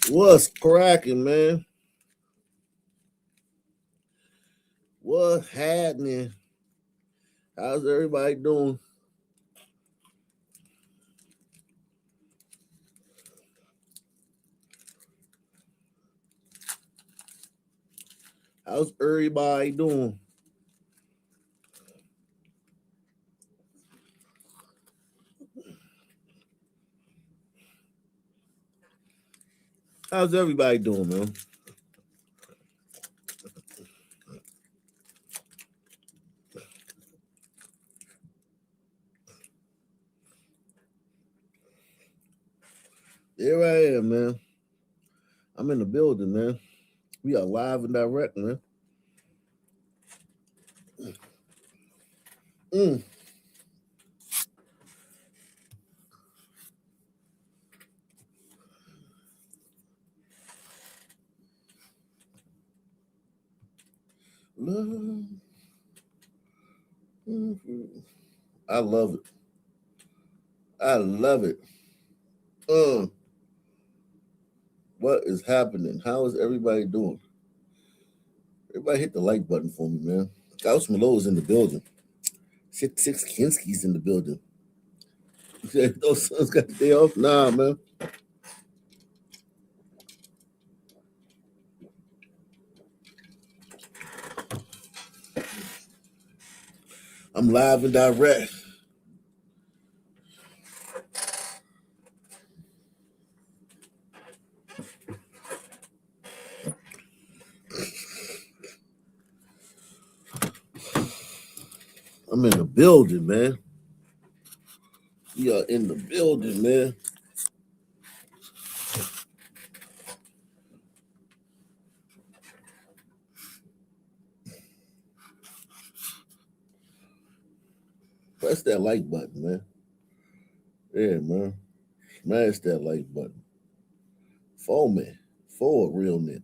What's cracking, man? What's happening? How's everybody doing? How's everybody doing? How's everybody doing, man? Here I am, man. I'm in the building, man. We are live and direct, man. Mm. I love it. I love it. What is happening? How is everybody doing? Everybody hit the like button for me, man. Gauss Malo is in the building. Six Kinski's in the building. Those sons got the day off? Nah, man. I'm live and direct. I'm in the building, man. We are in the building, man. Press that like button, man. Yeah, man. Smash that like button. For me. For a real ninja.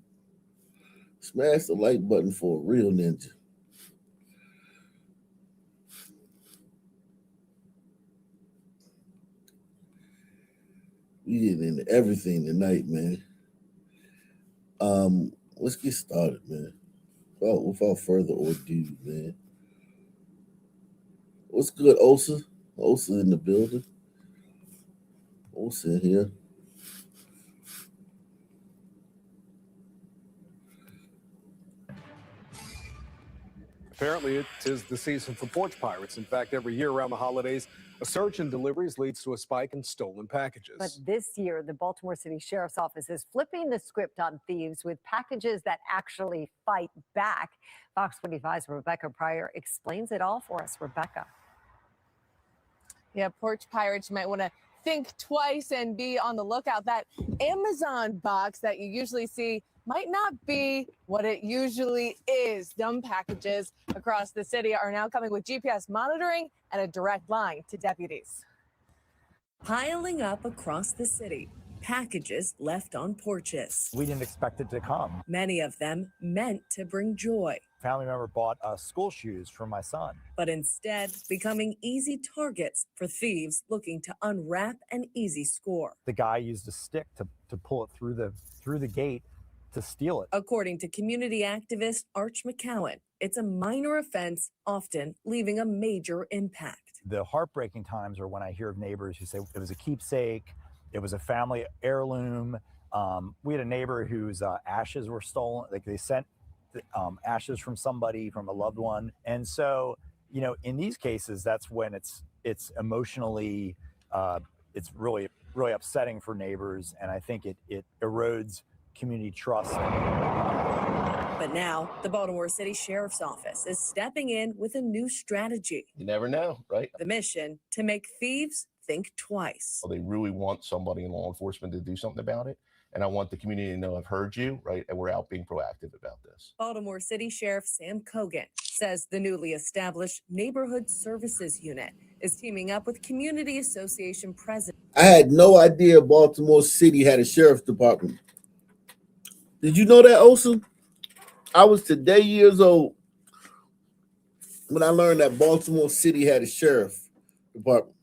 Smash the like button for a real ninja. We get into everything tonight, man. Let's get started, man. Without further ado, man. What's good, Osa? Osa in the building. Osa in here. Apparently, it is the season for porch pirates. In fact, every year around the holidays, a surge in deliveries leads to a spike in stolen packages. But this year, the Baltimore City Sheriff's Office is flipping the script on thieves with packages that actually fight back. Fox 25's Rebecca Pryor explains it all for us. Rebecca. Yeah, porch pirates, you might want to think twice and be on the lookout. That Amazon box that you usually see might not be what it usually is. Dumb packages across the city are now coming with GPS monitoring and a direct line to deputies. Piling up across the city, packages left on porches. We didn't expect it to come. Many of them meant to bring joy. Family member bought school shoes for my son. But instead becoming easy targets for thieves looking to unwrap an easy score. The guy used a stick to pull it through the gate to steal it. According to community activist Arch McCowan, it's a minor offense, often leaving a major impact. The heartbreaking times are when I hear of neighbors who say it was a keepsake, it was a family heirloom. We had a neighbor whose ashes were stolen. Like they sent ashes from somebody, from a loved one. And so, in these cases, that's when it's emotionally, it's really, really upsetting for neighbors. And I think it erodes community trust. But now the Baltimore City Sheriff's Office is stepping in with a new strategy. You never know, right? The mission to make thieves think twice. Well, they really want somebody in law enforcement to do something about it. And I want the community to know I've heard you, right? And we're out being proactive about this. Baltimore City Sheriff Sam Kogan says the newly established Neighborhood Services Unit is teaming up with Community Association President. I had no idea Baltimore City had a sheriff's department. Did you know that, Osa? I was today years old when I learned that Baltimore City had a sheriff department.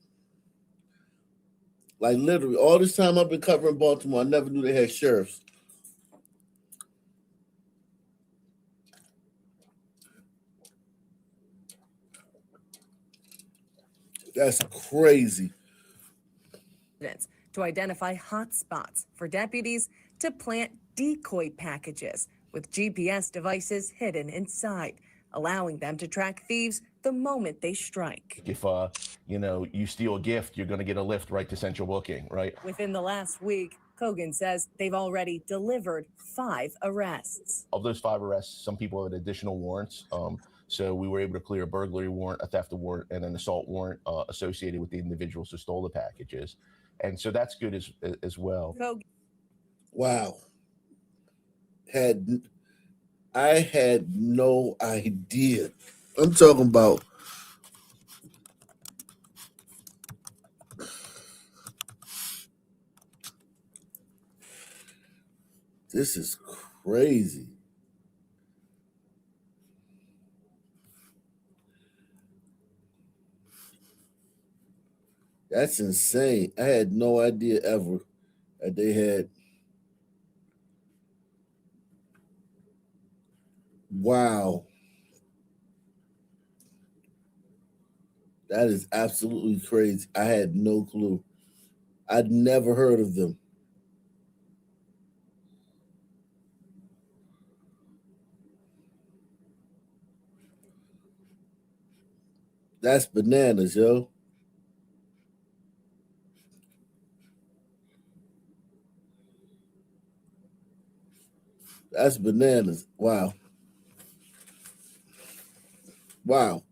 Like literally, all this time I've been covering Baltimore, I never knew they had sheriffs. That's crazy. To identify hot spots for deputies to plant decoy packages with GPS devices hidden inside, allowing them to track thieves the moment they strike. If you steal a gift, you're going to get a lift right to central booking, right? Within the last week, Kogan says they've already delivered 5 arrests. Of those 5 arrests, some people had additional warrants. So we were able to clear a burglary warrant, a theft warrant, and an assault warrant associated with the individuals who stole the packages. And so that's good as well. Wow. I had no idea. I'm talking about this is crazy. That's insane. I had no idea ever that they had. Wow. That is absolutely crazy. I had no clue. I'd never heard of them. That's bananas, yo. That's bananas. Wow. Wow.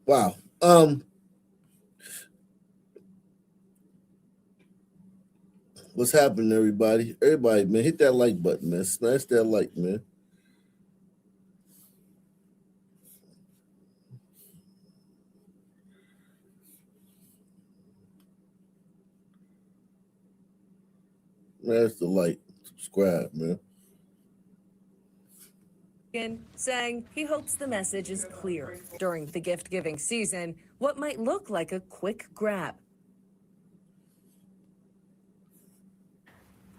Wow. What's happening, everybody? Everybody, man, hit that like button, man. Smash that like, man. Smash the like. Subscribe, man. Saying he hopes the message is clear. During the gift-giving season, what might look like a quick grab.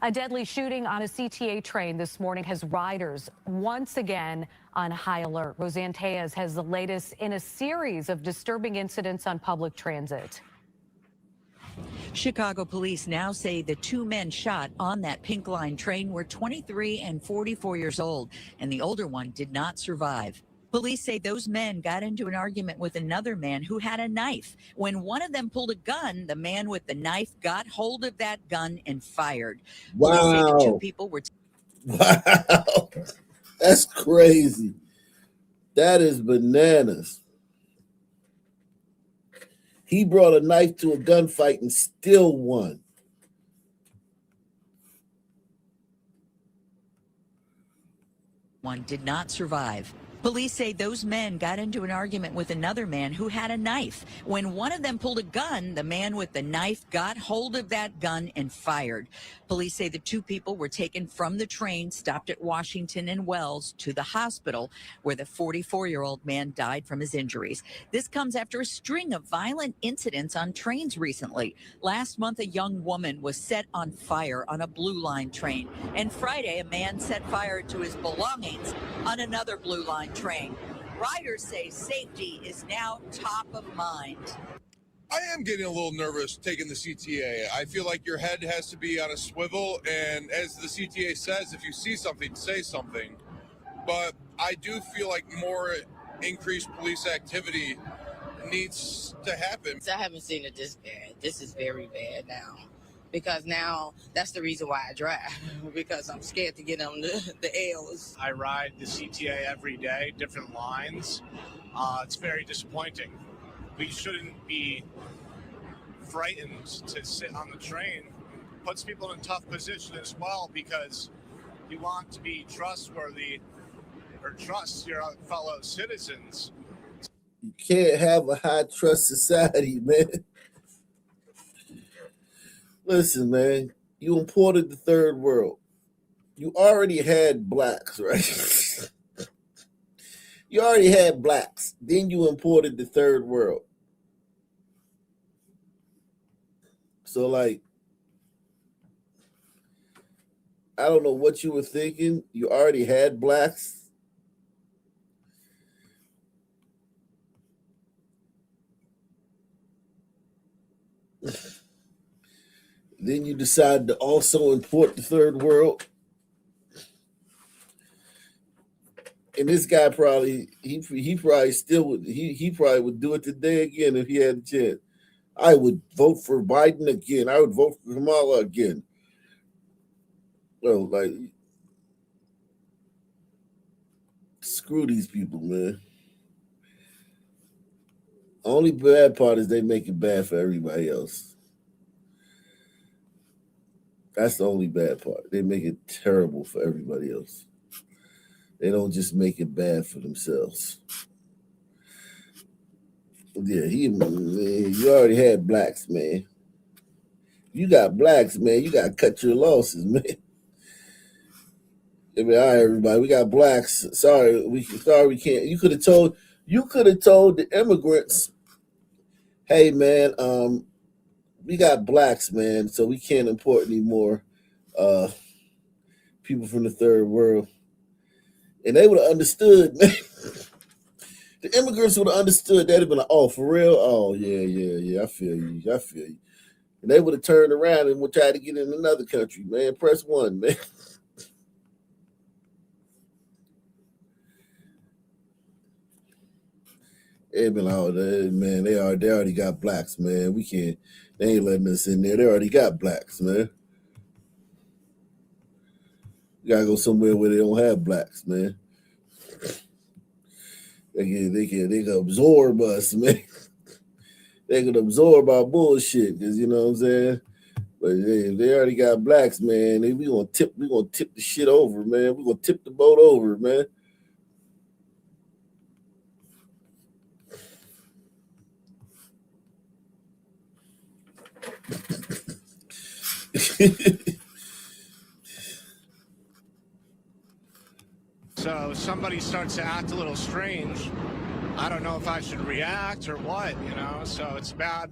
A deadly shooting on a CTA train this morning has riders once again on high alert. Roseanne Tejas has the latest in a series of disturbing incidents on public transit. Chicago police now say the 2 men shot on that Pink Line train were 23 and 44 years old, and the older one did not survive. Police say those men got into an argument with another man who had a knife. When one of them pulled a gun, the man with the knife got hold of that gun and fired. Wow. Police say the 2 people were... Wow. That's crazy. That is bananas. He brought a knife to a gunfight and still won. One did not survive. Police say those men got into an argument with another man who had a knife. When one of them pulled a gun, the man with the knife got hold of that gun and fired. Police say the 2 people were taken from the train, stopped at Washington and Wells, to the hospital, where the 44-year-old man died from his injuries. This comes after a string of violent incidents on trains recently. Last month, a young woman was set on fire on a Blue Line train. And Friday, a man set fire to his belongings on another Blue Line train. Riders say safety is now top of mind. I am getting a little nervous taking the CTA. I feel like your head has to be on a swivel, and as the CTA says, if you see something, say something. But I do feel like more increased police activity needs to happen. I haven't seen it this bad. This is very bad now. Because now that's the reason why I drive, because I'm scared to get on the L's. I ride the CTA every day, different lines. It's very disappointing. We shouldn't be frightened to sit on the train. It puts people in a tough position as well, because you want to be trustworthy or trust your fellow citizens. You can't have a high trust society, man. Listen, man, you imported the third world. You already had blacks, right? You already had blacks. Then you imported the third world. So, like, I don't know what you were thinking. You already had blacks. Then you decide to also import the third world. And this guy probably he probably still would he probably would do it today again if he had a chance. I would vote for Biden again. I would vote for Kamala again. Well, like, screw these people, man. Only bad part is they make it bad for everybody else. That's the only bad part. They make it terrible for everybody else. They don't just make it bad for themselves. Yeah, you already had blacks, man. You got blacks, man. You got to cut your losses, man. I mean, all right, everybody, we got blacks. Sorry, we can't. You could have told the immigrants, hey, man, we got blacks, man, so we can't import any more people from the third world. And they would have understood, man. The immigrants would have understood. They'd have been like, oh, for real? Oh, yeah. I feel you. And they would have turned around and would try to get in another country, man. Press 1, man. They'd been like, oh, man, they already got blacks, man. We can't. They ain't letting us in there. They already got blacks, man. You gotta go somewhere where they don't have blacks, man. They can absorb us, man. They can absorb our bullshit, because you know what I'm saying. But they already got blacks, man. We gonna tip the shit over, man. We gonna tip the boat over, man. So if somebody starts to act a little strange, I don't know if I should react or what, so it's bad.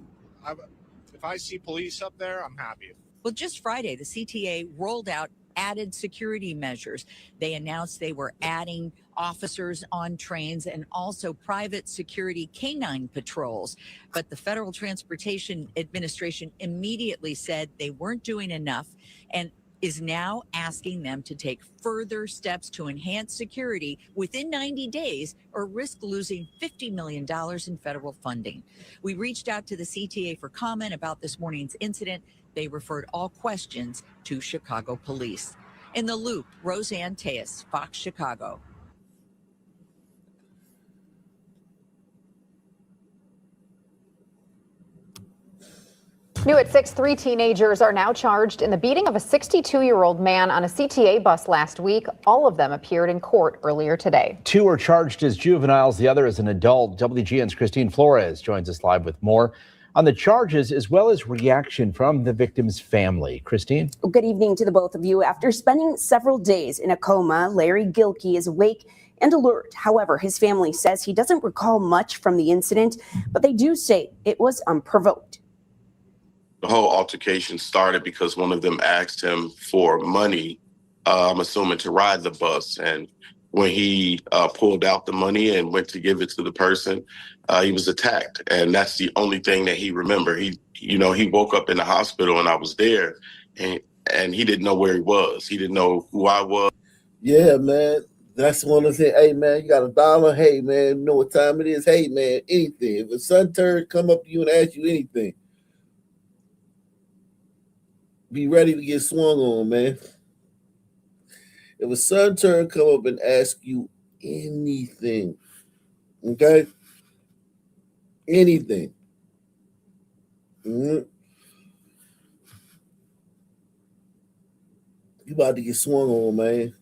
If I see police up there, I'm happy. Well, just Friday, the CTA rolled out added security measures. They announced they were adding officers on trains and also private security canine patrols. But the Federal Transportation Administration immediately said they weren't doing enough and is now asking them to take further steps to enhance security within 90 days or risk losing $50 million in federal funding. We reached out to the CTA for comment about this morning's incident. They referred all questions to Chicago police. In the Loop, Roseanne Tejas, Fox Chicago. New at 6, 3 teenagers are now charged in the beating of a 62-year-old man on a CTA bus last week. All of them appeared in court earlier today. 2 are charged as juveniles. The other is an adult. WGN's Christine Flores joins us live with more on the charges as well as reaction from the victim's family. Christine? Good evening to the both of you. After spending several days in a coma, Larry Gilkey is awake and alert. However, his family says he doesn't recall much from the incident, but they do say it was unprovoked. The whole altercation started because one of them asked him for money, I'm assuming to ride the bus. And when he pulled out the money and went to give it to the person, he was attacked. And that's the only thing that he remembered. He woke up in the hospital and I was there and he didn't know where he was. He didn't know who I was. Yeah, man. That's one of the things. Hey, man, you got $1? Hey, man, you know what time it is? Hey, man, anything. If a sun turd come up to you and ask you anything, be ready to get swung on, man. If a sun turd come up and ask you anything, okay? Anything. You about to get swung on, man.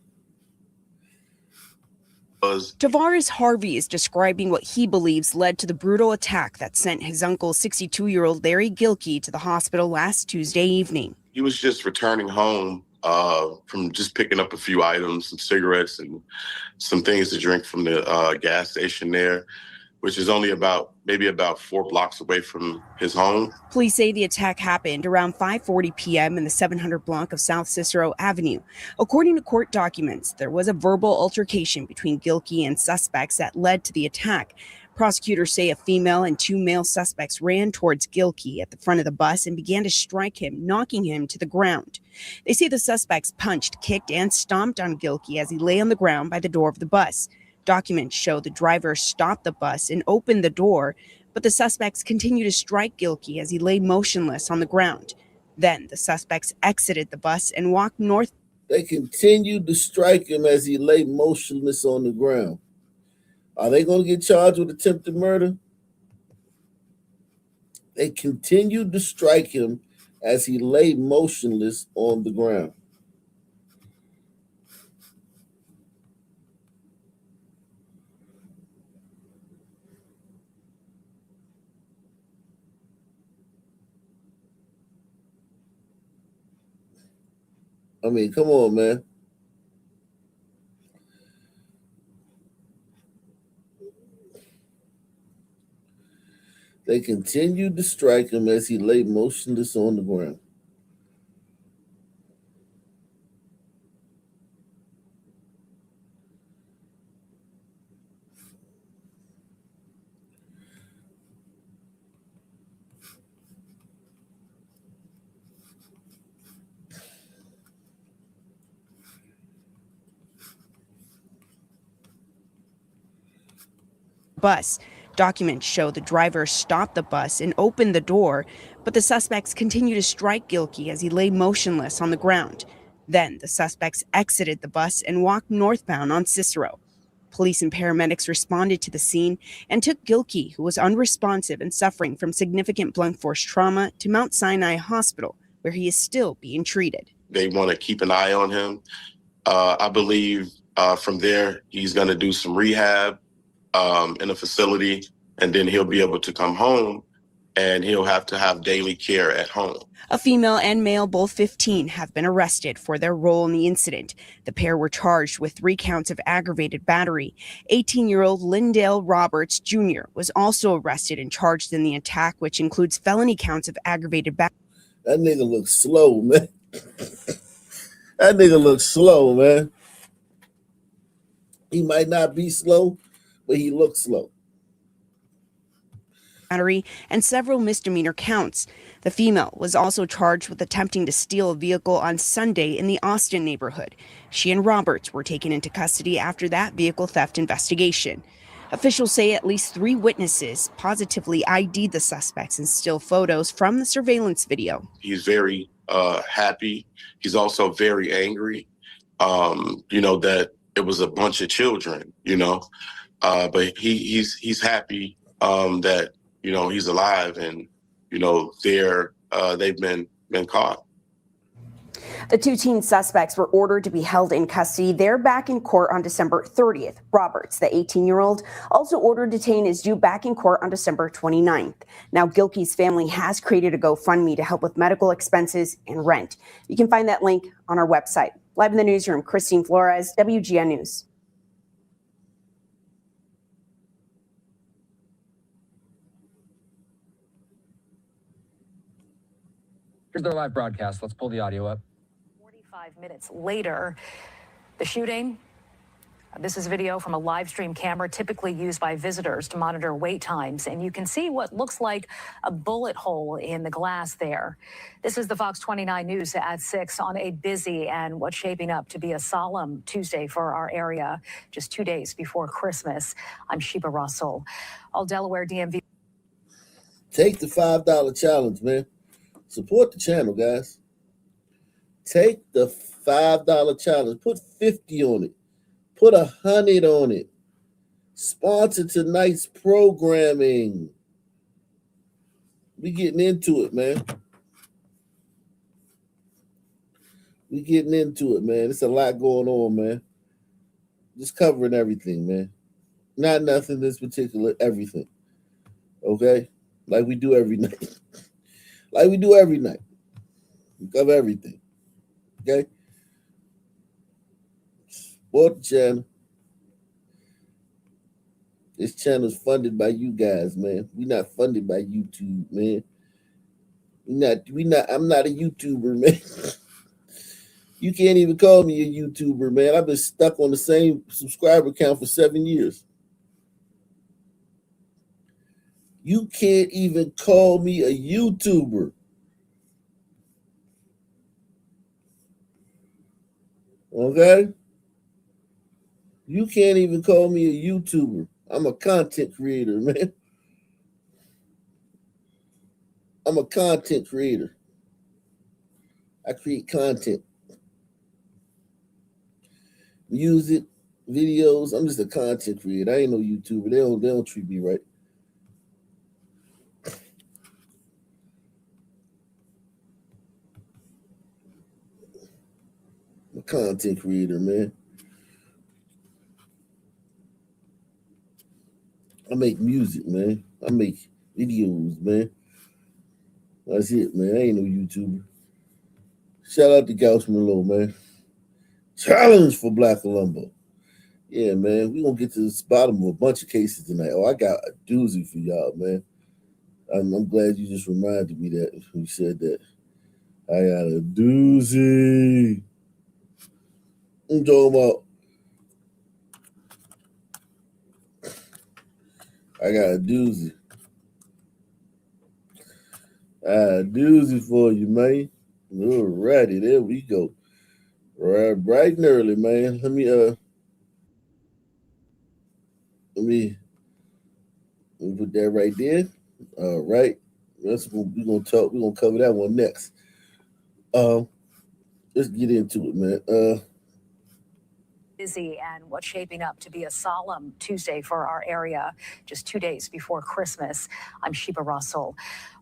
Tavares Harvey is describing what he believes led to the brutal attack that sent his uncle, 62-year-old Larry Gilkey, to the hospital last Tuesday evening. He was just returning home from just picking up a few items, some cigarettes and some things to drink from the gas station there, which is only maybe about 4 blocks away from his home. Police say the attack happened around 5:40 p.m. in the 700 block of South Cicero Avenue. According to court documents, there was a verbal altercation between Gilkey and suspects that led to the attack. Prosecutors say a female and 2 male suspects ran towards Gilkey at the front of the bus and began to strike him, knocking him to the ground. They say the suspects punched, kicked, and stomped on Gilkey as he lay on the ground by the door of the bus. Documents show the driver stopped the bus and opened the door, but the suspects continued to strike Gilkey as he lay motionless on the ground. Then the suspects exited the bus and walked north. They continued to strike him as he lay motionless on the ground. Are they going to get charged with attempted murder? They continued to strike him as he lay motionless on the ground. I mean, come on, man. They continued to strike him as he lay motionless on the ground. Bus. Documents show the driver stopped the bus and opened the door, but the suspects continued to strike Gilkey as he lay motionless on the ground. Then the suspects exited the bus and walked northbound on Cicero. Police and paramedics responded to the scene and took Gilkey, who was unresponsive and suffering from significant blunt force trauma, to Mount Sinai Hospital, where he is still being treated. They want to keep an eye on him. I believe from there, he's going to do some rehab in a facility, and then he'll be able to come home and he'll have to have daily care at home. A female and male, both 15, have been arrested for their role in the incident. The pair were charged with 3 counts of aggravated battery. 18-year-old Lindale Roberts Jr. was also arrested and charged in the attack, which includes felony counts of aggravated battery. That nigga looks slow, man. That nigga looks slow, man. He might not be slow, but he looks slow. Battery and several misdemeanor counts. The female was also charged with attempting to steal a vehicle on Sunday in the Austin neighborhood. She and Roberts were taken into custody after that vehicle theft investigation. Officials say at least 3 witnesses positively ID'd the suspects in still photos from the surveillance video. He's very happy. He's also very angry, that it was a bunch of children, but he's happy that, he's alive and, they've been caught. The 2 teen suspects were ordered to be held in custody. They're back in court on December 30th. Roberts, the 18-year-old, also ordered detained, is due back in court on December 29th. Now, Gilkey's family has created a GoFundMe to help with medical expenses and rent. You can find that link on our website. Live in the newsroom, Christine Flores, WGN News. Here's their live broadcast. Let's pull the audio up. 45 minutes later, the shooting. This is video from a live stream camera typically used by visitors to monitor wait times. And you can see what looks like a bullet hole in the glass there. This is the Fox 29 News at 6 on a busy and what's shaping up to be a solemn Tuesday for our area, just 2 days before Christmas. I'm Sheba Russell. All Delaware DMV. Take the $5 challenge, man. Support the channel, guys. Take the $5 challenge. Put 50 on it. Put 100 on it. Sponsor tonight's programming. We getting into it, man. It's a lot going on, man. Just covering everything, man. Not nothing this particular, everything. Okay? Like we do every night. We cover everything. Okay? Support the channel. This channel is funded by you guys, man. We're not funded by YouTube, man. I'm not a YouTuber, man. You can't even call me a YouTuber, man. I've been stuck on the same subscriber count for 7 years. You can't even call me a YouTuber. Okay? You can't even call me a YouTuber. I'm a content creator, man. I'm a content creator. I create content. Music, videos. I'm just a content creator. I ain't no YouTuber. They don't treat me right. I'm a content creator, man. I make music, man. I make videos, man. That's it, man. I ain't no YouTuber. Shout out to Gauss Merlot, man. Challenge for Black Columbo. Yeah, man. We're going to get to the bottom of a bunch of cases tonight. Oh, I got a doozy for y'all, man. I'm glad you just reminded me that you said that. I got a doozy. I'm talking about. I got a doozy. A doozy for you, man. All righty, there we go. Right, bright and early, man. Let me put that right there. All right. We're gonna talk. We're gonna cover that one next. Let's get into it, man. Busy and what's shaping up to be a solemn Tuesday for our area, just 2 days before Christmas. I'm Sheba Russell.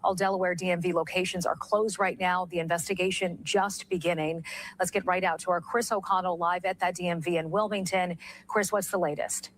All Delaware DMV locations are closed right now. The investigation just beginning. Let's get right out to our Chris O'Connell live at that DMV in Wilmington. Chris, what's the latest?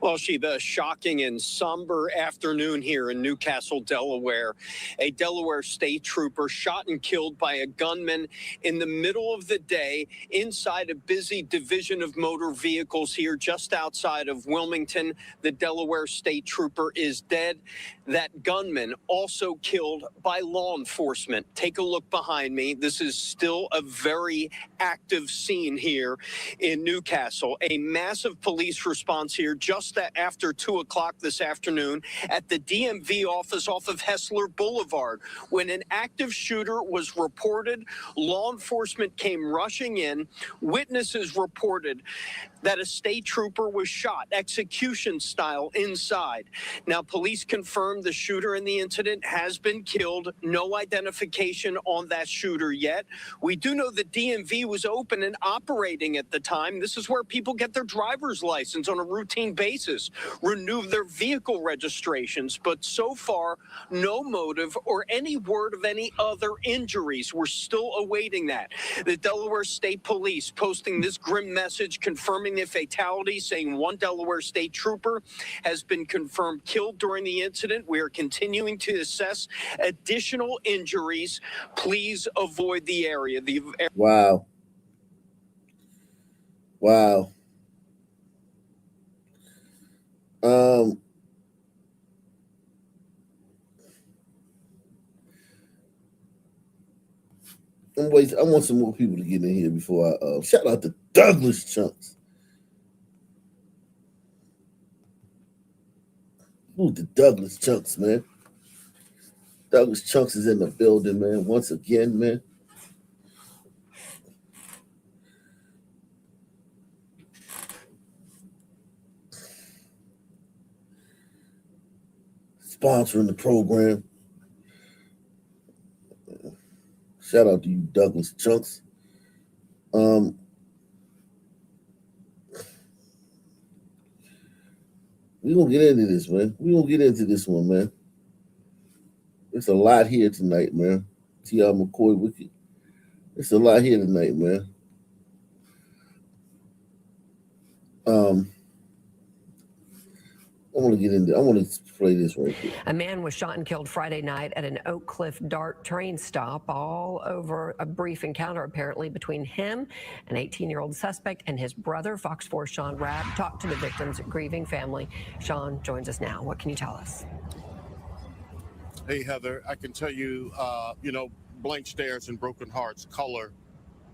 Well, Sheba, a shocking and somber afternoon here in Newcastle, Delaware. A Delaware state trooper shot and killed by a gunman in the middle of the day inside a busy division of motor vehicles here just outside of Wilmington. The Delaware state trooper is dead. That gunman also killed by law enforcement. Take a look behind me. This is still a very active scene here in Newcastle. A massive police response here just after 2 o'clock this afternoon at the DMV office off of Hessler Boulevard. When an active shooter was reported, law enforcement came rushing in. Witnesses reported that a state trooper was shot, execution style, inside. Now, police confirmed the shooter in the incident has been killed. No identification on that shooter yet. We do know the DMV was open and operating at the time. This is where people get their driver's license on a routine basis, renew their vehicle registrations. But so far, no motive or any word of any other injuries. We're still awaiting that. The Delaware State Police posting this grim message confirming the fatality, saying one Delaware state trooper has been confirmed killed during the incident. We are continuing to assess additional injuries. Please avoid the area. Wow. I want some more people to get in here before I shout out to Douglas Chunks. Who's the Douglas Chunks, man? Douglas Chunks is in the building, man. Once again, man. Sponsoring the program. Shout out to you, Douglas Chunks. We're gonna get into this, man. We're gonna get into this one, man. There's a lot here tonight, man. T.R. McCoy Wiki. There's a lot here tonight, man. I want to get into. I want to play this right quick. A man was shot and killed Friday night at an Oak Cliff Dart train stop, all over a brief encounter apparently between him, an 18-year-old suspect, and his brother. Fox 4's Sean Rabb talked to the victim's grieving family. Sean joins us now. What can you tell us? Hey, Heather, I can tell you, blank stares and broken hearts color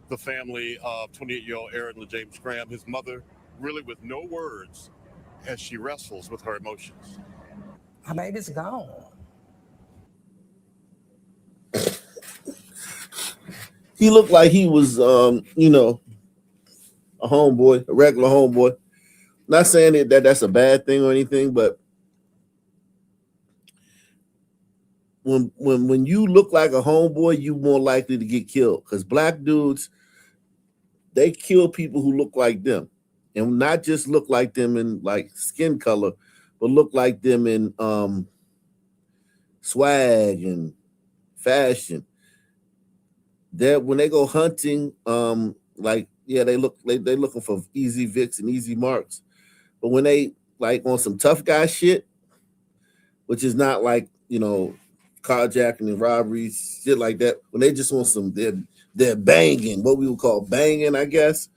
the family of 28-year-old Aaron LaJames Graham, his mother, really with no words as she wrestles with her emotions. My baby's gone. He looked like he was, a homeboy, a regular homeboy. Not saying that that's a bad thing or anything, but when you look like a homeboy, you more likely to get killed. Because black dudes, they kill people who look like them. And not just look like them in like skin color, but look like them in swag and fashion. That when they go hunting, they looking for easy Vicks and easy marks. But when they like on some tough guy shit, which is not like carjacking and robberies, shit like that. When they just want some, they're banging, what we would call banging, I guess.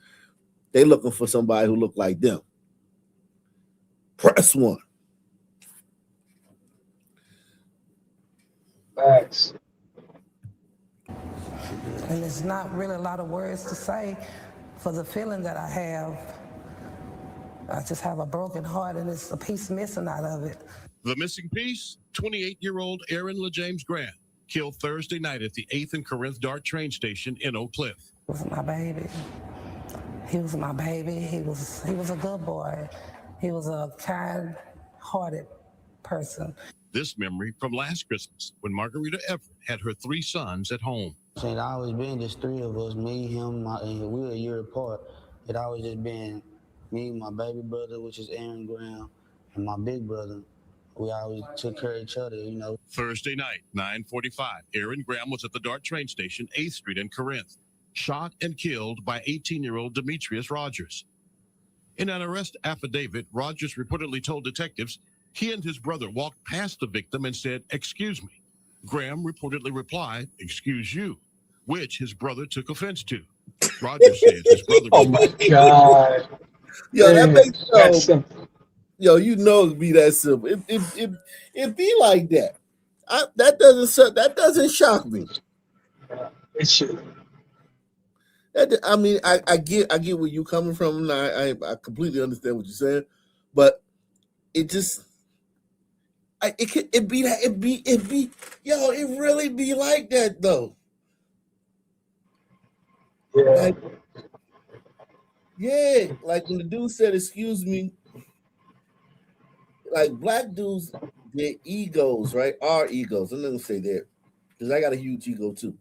They looking for somebody who look like them. Press one. Facts. And it's not really a lot of words to say for the feeling that I have. I just have a broken heart, and it's a piece missing out of it. The missing piece, 28-year-old Aaron LaJames Graham, killed Thursday night at the 8th and Corinth Dart train station in Oak Cliff. He was my baby. He was my baby. He was a good boy. He was a kind-hearted person. This memory from last Christmas when Margarita Everett had her 3 sons at home. It always been just 3 of us, me, him, and we were a year apart. It always just been me, my baby brother, which is Aaron Graham, and my big brother. We always took care of each other, Thursday night, 9:45, Aaron Graham was at the Dart train station, 8th Street in Corinth, shot and killed by 18-year-old Demetrius Rogers. In an arrest affidavit, Rogers reportedly told detectives he and his brother walked past the victim and said, "Excuse me." Graham reportedly replied, "Excuse you," which his brother took offense to. Rogers says his brother... Oh my God. Yo, that makes sense. Yo, it'd be that simple. It be like that. That doesn't shock me. It should. I get where you coming from, and I completely understand what you're saying, but it just it really be like that though. Yeah. Like when the dude said, "Excuse me," like black dudes, their egos, right? Our egos. I'm not gonna say that because I got a huge ego too.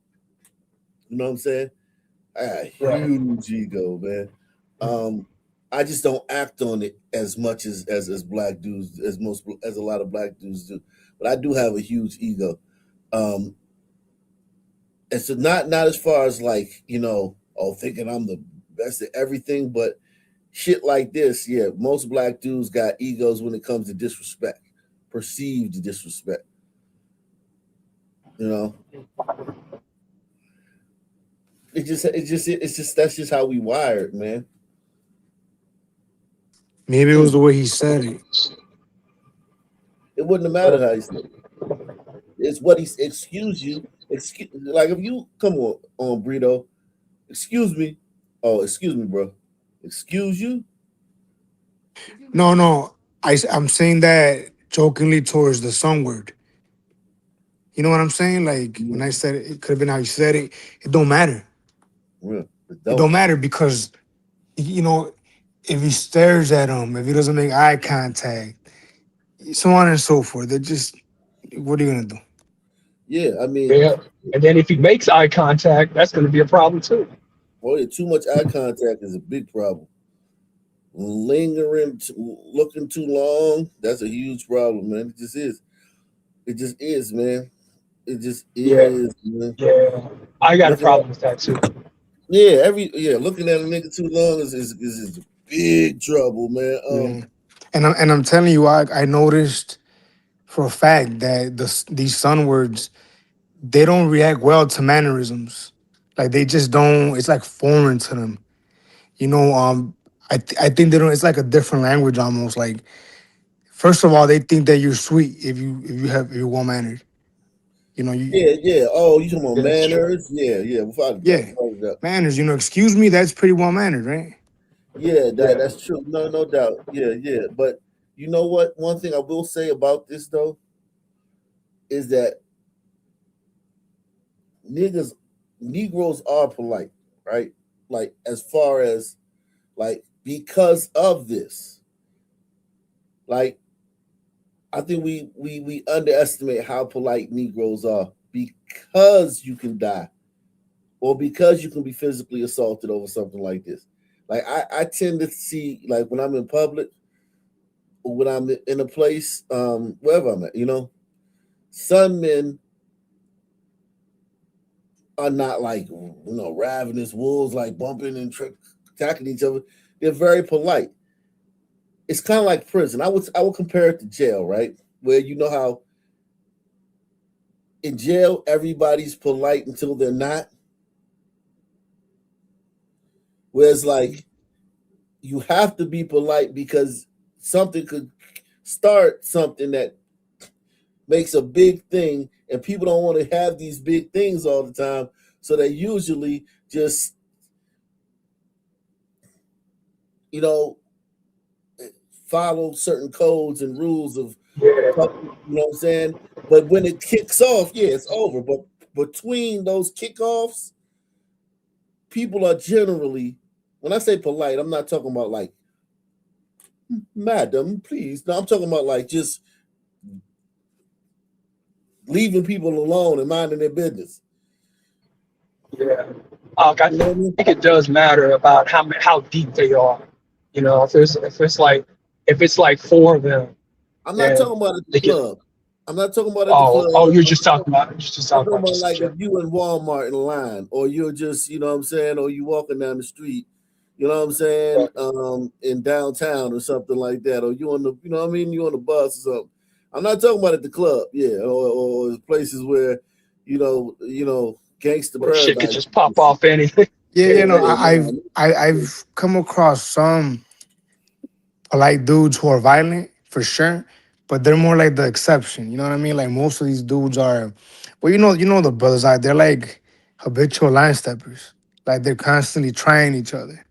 You know what I'm saying? Huge ego, man. I just don't act on it as much as black dudes, as a lot of black dudes do. But I do have a huge ego. And so not as far as like, thinking I'm the best at everything, but shit like this, yeah, most black dudes got egos when it comes to disrespect, perceived disrespect. That's just how we wired, man. Maybe it was the way he said it. It wouldn't have mattered how he said it. It's what excuse you. Like if you come on Brito, excuse me. Oh, excuse me, bro. Excuse you? No. I'm saying that jokingly towards the song word. You know what I'm saying? Like when I said it could have been how you said it. It don't matter. Yeah, it don't matter because, if he stares at him, if he doesn't make eye contact, so on and so forth. They're just, what are you going to do? Yeah, Yeah. And then if he makes eye contact, that's going to be a problem too. Well, yeah, too much eye contact is a big problem. Lingering, looking too long, that's a huge problem, man. It just is. It just is, man. It just is, man. Yeah. I got a problem with that too. Yeah, looking at a nigga too long is big trouble, man. And I'm telling you, I noticed for a fact that these son words, they don't react well to mannerisms. Like they just don't. It's like foreign to them. You know, I think they don't. It's like a different language almost. Like first of all, they think that you're sweet if you're well mannered. You know, Yeah. Oh, you talking about Yeah, that's true. manners? Yeah. Without a doubt. Yeah, manners. You know, excuse me. That's pretty well mannered, right? Yeah, that's true. No doubt. Yeah. But you know what? One thing I will say about this though is that Negroes are polite, right? Like as far as like because of this, like I think we underestimate how polite Negroes are because you can die or because you can be physically assaulted over something like this. Like I tend to see like when I'm in public, when I'm in a place, wherever I'm at, some men are not like ravenous wolves, like bumping and attacking each other. They're very polite. It's kind of like prison. I would compare it to jail, right? Where you know how in jail everybody's polite until they're not. Whereas like you have to be polite because something could start something that makes a big thing, and people don't want to have these big things all the time, so they usually just follow certain codes and rules of what I'm saying. But when it kicks off, yeah, it's over. But between those kickoffs, people are generally, when I say polite, I'm not talking about like, madam, please. No, I'm talking about like just leaving people alone and minding their business. Yeah. I think it does matter about how deep they are. You know, if it's like four of them. I'm not talking about at the club. I'm not talking about at the club. Oh, you're just talking about. I'm talking about like if you in Walmart in line, or you're just, you know what I'm saying, or you walking down the street, you know what I'm saying, in downtown or something like that, or you on the, you know what I mean, you on the bus or something. I'm not talking about at the club, yeah, or places where, gangster paradise. Shit could just pop off anything. Yeah, I've come across some polite dudes who are violent for sure, but they're more like the exception. You know what I mean? Like most of these dudes are, well, you know the brothers out there like habitual line steppers. Like they're constantly trying each other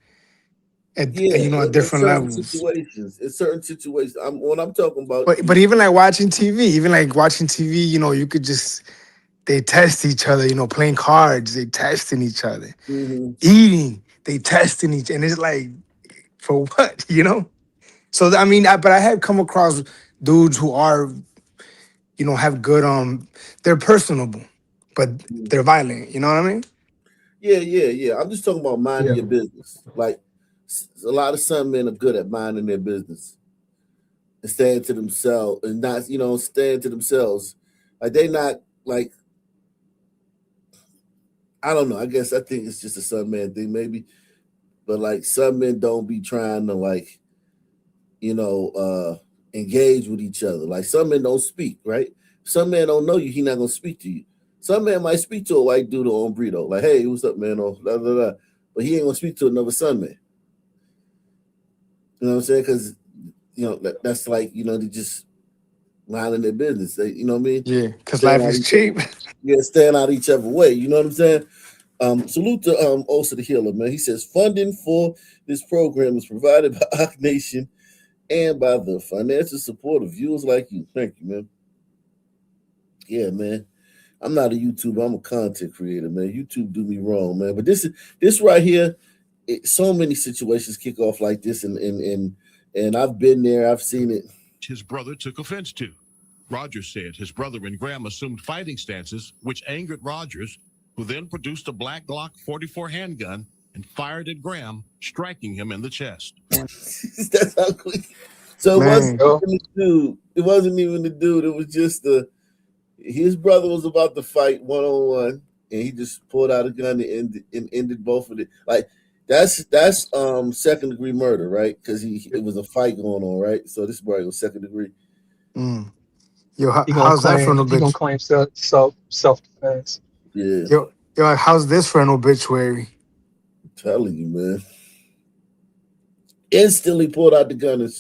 at in different certain levels. situations. In certain situations, what I'm talking about. But even like watching TV, you could just they test each other. Playing cards, they testing each other. Mm-hmm. Eating, they testing each, and it's like, for what? So I mean, but I have come across dudes who are, have good they're personable, but they're violent. You know what I mean? Yeah. I'm just talking about minding your business. Like a lot of some men are good at minding their business and staying to themselves and not, staying to themselves. Like they not like, I don't know. I think it's just a some man thing, maybe. But like some men don't be trying to like, engage with each other. Like some men don't speak, right? Some men don't know you, he not gonna speak to you. Some man might speak to a white dude on burrito, like, hey, what's up, man? Or blah, blah, blah. But he ain't gonna speak to another son man. You know what I'm saying? Because that's like, they just minding their business. They, you know what I mean? Yeah, because life is cheap. Yeah, staying out each other way. You know what I'm saying? Salute to Osa the Healer, man. He says funding for this program is provided by Ock Nation and by the financial support of viewers like you. Thank you, man. Yeah, man. I'm not a YouTuber. I'm a content creator, man. YouTube do me wrong, man. But this right here, so many situations kick off like this, and I've been there. I've seen it. His brother took offense to. Rogers said his brother and Graham assumed fighting stances, which angered Rogers, who then produced a black Glock 44 handgun and fired at Graham, striking him in the chest. That's how quick. So it wasn't even the dude. It wasn't even the dude. It was just his brother was about to fight one-on-one, and he just pulled out a gun and ended both of it. Like That's second degree murder, right? Because it was a fight going on, right? So this probably was second degree. Mm. Yo, He gonna how's that for claim an obituary? self defense. Yeah, Yo, how's this for an obituary? I'm telling you, man. Instantly pulled out the gun and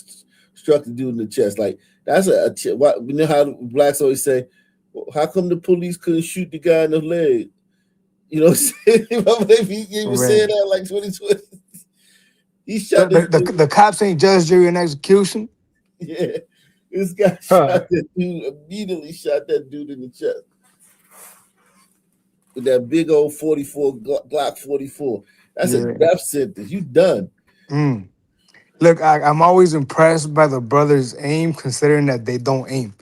struck the dude in the chest. Like that's what you know how blacks always say, well, how come the police couldn't shoot the guy in the leg? You know what I'm saying? He was saying that like 2020. He shot this dude. The cops ain't judge, jury, and execution. Yeah, this guy shot that dude, immediately shot that dude in the chest with that big old 44 Glock 44. That's a death sentence. You done. Mm. Look, I'm always impressed by the brothers' aim, considering that they don't aim;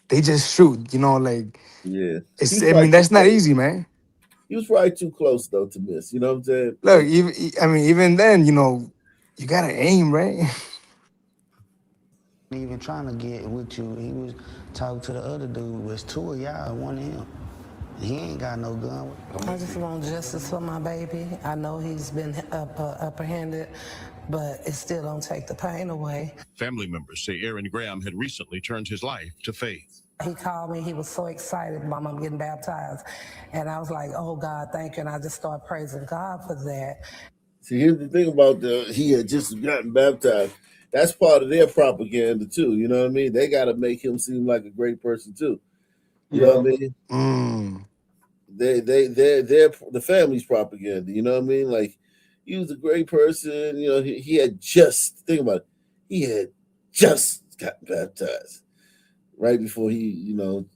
they just shoot. You know, like yeah. I mean, that's not easy, man. He was probably too close though to miss. You know what I'm saying? Look, even then, you know, you gotta aim, right? Even trying to get with you, he was talking to the other dude. There's two of y'all, one of him. He ain't got no gun. I just want justice for my baby. I know he's been apprehended, but it still don't take the pain away. Family members say Aaron Graham had recently turned his life to faith. He called me. He was so excited, Mom, I'm getting baptized. And I was like, oh, God, thank you. And I just started praising God for that. See, here's the thing about he had just gotten baptized. That's part of their propaganda too. You know what I mean? They got to make him seem like a great person too. You know what I mean? Mm. They're the family's propaganda. You know what I mean? Like he was a great person. You know, he had just think about it. He had just got baptized right before he, you know,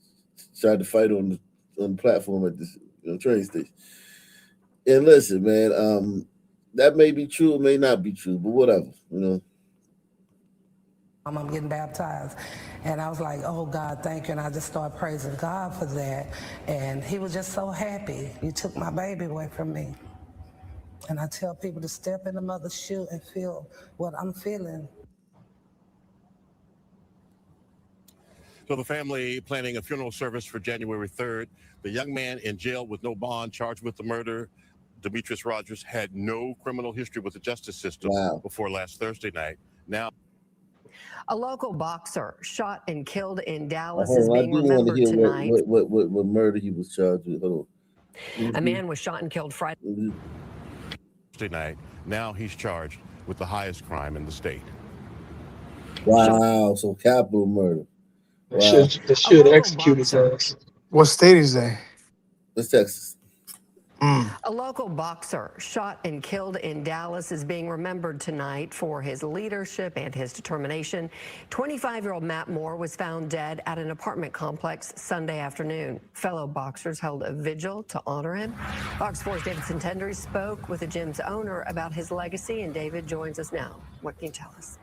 tried to fight on the platform at this train station. And listen, man, that may be true, it may not be true, but whatever, you know. I'm getting baptized. And I was like, oh, God, thank you. And I just started praising God for that. And he was just so happy. You took my baby away from me. And I tell people to step in the mother's shoe and feel what I'm feeling. So the family planning a funeral service for January 3rd. The young man in jail with no bond, charged with the murder, Demetrius Rogers, had no criminal history with the justice system before last Thursday night. Now, a local boxer shot and killed in Dallas Hold is on, I being do want to remembered hear tonight. what murder he was charged with. Hold on. A man was shot and killed Friday night. Now he's charged with the highest crime in the state. Wow, so capital murder. Wow. They should execute his ass. What state is that? It's Texas. A local boxer shot and killed in Dallas is being remembered tonight for his leadership and his determination. 25-year-old Matt Moore was found dead at an apartment complex Sunday afternoon. Fellow boxers held a vigil to honor him. Fox 4's David Sintendry spoke with the gym's owner about his legacy, and David joins us now. What can you tell us?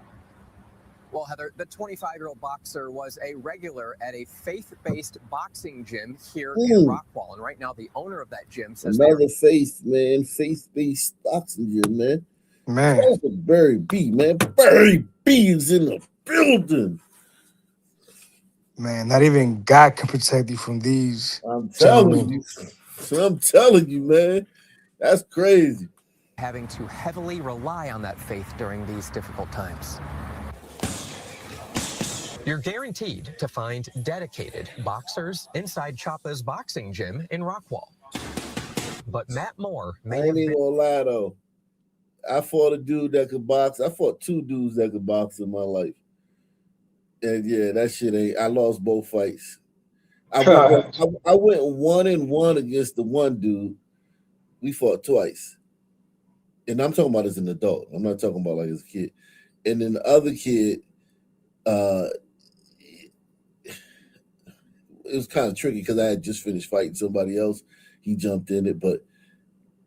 Well, Heather, the 25-year-old boxer was a regular at a faith-based boxing gym here in Rockwall. And right now, the owner of that gym says another faith-based boxing gym, man. Man. Barry B, man. Barry B is in the building. Man, not even God can protect you from these. I'm telling you, man. That's crazy. Having to heavily rely on that faith during these difficult times. You're guaranteed to find dedicated boxers inside Choppa's boxing gym in Rockwall. But Matt Moore I ain't even gonna lie though. I fought a dude that could box. I fought two dudes that could box in my life. And yeah, that shit ain't. I lost both fights. I went 1-1 against the one dude. We fought twice. And I'm talking about as an adult. I'm not talking about like as a kid. And then the other kid, it was kind of tricky because I had just finished fighting somebody else. He jumped in it,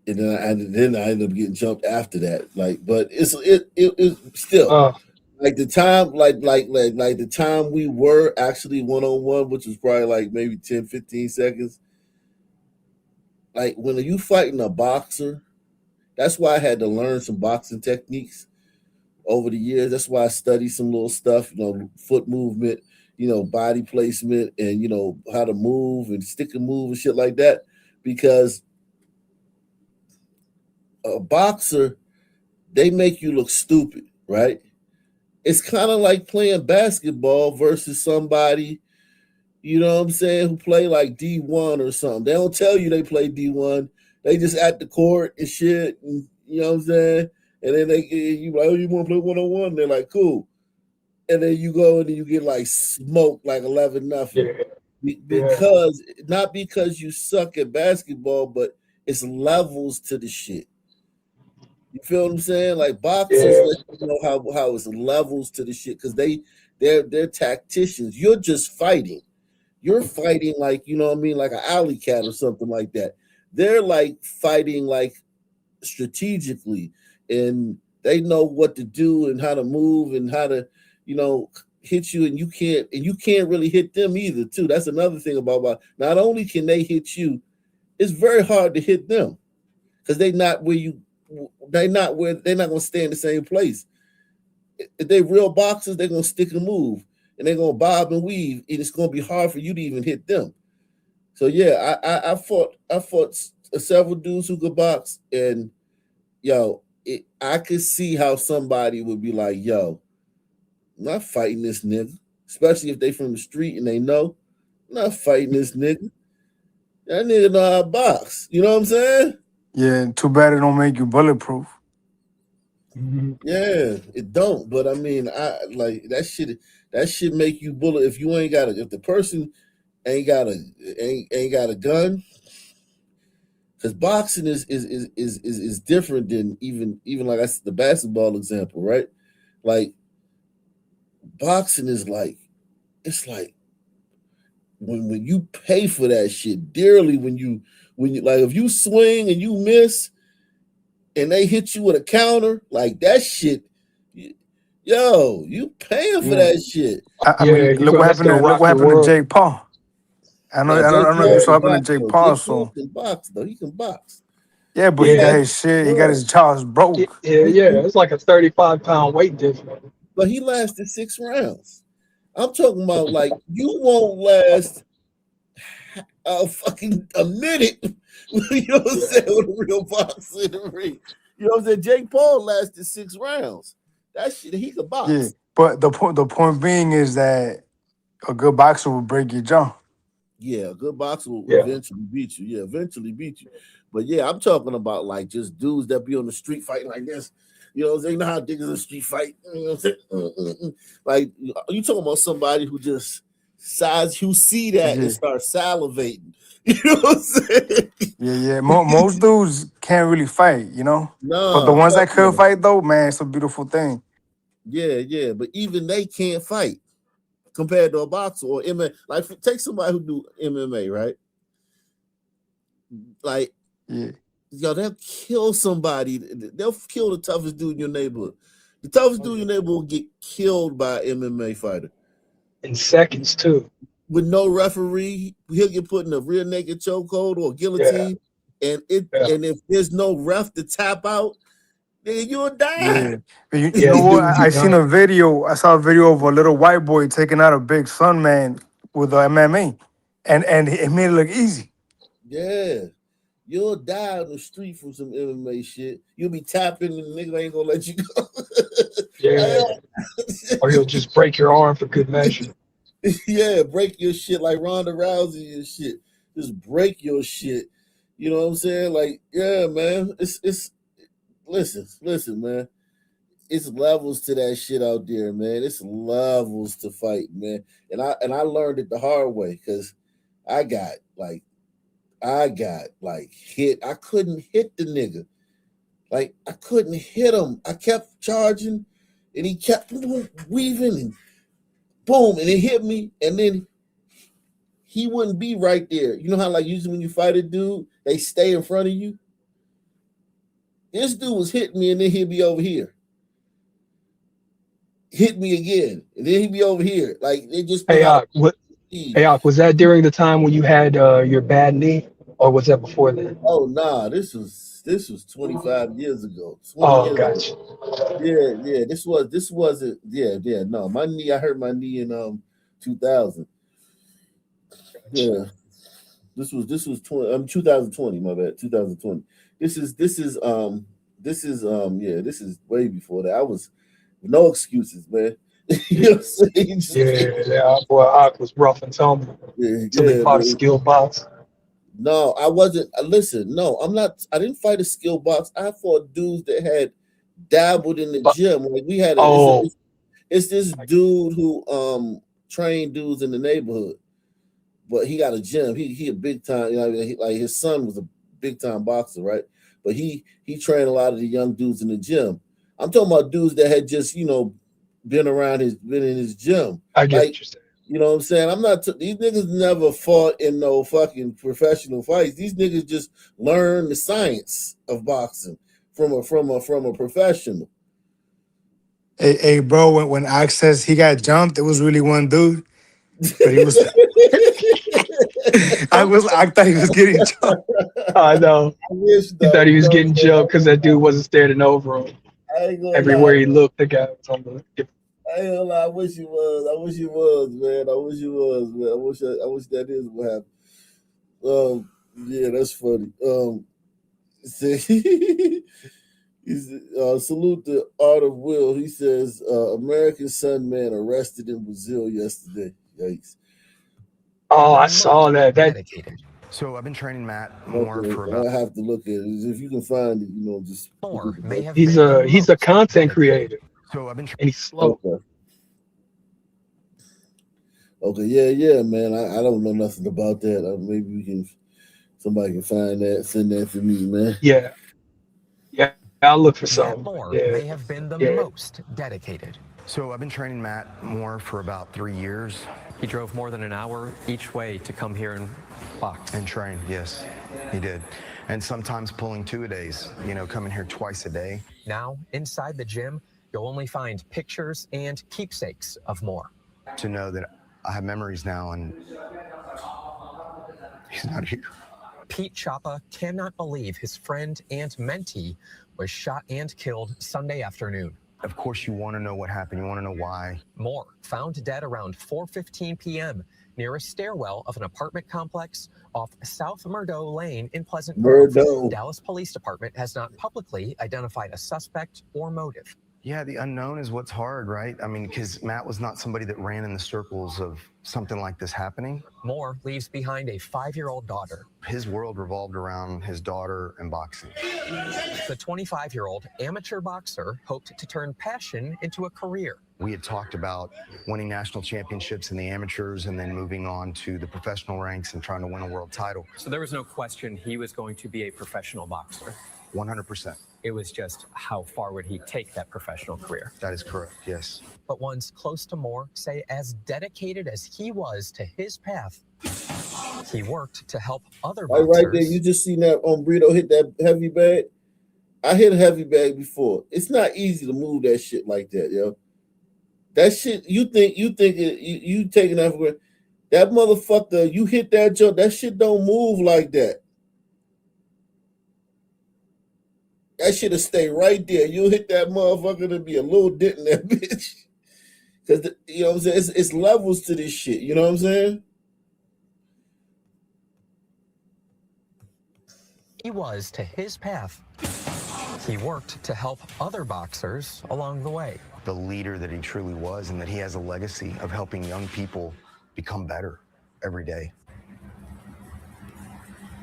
and then I ended up getting jumped after that. Like, but it still like the time, like the time we were actually 1-on-1, which was probably like maybe 10, 15 seconds. Like when you fighting a boxer, that's why I had to learn some boxing techniques over the years. That's why I studied some little stuff, foot movement, body placement, and how to move and stick and move and shit like that. Because a boxer they make you look stupid, right? It's kind of like playing basketball versus somebody, you know what I'm saying, who play like D1 or something. They don't tell you they play D1. They just at the court and shit, and, you know what I'm saying? And then you like, oh, you want to play 1-on-1? They're like, cool. And then you go and then you get like smoked like 11-0. Because not because you suck at basketball, but it's levels to the shit. You feel what I'm saying? Like boxers let you know how it's levels to the shit because they're tacticians. You're just fighting. You're fighting like, you know what I mean, like an alley cat or something like that. They're like fighting like strategically, and they know what to do and how to move and how to, you know, hit you, and you can't really hit them either too. That's another thing about not only can they hit you, it's very hard to hit them because they're not gonna stay in the same place. If they real boxers, they're gonna stick and move and they're gonna bob and weave, and it's gonna be hard for you to even hit them. So yeah, I fought several dudes who could box, and I could see how somebody would be like, yo, I'm not fighting this nigga, especially if they from the street and they know, I'm not fighting this nigga. That nigga know how to box. You know what I'm saying? Yeah, too bad it don't make you bulletproof. Yeah, it don't. But I mean, I like that shit. That shit make you bullet if you ain't got if the person ain't got a gun. Because boxing is different than even like I said, the basketball example, right? Like boxing is like, it's like when you pay for that shit dearly, when you like, if you swing and you miss and they hit you with a counter, like that shit, yo, you paying for that shit. I mean, look what happened to Jake Paul. I know if you saw what happened to Jake Paul. So can box though. He can box. yeah, but he got his shit. He got his jaws broke. It's like a 35-pound weight difference. But he lasted 6 rounds. I'm talking about like you won't last a minute. You know what I'm saying? With a real boxer in the ring. You know what I'm saying? Jake Paul lasted 6 rounds. That shit, he could box. Yeah, but the point being is that a good boxer will break your jaw. Yeah, a good boxer will eventually beat you. Yeah, eventually beat you. But yeah, I'm talking about like just dudes that be on the street fighting like this. You know what I'm saying? You know how niggas in the street fight? You know what I'm saying? Like, you talking about somebody who just who see that and start salivating. You know what I'm saying? Yeah. Most dudes can't really fight, you know? No. But the ones that could fight, though, man, it's a beautiful thing. Yeah. But even they can't fight compared to a boxer or MMA. Like, take somebody who do MMA, right? Like, they'll kill somebody. They'll kill the toughest dude in your neighborhood. The toughest dude in your neighborhood will get killed by an MMA fighter. In seconds, too. With no referee, he'll get put in a rear naked chokehold or guillotine. And if there's no ref to tap out, then you'll die. Yeah. But you know what? I saw a video of a little white boy taking out a big sun man with the MMA. And it made it look easy. Yeah. You'll die on the street from some MMA shit. You'll be tapping and the nigga ain't gonna let you go. Or he'll just break your arm for good measure. Yeah, break your shit like Ronda Rousey and shit. Just break your shit. You know what I'm saying? Like, yeah, man. It's listen, man. It's levels to that shit out there, man. It's levels to fight, man. And I learned it the hard way because I got hit. I couldn't hit the nigga. Like, I couldn't hit him. I kept charging and he kept weaving and boom, and it hit me, and then he wouldn't be right there. You know how like usually when you fight a dude, they stay in front of you? This dude was hitting me and then he'd be over here. Hit me again, and then he'd be over here. Like they just Hey, was that during the time when you had your bad knee, or was that before then? Oh nah, this was 25 years ago. 20 years gotcha. Ago. Yeah. This wasn't. Yeah. No, my knee. I hurt my knee in 2000. Yeah, this was 2020. My bad. 2020. This is this is way before that. I was no excuses, man. You know what I'm saying? Yeah, boy, Ock was rough and tumble until he fought a man. skill box. No, I wasn't. Listen, no, I'm not. I didn't fight a skill box. I fought dudes that had dabbled in the gym. Like we had it's this dude who trained dudes in the neighborhood, but he got a gym. He a big time. You know, like his son was a big time boxer, right? But he trained a lot of the young dudes in the gym. I'm talking about dudes that had just been in his gym. I get like, what you're saying. You know what I'm saying? I'm not. These niggas never fought in no fucking professional fights. These niggas just learned the science of boxing from a professional. Hey, bro, when Ox says he got jumped, it was really one dude. But he was I thought he was getting jumped. I know. I wish He thought he was getting jumped because that dude wasn't standing over him. I ain't gonna Everywhere lie. he looked, the guy was on the. I ain't gonna lie. I wish he was, man. I wish he was, man. I wish that is what happened. Yeah, that's funny. Salute the Art of Will. He says, American Sun man arrested in Brazil yesterday. Yikes. Oh, I saw that. So I've been training Matt more for I about. have to look at it. If you can find it, just He's a content creator. So I've been and he's slow. Okay, yeah, man. I don't know nothing about that. Maybe somebody can find that, send that to me, man. Yeah, I'll look for some. May have been the most dedicated. So I've been training Matt more for about 3 years. He drove more than an hour each way to come here and box. And train, yes, he did. And sometimes pulling 2 a days, coming here twice a day. Now, inside the gym, you'll only find pictures and keepsakes of more. To know that I have memories now and he's not here. Pete Chapa cannot believe his friend and mentee was shot and killed Sunday afternoon. Of course, you want to know what happened. You want to know why. Moore found dead around 4:15 p.m. near a stairwell of an apartment complex off South Murdo Lane in Pleasant Grove. Dallas Police Department has not publicly identified a suspect or motive. Yeah, the unknown is what's hard, right? I mean, because Matt was not somebody that ran in the circles of something like this happening. Moore leaves behind a 5-year-old daughter. His world revolved around his daughter and boxing. The 25-year-old amateur boxer hoped to turn passion into a career. We had talked about winning national championships in the amateurs and then moving on to the professional ranks and trying to win a world title. So there was no question he was going to be a professional boxer. 100%. It was just how far would he take that professional career? That is correct, yes. But ones close to Moore say as dedicated as he was to his path, he worked to help other boxers. Right there, you just seen that Brito hit that heavy bag. I hit a heavy bag before. It's not easy to move that shit like that, yo. That shit, you taking that for granted. That motherfucker, you hit that jump, that shit don't move like that. That shit'll stay right there. You hit that motherfucker, there'll be a little dent in that bitch. Because, you know what I'm saying? It's levels to this shit. You know what I'm saying? He was to his path. He worked to help other boxers along the way. The leader that he truly was, and that he has a legacy of helping young people become better every day.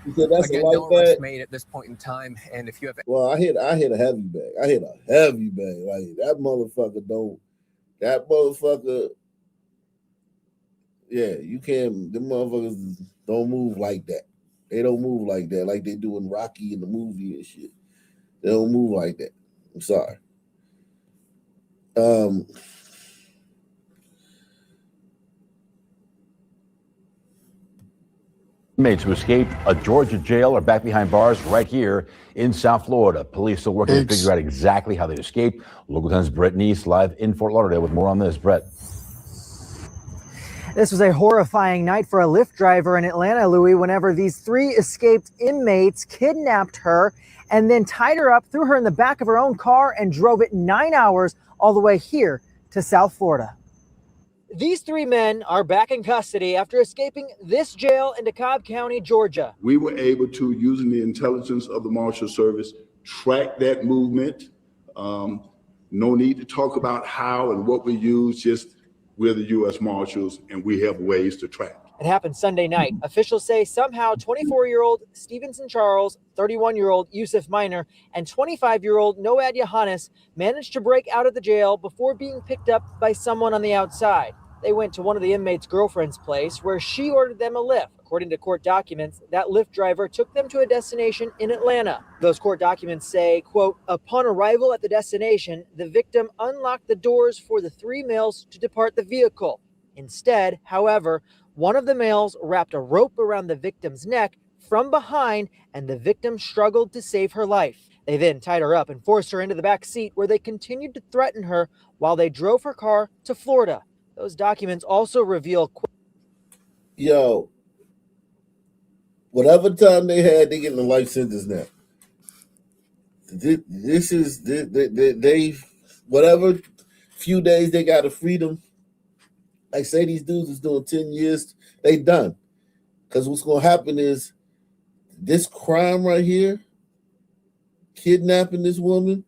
That's Again, a light no arrests bag. made at this point in time, and if you have Well, I hit a heavy bag. Like that motherfucker don't. That motherfucker. Yeah, you can't. Them motherfuckers don't move like that. They don't move like that, like they do in Rocky in the movie and shit. They don't move like that. I'm sorry. Inmates who escaped a Georgia jail are back behind bars right here in South Florida. Police still working to figure out exactly how they escaped. Local 10's Brett Neese live in Fort Lauderdale with more on this. Brett. This was a horrifying night for a Lyft driver in Atlanta, Louis, whenever these 3 escaped inmates kidnapped her and then tied her up, threw her in the back of her own car and drove it 9 hours all the way here to South Florida. These 3 men are back in custody after escaping this jail in DeKalb County, Georgia. We were able to, using the intelligence of the Marshal Service, track that movement. No need to talk about how and what we use, just we're the U.S. Marshals and we have ways to track. It happened Sunday night. Officials say somehow 24-year-old Stevenson Charles, 31-year-old Yusuf Minor, and 25-year-old Noad Yohannes managed to break out of the jail before being picked up by someone on the outside. They went to one of the inmates' girlfriend's place where she ordered them a lift. According to court documents, that Lyft driver took them to a destination in Atlanta. Those court documents say, quote, upon arrival at the destination, the victim unlocked the doors for the three males to depart the vehicle. Instead, however, one of the males wrapped a rope around the victim's neck from behind, and the victim struggled to save her life. They then tied her up and forced her into the back seat, where they continued to threaten her while they drove her car to Florida. Those documents also reveal, yo, whatever time they had, they getting a life sentence now. This is they whatever few days they got of freedom. I say these dudes is doing 10 years, they done. Because what's going to happen is this crime right here, kidnapping this woman,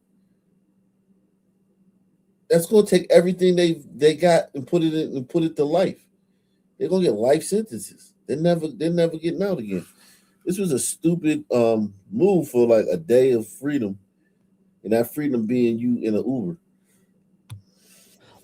that's going to take everything they got and put it to life. They're going to get life sentences. They're never getting out again. This was a stupid move for like a day of freedom, and that freedom being you in an Uber.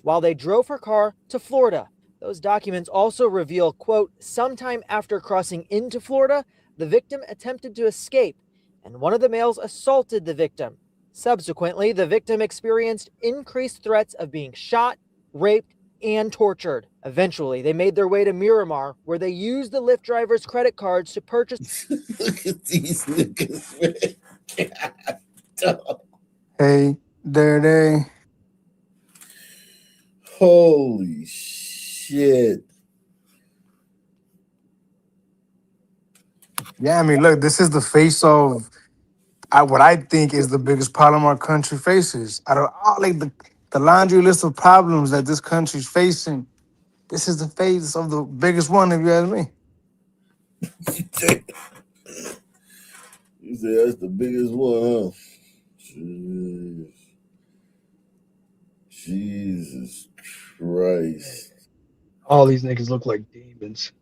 While they drove her car to Florida. Those documents also reveal, quote, sometime after crossing into Florida, the victim attempted to escape, and one of the males assaulted the victim. Subsequently, the victim experienced increased threats of being shot, raped, and tortured. Eventually, they made their way to Miramar, where they used the Lyft driver's credit cards to purchase. Look at these niggas, man. Hey, there they. Holy shit. Yeah, I mean, look, this is the face of what I think is the biggest problem our country faces. Out of all like the laundry list of problems that this country's facing, this is the face of the biggest one, if you ask me. You say that's the biggest one, huh? Jesus Christ. All these niggas look like demons.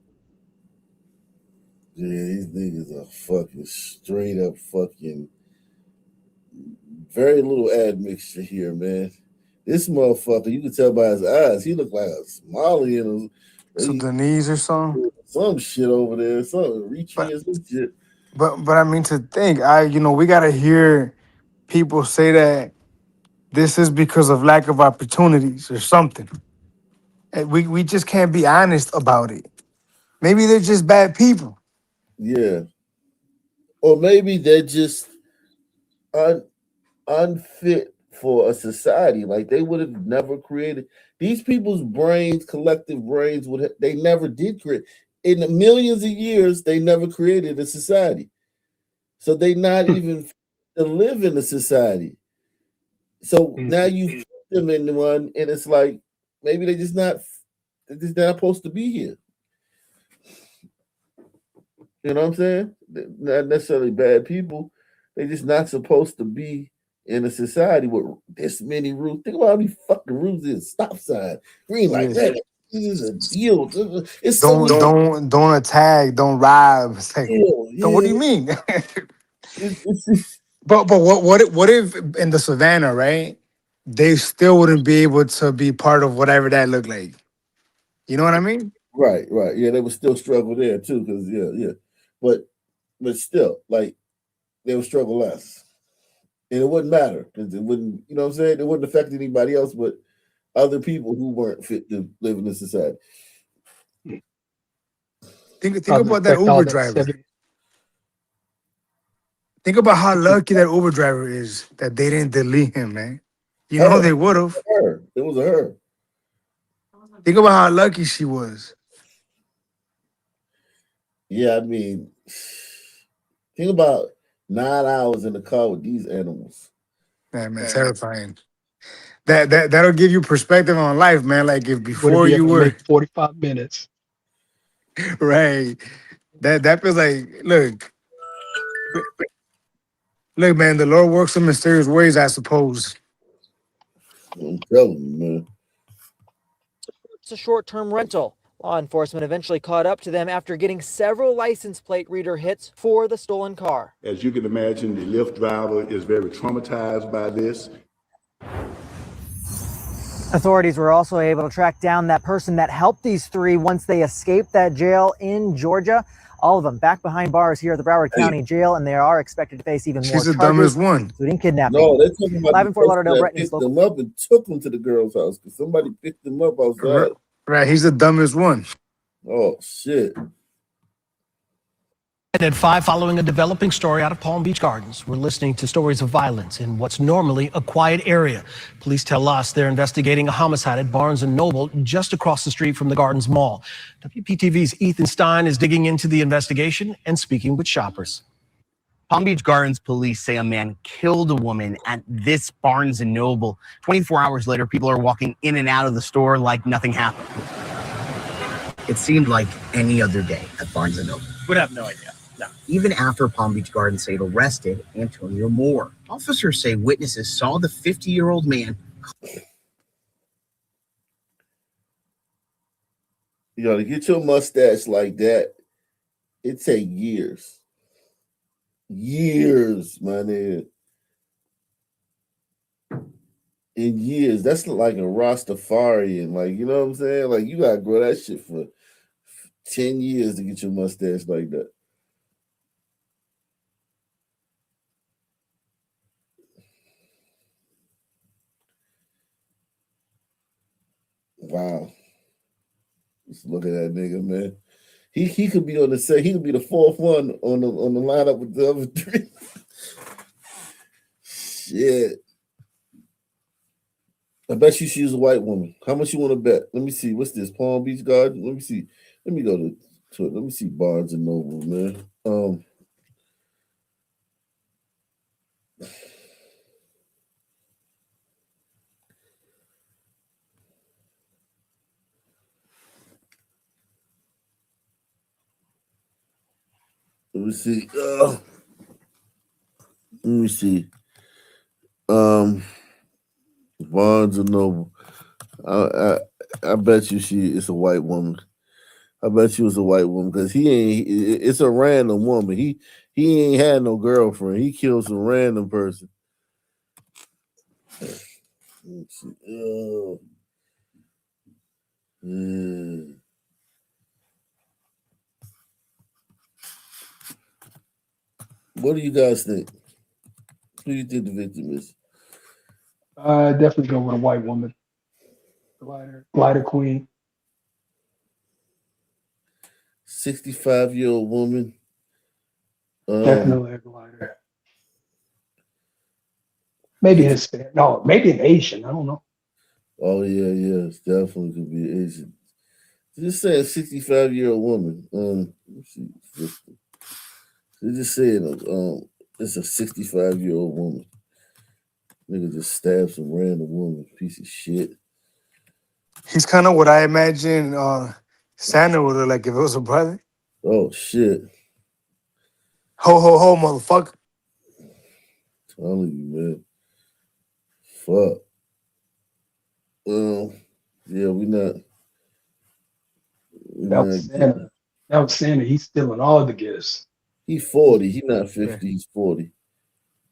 Yeah, these niggas are fucking straight up fucking very little admixture here, man. This motherfucker, you can tell by his eyes, he look like a Somalian or Sudanese or something. Some shit over there, some Eritrean some shit. But I mean to think, we gotta hear people say that this is because of lack of opportunities or something. And we just can't be honest about it. Maybe they're just bad people. Yeah. Or maybe they're just unfit for a society. Like they would have never created these people's brains, collective brains they never did create. In the millions of years, they never created a society. So they not even to live in a society. So now you put them in one, and it's like maybe they're just not supposed to be here. You know what I'm saying? They're not necessarily bad people. They're just not supposed to be in a society with this many rules. Think about how many fucking rules is stop sign, green light, red. This is a deal. It's don't attack, don't rob. It's like, so what do you mean? But what if in the savannah, right? They still wouldn't be able to be part of whatever that looked like. You know what I mean? Right. Yeah, they would still struggle there too, because yeah. But still, like they would struggle less. And it wouldn't matter because it wouldn't, you know what I'm saying? It wouldn't affect anybody else but other people who weren't fit to live in this society. Think about that Uber driver. Think about how lucky that Uber driver is that they didn't delete him, man. You know they would have. It was her. Think about how lucky she was. Yeah, I mean, think about 9 hours in the car with these animals. Man, terrifying. That'll give you perspective on life, man. Like if before you were 45 minutes. Right. That feels like, look, Look, man, the Lord works in mysterious ways, I suppose. I'm telling you, man. It's a short-term rental. Law enforcement eventually caught up to them after getting several license plate reader hits for the stolen car. As you can imagine, the Lyft driver is very traumatized by this. Authorities were also able to track down that person that helped these three once they escaped that jail in Georgia. All of them back behind bars here at the Broward County Jail, and they are expected to face even more She's the charges, dumbest one. including kidnapping. No, they're talking about Live the in Fort person Lauderdale, that Brett News picked Local. them up and took them to the girl's house because somebody picked them up outside. Right, he's the dumbest one. Oh, shit. And at 5, following a developing story out of Palm Beach Gardens, we're listening to stories of violence in what's normally a quiet area. Police tell us they're investigating a homicide at Barnes & Noble just across the street from the Gardens Mall. WPTV's Ethan Stein is digging into the investigation and speaking with shoppers. Palm Beach Gardens police say a man killed a woman at this Barnes & Noble. 24 hours later, people are walking in and out of the store like nothing happened. It seemed like any other day at Barnes & Noble. Would have no idea. No. Even after Palm Beach Gardens say it arrested Antonio Moore. Officers say witnesses saw the 50-year-old man. You know, to get your mustache like that, it take years. Years, my nigga. In years. That's like a Rastafarian. Like, you know what I'm saying? Like, you gotta grow that shit for 10 years to get your mustache like that. Wow. Just look at that nigga, man. He could be on the set. He could be the fourth one on the lineup with the other three. Shit. I bet you she's a white woman. How much you want to bet? Let me see. What's this? Palm Beach Garden? Let me see. Let me go to let me see Barnes and Noble, man. Let me see. Let me see. Barnes and Noble. I bet you it's a white woman. I bet you it's a white woman because he ain't. It's a random woman. He ain't had no girlfriend. He killed some random person. Let's see. What do you guys think? Who do you think the victim is? Definitely go with a white woman. Glider queen. 65-year-old woman. Definitely a glider. Maybe Hispanic. No, maybe an Asian. I don't know. Oh yeah, it's definitely could be Asian. Just saying 65-year-old woman. Let's see. They just saying it's a 65-year-old woman. Nigga just stabbed some random woman, piece of shit. He's kind of what I imagine Santa would look like if it was a brother. Oh shit. Ho ho ho, motherfucker. Telling you, man. Fuck. Yeah, we not. That was Santa. He's stealing all the gifts. He's 40. He's not 50. He's 40.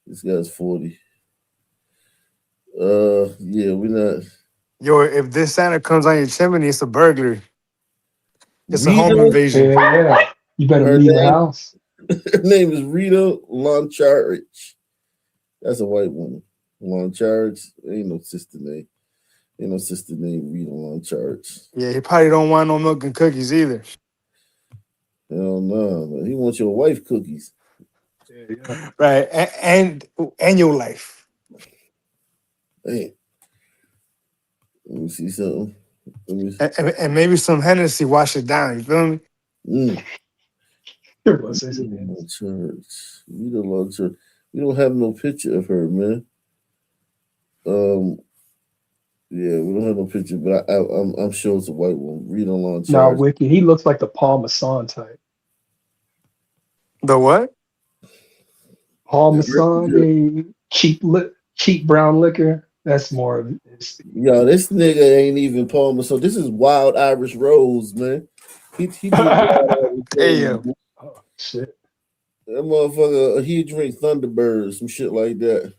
This guy's 40. Yeah, we not. Yo, if this Santa comes on your chimney, it's a burglary. It's Rita? a home invasion. Yeah. You better leave the house. Her name is Rita Loncharich. That's a white woman. Loncharich. Ain't no sister name. Ain't no sister named Rita Loncharich. Yeah, he probably don't want no milk and cookies either. Hell no, man. He wants your wife cookies. Yeah. Right, and your life. Hey, let me see something. And maybe some Hennessy wash it down. You feel me? Rita Loncharich. Rita Loncharich. We don't have no picture of her, man. Yeah, we don't have no picture, but I'm sure it's a white woman. Rita Loncharich. No, Wiki. He looks like the Paul Masson type. The what? Parmesan, cheap brown liquor. That's more of it. Yo, this nigga ain't even Palmer. So this is Wild Irish Rose, man. He drink Wild Irish Hey, Rose. yo. Man. Oh shit. That motherfucker, he drink Thunderbird, some shit like that.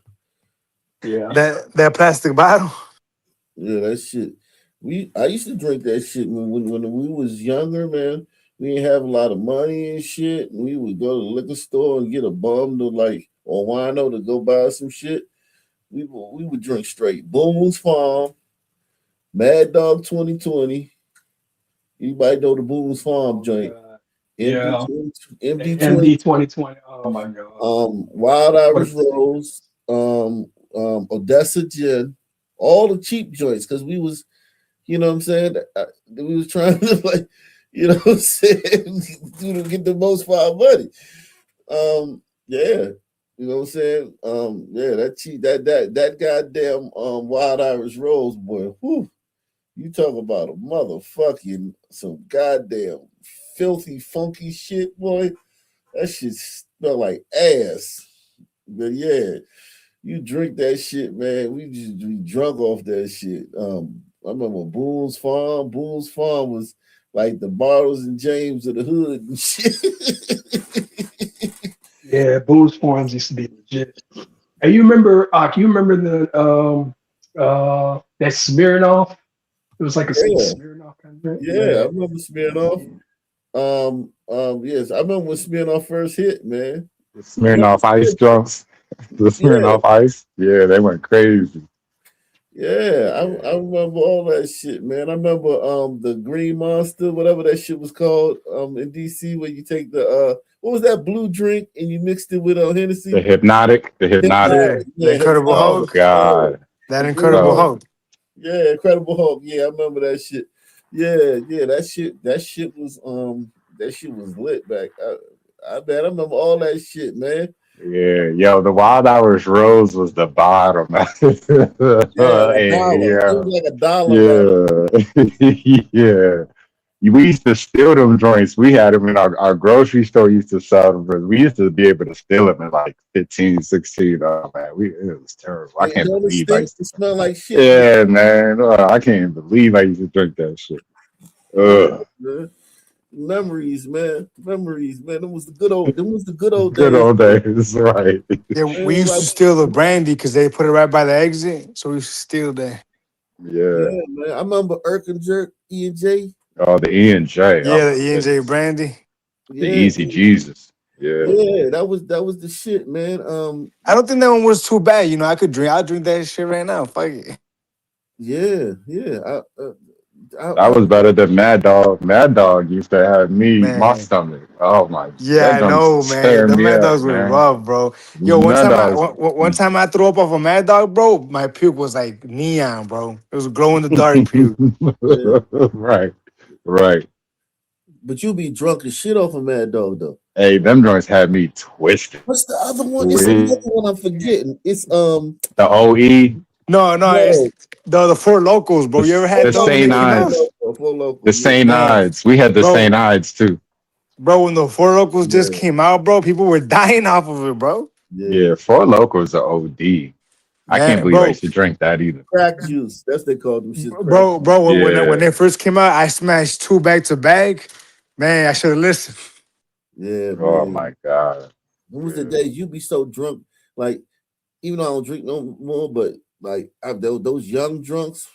Yeah. That plastic bottle. Yeah, that shit. I used to drink that shit when we was younger, man. We didn't have a lot of money and shit. And we would go to the liquor store and get a bum to or wino to go buy some shit. We would drink straight Boone's Farm, Mad Dog 2020. Anybody know the Boone's Farm joint? Yeah. MD MD 2020. Oh my god. Wild Irish Rose, Odessa Gin, all the cheap joints because we was, you know what I'm saying? We was trying to you know what I'm saying, to get the most for our money. Yeah. You know what I'm saying? Yeah, that goddamn Wild Irish Rose, boy. Whew, you talk about a motherfucking some goddamn filthy, funky shit, boy. That shit smell like ass. But yeah, you drink that shit, man. We just be drunk off that shit. I remember Boone's Farm. Boone's Farm was like the Bartles and James of the hood and shit. Yeah, Boone's Farms used to be legit. And you remember? You remember that Smirnoff? It was like a Smirnoff kind of drink. Yeah, I remember Smirnoff. Yes, I remember when Smirnoff first hit, man. Smirnoff Ice drunks. The Smirnoff Ice. Yeah, they went crazy. Yeah, I remember all that shit, man. I remember the Green Monster, whatever that shit was called, in DC, where you take the what was that blue drink and you mixed it with Hennessy? The Hypnotic. Yeah, the Incredible Oh Hulk. God. That Incredible Hulk. Yeah, Incredible Hulk. Yeah, I remember that shit. Yeah, that shit was lit back. I remember all that shit, man. Yeah, yo, the Wild Irish Rose was the bottom. Yeah, $1. It was like $1 back. Yeah, yeah. We used to steal them joints. We had them in our grocery store. Used to sell them, but we used to be able to steal them at like 15, 16. Oh man, it was terrible. I can't Don't it believe stink? It smell like shit. Yeah, man. I can't believe I used to drink that shit. Yeah, man. Memories, man. Memories, man. Them was the good old days. Good old days, right? Yeah, we used to steal the brandy because they put it right by the exit, so we used to steal that. Yeah. Yeah, man. I remember Irk and Jerk, E&J. Oh, the E&J. Yeah, the E&J brandy. The Easy Jesus. Yeah. Yeah, that was the shit, man. I don't think that one was too bad. You know, I'll drink that shit right now. Fuck it. Yeah. That was better than Mad Dog. Mad Dog used to have my stomach. Oh my! Yeah, I know, man. The Mad Dogs were rough, bro. Yo, one time I threw up off a Mad Dog, bro. My puke was like neon, bro. It was glow in the dark puke. Right. But you be drunk as shit off a Mad Dog, though. Hey, them joints had me twisted. What's the other one? It's another one I'm forgetting. It's the OE. No, it's the Four Locals, bro. You ever had the St. Ides? The St. Ides. We had the St. Ides too. Bro, when the Four Locals just came out, bro, people were dying off of it, bro. Yeah, Four Locals are OD. I can't believe I used to drink that either. Crack juice. That's what they called them shit. Bro, when they first came out, I smashed 2 back to back. Man, I should have listened. Yeah, man. Oh my God. When was the day you be so drunk? Like, even though I don't drink no more, but like those young drunks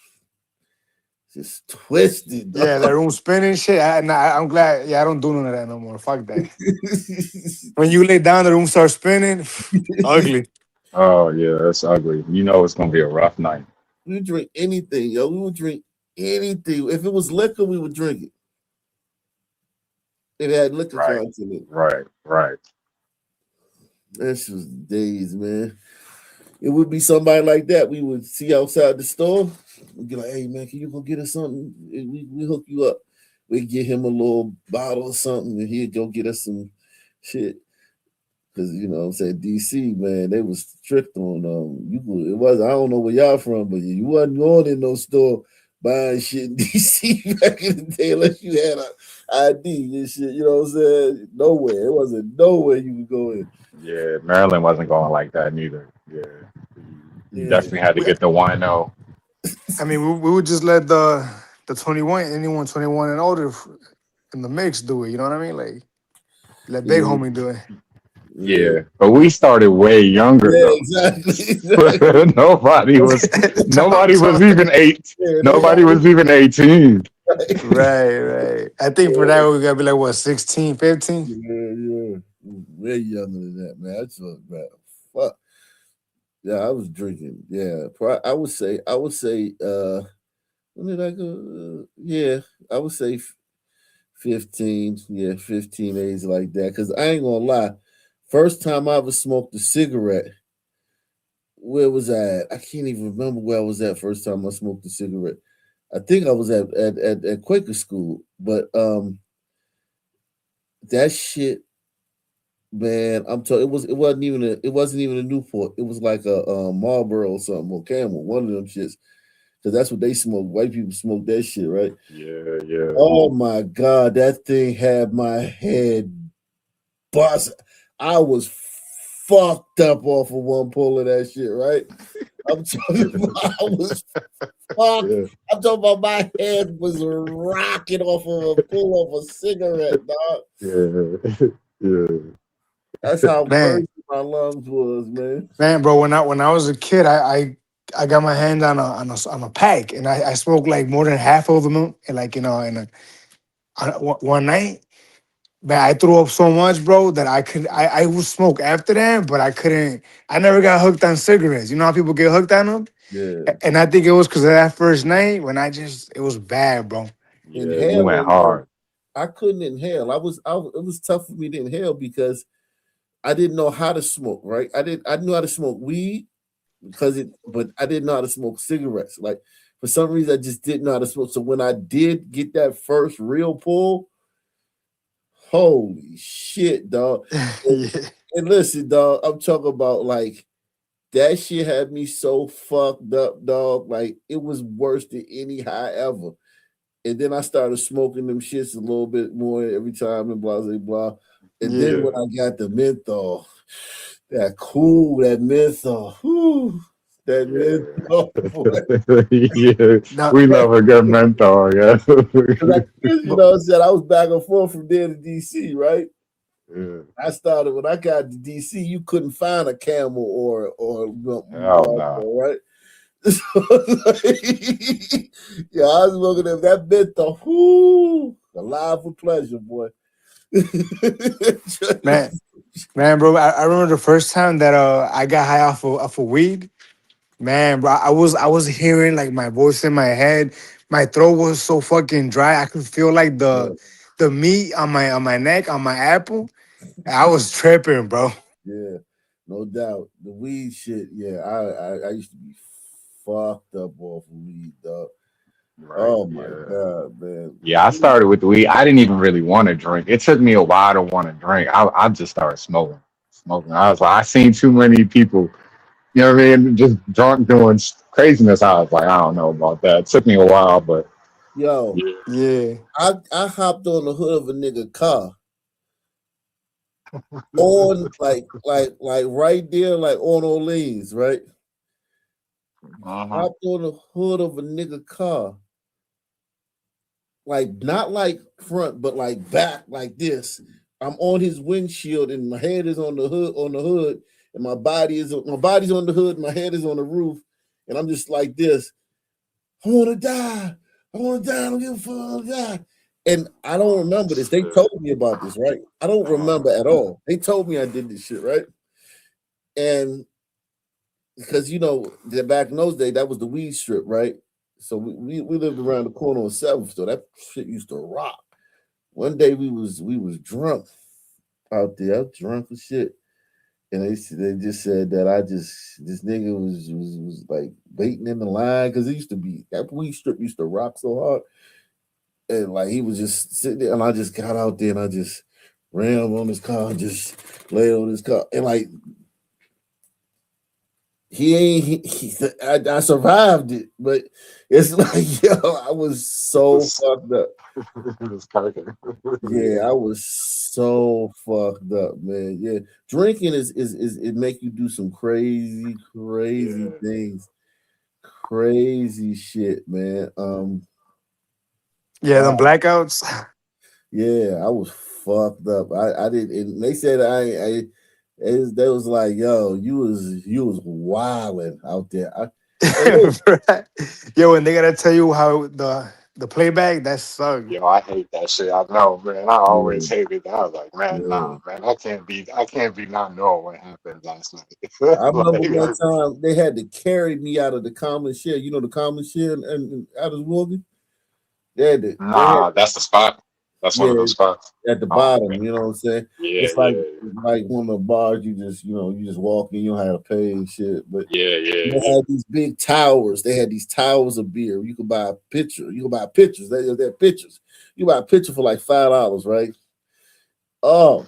just twisted. Yeah, that room spinning shit. I'm glad. Yeah, I don't do none of that no more. Fuck that. When you lay down, the room starts spinning. Ugly. Oh yeah, that's ugly. You know it's gonna be a rough night. We would drink anything, yo. We would drink anything. If it was liquor, we would drink it. It had liquor content in it. Right. That's just days, man. It would be somebody like that we would see outside the store. We'd be like, hey, man, can you go get us something? We hook you up. We'd get him a little bottle or something, and he'd go get us some shit. Because, you know what I'm saying, DC, man, they was strict on, it was, I don't know where y'all from, but you wasn't going in no store buying shit in DC back in the day unless you had a ID and shit. You know what I'm saying? Nowhere. It wasn't nowhere you could go in. Yeah, Maryland wasn't going like that neither. Yeah, you Yeah. definitely had to get the 1-0. I mean, we would just let the 21, anyone 21 and older in the mix do it. You know what I mean? Like let big Yeah. homie do it. Yeah, but we started way younger Yeah, though. exactly. nobody was even Yeah, nobody was even 18. Right. I think for that we gotta be like what 16, 15? Yeah. Way younger than that, man. That's what, man. Fuck. Yeah, I was drinking. Yeah, I would say. When did I go? Yeah, I would say 15. Yeah, 15 age like that. Cause I ain't gonna lie. First time I ever smoked a cigarette. Where was I at? I can't even remember where I was at first time I smoked a cigarette. I think I was at Quaker school, but that shit, man, I'm telling it wasn't even a Newport. It was like a Marlboro or something or Camel, one of them shits. Because that's what they smoke. White people smoke that shit, right? Yeah. Oh my god, that thing had my head bust. I was fucked up off of one pull of that shit, right? I'm talking about I was fucked. Yeah. I'm talking about my head was rocking off of a pull of a cigarette, dog. Yeah. That's how Man, bursty my lungs was, man. bro, when I was a kid, I got my hand on a pack and I smoked like more than half of them and like one night. Man, I threw up so much, bro, that I would smoke after that, but I couldn't. I never got hooked on cigarettes. You know how people get hooked on them? Yeah. And I think it was because of that first night when it was bad, bro. Yeah, you went Inhaling, hard. I couldn't inhale. It was tough for me to inhale because I didn't know how to smoke, right? I knew how to smoke weed but I didn't know how to smoke cigarettes. Like for some reason, I just didn't know how to smoke. So when I did get that first real pull, holy shit, dog. Yeah. And listen, dog, I'm talking about like that shit had me so fucked up, dog. Like it was worse than any high ever. And then I started smoking them shits a little bit more every time and blah, blah, blah. And then when I got the menthol, that menthol, whew, that menthol, boy. Yeah, we love a good mentor, yeah. You know what I'm saying? I was back and forth from there to DC, right? Yeah. I started when I got to DC, you couldn't find a Camel or Hell no. right? So, yeah, I was looking at that menthol, whoo, alive with pleasure, boy. Man, bro, I remember the first time that I got high off of weed. Man, bro, I was hearing like my voice in my head. My throat was so fucking dry. I could feel like the meat on my neck, on my apple. I was tripping, bro. Yeah, no doubt. The weed shit, yeah. I used to be fucked up off of weed, dog. Right, Oh my god, man. Yeah, I started with the weed. I didn't even really want to drink. It took me a while to want to drink. I just started smoking. I was like, I seen too many people, you know what I mean, just drunk doing craziness. I was like, I don't know about that. It took me a while, but Yo, yeah. I hopped on the hood of a nigga car. On like right there, like on Orleans, right? Hopped on the hood of a nigga car. Like not like front, but like back, like this. I'm on his windshield, and my head is on the hood, and my body's on the hood, and my head is on the roof, and I'm just like this. I want to die. I don't give a fuck. I wanna die. And I don't remember this. They told me about this, right? I don't remember at all. They told me I did this shit, right? And because back in those days, that was the weed strip, right? So we lived around the corner on 7th, so that shit used to rock. One day we was drunk out there, drunk as shit, and they just said that this nigga was like waiting in the line because it used to be that weed strip used to rock so hard, and like he was just sitting there, and I just got out there and I just ran on his car and just laid on his car, and like I survived it, but it's like, yo, I was so fucked up. Yeah, I was so fucked up, man. Yeah, drinking is it make you do some crazy things, crazy shit, man. Yeah, them blackouts. Yeah, I was fucked up. I didn't. And they said they was like, yo, you was wilding out there. Yo, and they gotta tell you how the playback that sucked. Yo, I hate that shit. I know, man. I always Yeah, hated that. I was like, man, yeah. nah, man. I can't be not knowing what happened last night. I remember one Like, time they had to carry me out of the common share. You know the common share and out of Morgan. They had nah, that's the spot. That's one yeah of those spots. at the Oh, bottom. man. You know what I'm saying? Yeah, It's yeah, like one of the bars. You just walk in. You don't have to pay and shit. But yeah, they yeah. had these big towers. They had these towers of beer. You could buy a pitcher. You could buy pictures. They're pictures. You buy a picture for like $5, right? Oh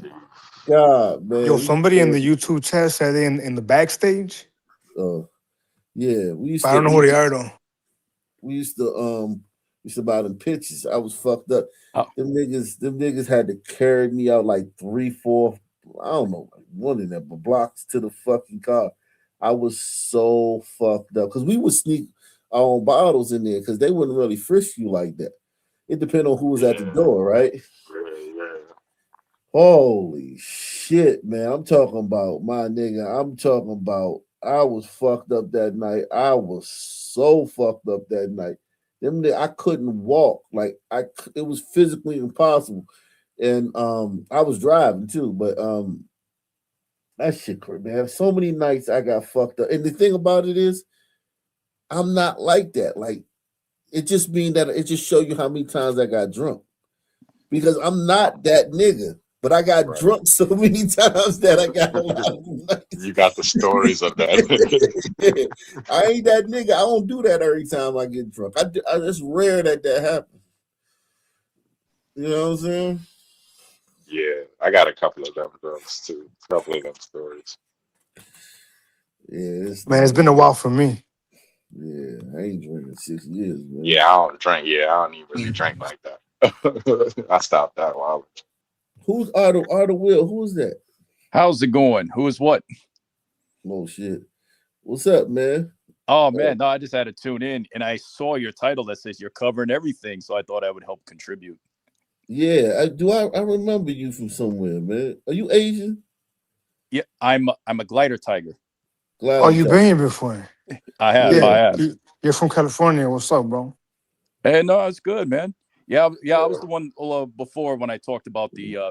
God, Yo, man. somebody in the YouTube chat said they in the backstage. Yeah, we used But I to don't know who they are though. we used to buy them pictures. I was fucked up. Oh. Them niggas had to carry me out like 3, 4, I don't know, like one of them blocks to the fucking car. I was so fucked up because we would sneak our own bottles in there because they wouldn't really frisk you like that. It depended on who was at the door, right? Holy shit, man. I'm talking about my nigga. I'm talking about I was fucked up that night. I was so fucked up that night. I couldn't walk. Like it was physically impossible. And I was driving too, but that shit crazy, man. So many nights I got fucked up. And the thing about it is, I'm not like that. Like it just mean that it just show you how many times I got drunk. Because I'm not that nigga. But I got drunk so many times that I got a lot of nights. You got the stories of that. I ain't that nigga. I don't do that every time I get drunk. It's rare that happens. You know what I'm saying? Yeah, I got a couple of them girls too. A couple of them stories. Yeah, Man, it's been a while for me. Yeah, I ain't drinking 6 years, man. Yeah, I don't drink. Yeah, I don't even really drink like that. I stopped that while I was. Who's Arthur Will? Who's that? How's it going? Who is what? Oh shit. What's up, man? Oh man, no, I just had to tune in and I saw your title that says you're covering everything, so I thought I would help contribute. Yeah, I remember you from somewhere, man. Are you Asian? Yeah, I'm a glider tiger. Oh, you've been here before. I have. You're from California. What's up, bro? Hey, no, it's good, man. Yeah, I was the one before when I talked about the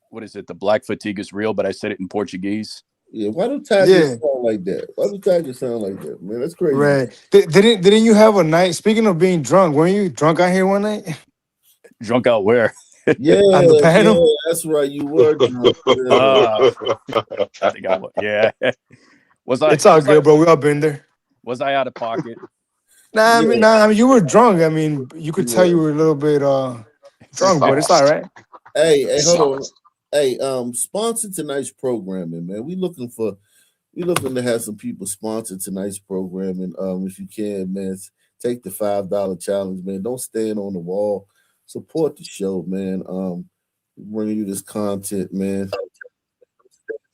what is it? The black fatigue is real, but I said it in Portuguese. Yeah, why do tigers sound like that? Why do tigers sound like that, man? That's crazy. Right. Didn't you have a night? Speaking of being drunk, weren't you drunk out here one night? Drunk out where? Yeah, on the panel? that's right. You were drunk. I think I was. Yeah. Was I? It's all good, bro. We all been there. Was I out of pocket? Nah, I mean, you were drunk. I mean, you could tell you were a little bit drunk, but it's all right. Hey, hold on. Hey, sponsor tonight's programming, man. We looking to have some people sponsor tonight's programming. If you can, man, take the $5 challenge, man. Don't stand on the wall. Support the show, man. Bringing you this content, man.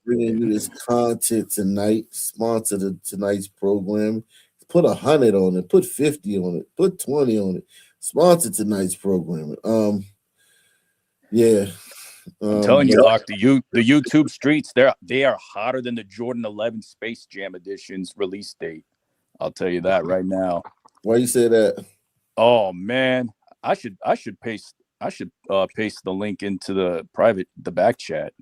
Bringing you this content tonight. Sponsor tonight's program. Put 100 on it. Put 50 on it. Put 20 on it. Sponsor tonight's programming. Yeah. I'm telling you, Doc, the YouTube streets, they are hotter than the Jordan 11 Space Jam Edition's release date. I'll tell you that right now. Why you say that? Oh man, I should paste the link into the back chat.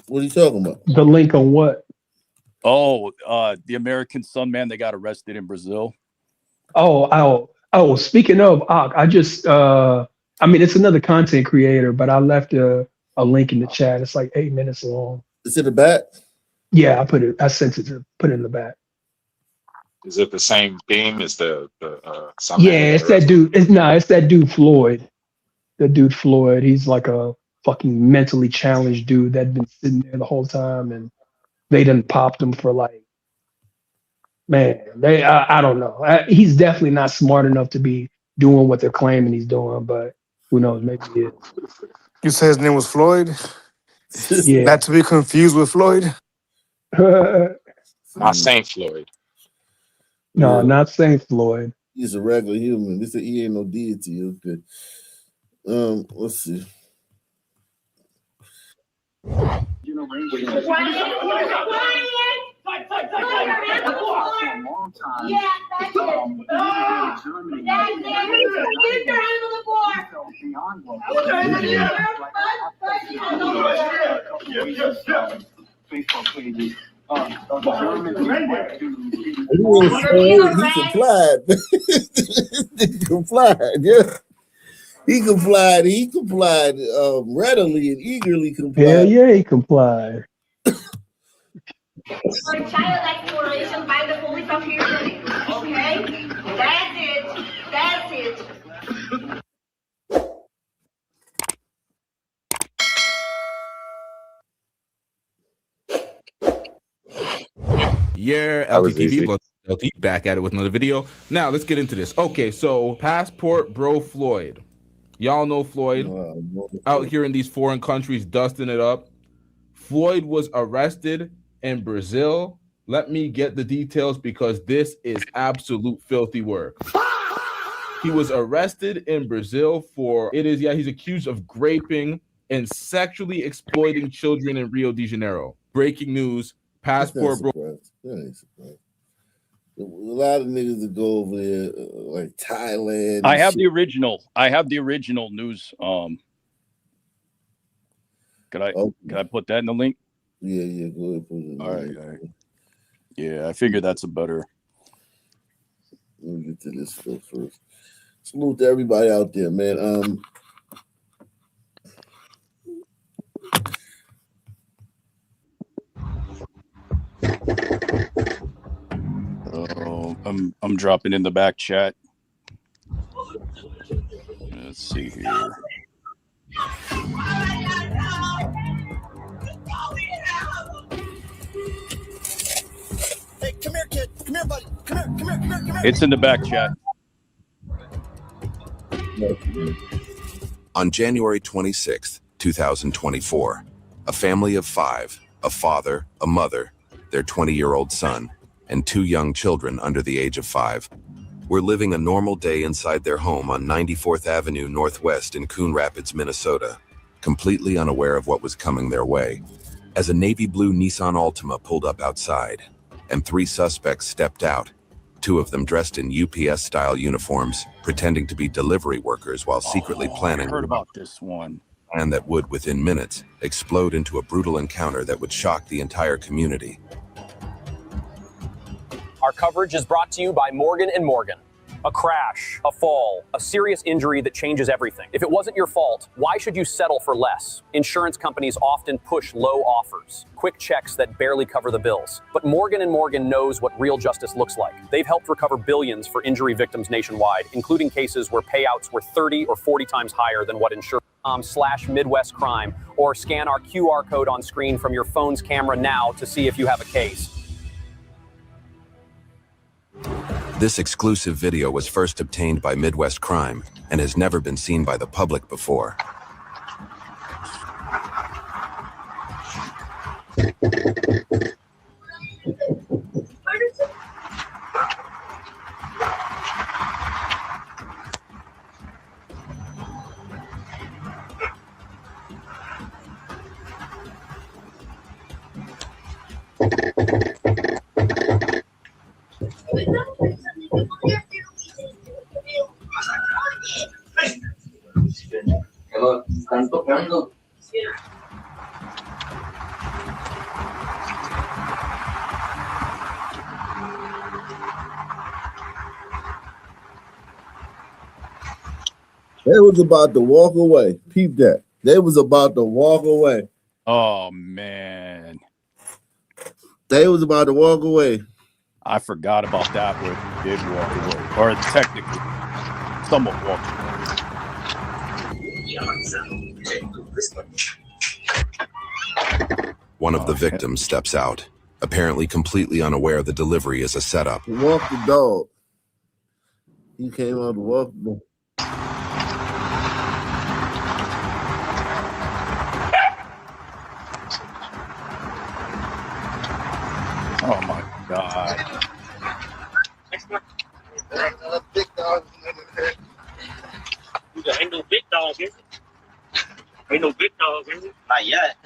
What are you talking about? The link on what? Oh, the American Sun man that got arrested in Brazil. Oh, speaking of, I just I mean, it's another content creator, but I left a link in the chat. It's like 8 minutes long. Is it the back? Yeah, I sent it to put it in the back. Is it the same theme as the Yeah, it's that dude. It's that dude Floyd. The dude Floyd. He's like a fucking mentally challenged dude that'd been sitting there the whole time, and they done popped him for like Man, I don't know. He's definitely not smart enough to be doing what they're claiming he's doing, but who knows? Maybe he is. You said his name was Floyd? Yeah. Not to be confused with Floyd? Not Saint Floyd. No, not Saint Floyd. He's a regular human. He ain't no deity. Okay. Let's see. He complied. He complied, yeah. He complied readily and eagerly complied. Hell yeah, he complied. For child exploration by the police officers. Okay? That's it. Yeah, That was easy. LTTV, LT back at it with another video. Now let's get into this. Okay, so passport bro Floyd. Y'all know Floyd out here in these foreign countries dusting it up. Floyd was arrested in Brazil. Let me get the details because this is absolute filthy work. He was arrested in Brazil he's accused of graping and sexually exploiting children in Rio de Janeiro. Breaking news, passport bro. That ain't surprised. A lot of niggas that go over there, like Thailand. I have the original news. Could I put that in the link? Yeah, go ahead. Put it in all right. Yeah, I figured that's a better. Let me get to this first. Salute to everybody out there, man. I'm dropping in the back chat. Let's see here. Hey, come here, kid. Come here, buddy. Come here. It's in the back chat. On January 26th, 2024, a family of 5, a father, a mother, their 20-year-old son, and 2 young children under the age of 5, were living a normal day inside their home on 94th Avenue Northwest in Coon Rapids, Minnesota, completely unaware of what was coming their way, as a navy blue Nissan Altima pulled up outside, and 3 suspects stepped out, 2 of them dressed in UPS-style uniforms, pretending to be delivery workers while secretly planning I heard about this one. And that would, within minutes, explode into a brutal encounter that would shock the entire community. Our coverage is brought to you by Morgan & Morgan. A crash, a fall, a serious injury that changes everything. If it wasn't your fault, why should you settle for less? Insurance companies often push low offers, quick checks that barely cover the bills. But Morgan & Morgan knows what real justice looks like. They've helped recover billions for injury victims nationwide, including cases where payouts were 30 or 40 times higher than what insurance.com/Midwest Crime, or scan our QR code on screen from your phone's camera now to see if you have a case. This exclusive video was first obtained by Midwest Crime and has never been seen by the public before. ¿Están tocando? They was about to walk away. Peep that. They was about to walk away. Oh man. They was about to walk away. I forgot about that where he did walk away. Or technically, someone walked away. One of the victims steps out, apparently completely unaware the delivery is a setup. Walk the dog. He came out to walk the dog. Oh my God. Big dogs. Ain't no big dog, is it? Ain't no big dog, is it? Not yet.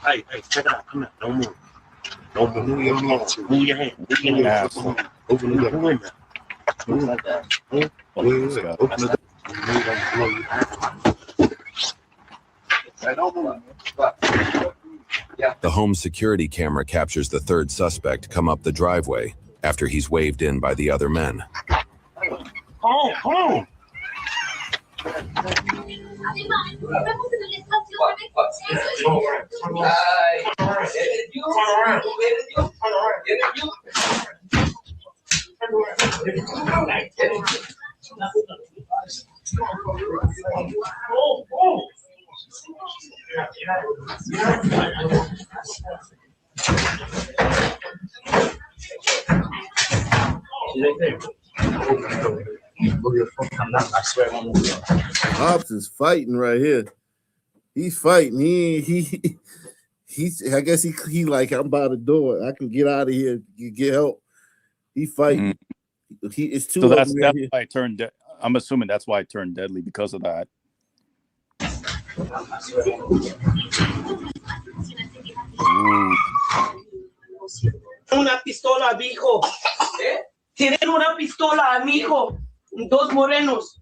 Hey, check it out. Come here. Don't move. Don't move. Move your hand. Move your hand. Move your hand. Open the door. Move like that. Open the door. The home security camera captures the third suspect come up the driveway after he's waved in by the other men. Come on. Hobbs is fighting right here. He's fighting. He's. I guess he like, I'm by the door. I can get out of here. Get help. He fighting. It's two. So of that's them right why I turned. I'm assuming that's why I turned deadly, because of that. Una pistola, mijo. Tienen una pistola, amigo. Dos morenos.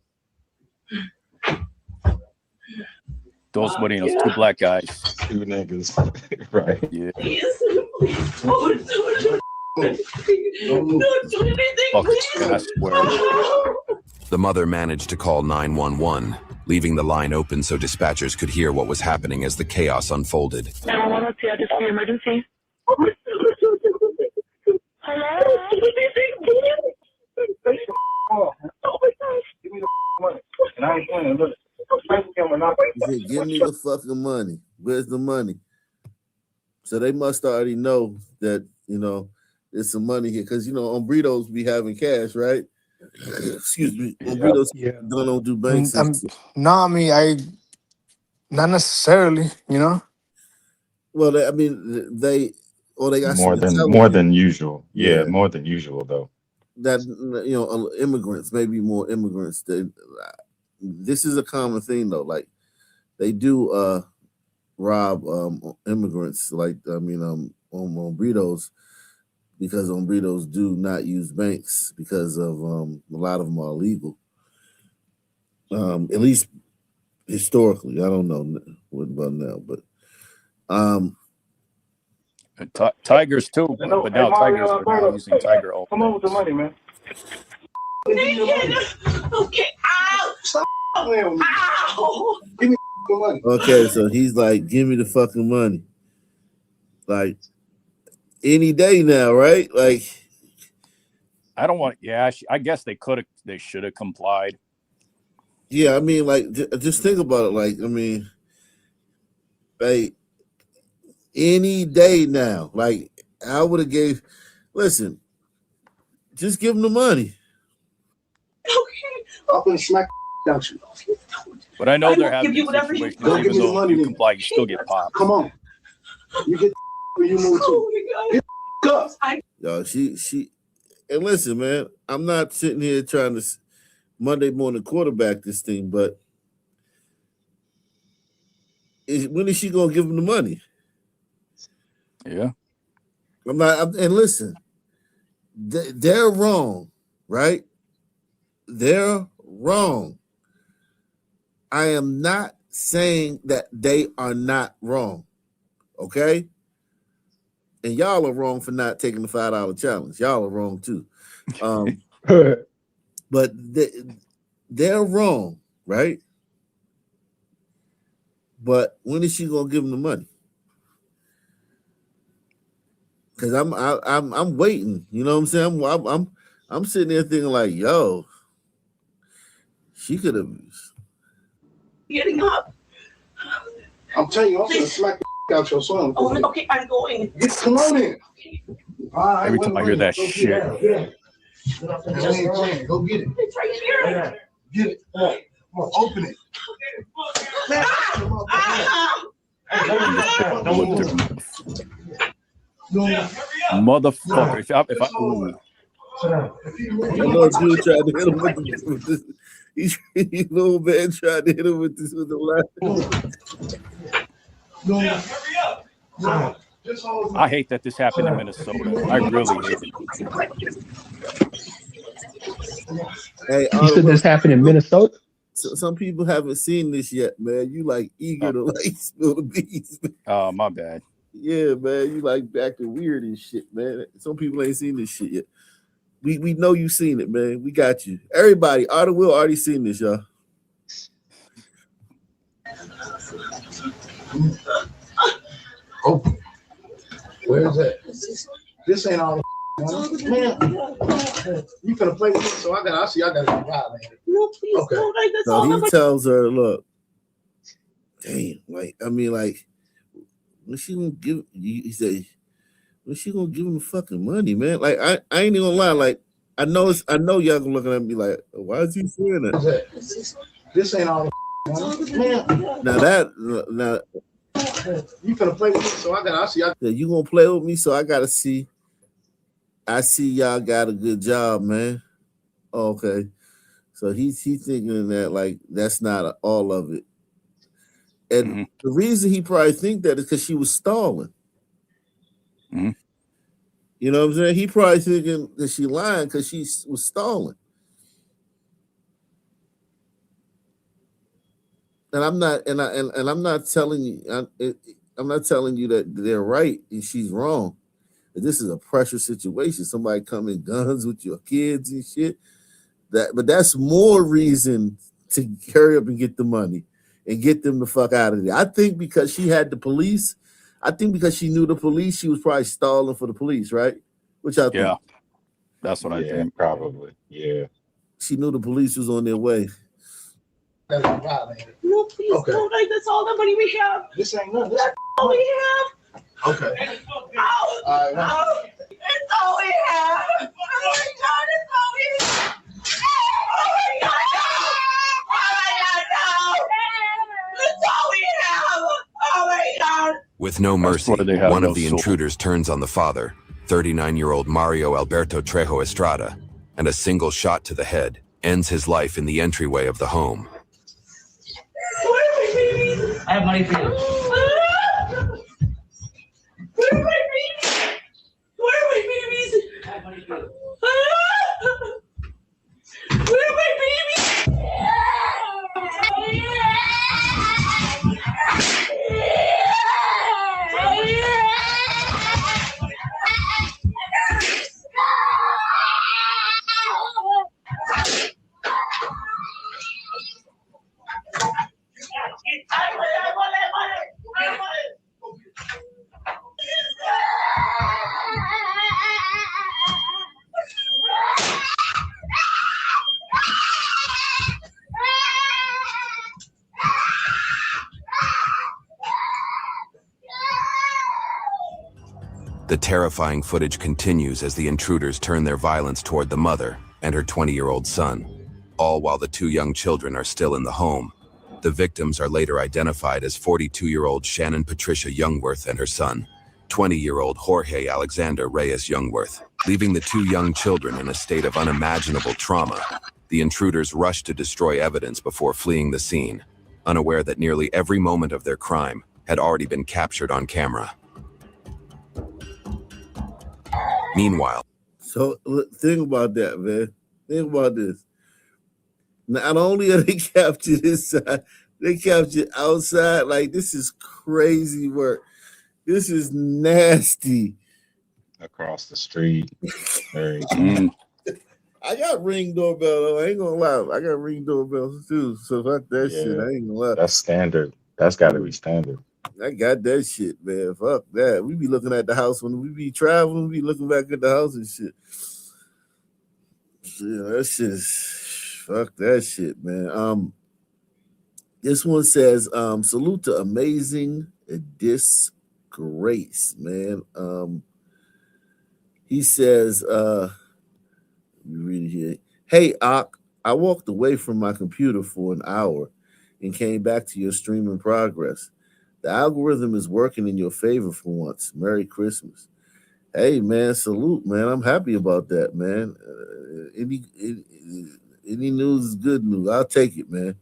Those morenos, two black guys. Two niggas. Right. Yeah. Don't do anything, please. The mother managed to call 911, leaving the line open so dispatchers could hear what was happening as the chaos unfolded. 911, see, I just see emergency. Hello? Oh my gosh. Give me the money. And I ain't playing. Look. He said, give me the fucking money. Where's the money? So they must already know that, there's some money here. Because, on Burritos, we having cash, right? Excuse me. On Burritos, don't do banks. No, I mean, not necessarily, Well, they got more than usual. Yeah, more than usual though. That immigrants, maybe more immigrants. This is a common thing though. Like they do rob immigrants. Like on Burritos, because on Burritos do not use banks because of a lot of them are illegal. At least historically, I don't know what about now, but Tigers too, but now Tigers are now using Tiger. Come on with the money, man. Okay, ow! Stop playing with me. Ow! Give me the money. Okay, so he's like, give me the fucking money. Like any day now, right? Like I don't want. Yeah, I guess they should have complied. Yeah, I mean, like just think about it. Like, I mean, like any day now. Like I would have gave. Listen, just give him the money. Okay, I'm gonna smack down you. But I know they're having situations. Even though you comply, you still get popped. Come on, you get you move too. Yo, she, and listen, man, I'm not sitting here trying to Monday morning quarterback this thing, but when is she gonna give him the money? Yeah, I'm not. And listen, they're wrong, right? They're wrong. I am not saying that they are not wrong, okay? And y'all are wrong for not taking the $5 challenge. Y'all are wrong too. But they're wrong, right? But when is she gonna give them the money? Because I'm waiting. You know what I'm saying? I'm sitting there thinking like, yo, she could have Getting up. I'm telling you, I'm gonna smack the Got your son. Oh, okay, I'm going. Come on in. All right, Every time I hear that shit. Go get it. It's right here. Get it. Come on, open it. Motherfucker. If I ooh. That little dude tried to hit him with this. He little man tried to hit him with this with the last. I hate that this happened in Minnesota. I really hate it. Hey, You said this happened in Minnesota? Some people haven't seen this yet, man. You like eager to like spill the beans. Oh, my bad. Yeah, man. You like acting weird and shit, man. Some people ain't seen this shit yet. We know you seen it, man. We got you. Everybody, Arthur Will already seen this, y'all. Open. Where is that? This ain't all the man. You finna play with me, so I got to violate it. No, please Okay. don't. Like, that's So all he I'm tells her, look, damn, like, I mean, like, when she gonna give, he said, when she gonna give him the fucking money, man? Like, I ain't even gonna lie, like, I know y'all gonna looking at me like, why is he saying that? This ain't all the man. Now, You finna play with me, so I got you gonna play with me, so I gotta see. I see y'all got a good job, man. Okay. So he's thinking that like that's not all of it. And the reason he probably think that is because she was stalling. Mm-hmm. You know what I'm saying? He probably thinking that she lying because she was stalling. And I'm not, and I'm not telling you, I'm not telling you that they're right and she's wrong. This is a pressure situation. Somebody coming guns with your kids and shit. But that's more reason to hurry up and get the money and get them the fuck out of there. I think because she had the police, I think because she knew the police, she was probably stalling for the police, right? Which I think. Yeah, that's what I think. Probably. Yeah. She knew the police was on their way. No, please Okay. don't. Like, that's all the money we have. This ain't nothing. That's all we have. Okay. Oh, oh, it's all we have. Oh my God, it's all we have. Oh my God, no. Oh my God, no. It's all we have. Oh my God. With no mercy, why they have one no of the soul. intruders turns on the father, 39-year-old Mario Alberto Trejo Estrada, and a single shot to the head ends his life in the entryway of the home. Where are my babies? I have money for you. Where are my babies? Where are my babies? I have money for you. Where are my babies? The terrifying footage continues as the intruders turn their violence toward the mother and her 20-year-old son, all while the two young children are still in the home. The victims are later identified as 42-year-old Shannon Patricia Youngworth and her son, 20-year-old Jorge Alexander Reyes Youngworth. Leaving the two young children in a state of unimaginable trauma, the intruders rushed to destroy evidence before fleeing the scene, unaware that nearly every moment of their crime had already been captured on camera. Meanwhile, So think about that, man. Think about this. Not only are they captured inside, they captured outside. Like, this is crazy work. This is nasty. Across the street. I got Ring doorbell though. I ain't gonna lie. I got Ring doorbells too. So fuck that shit. I ain't gonna lie. That's standard. That's got to be standard. I got that shit, man. Fuck that. We be looking at the house when we be traveling. We be looking back at the house and shit. Yeah, that shit is fuck that shit, man. This one says, salute to amazing Grace, man. He says, let me read it here. Hey, Ak, I walked away from my computer for an hour and came back to your stream in progress. The algorithm is working in your favor for once. Merry Christmas. Hey, man, salute, man. I'm happy about that, man. Any news is good news. I'll take it, man.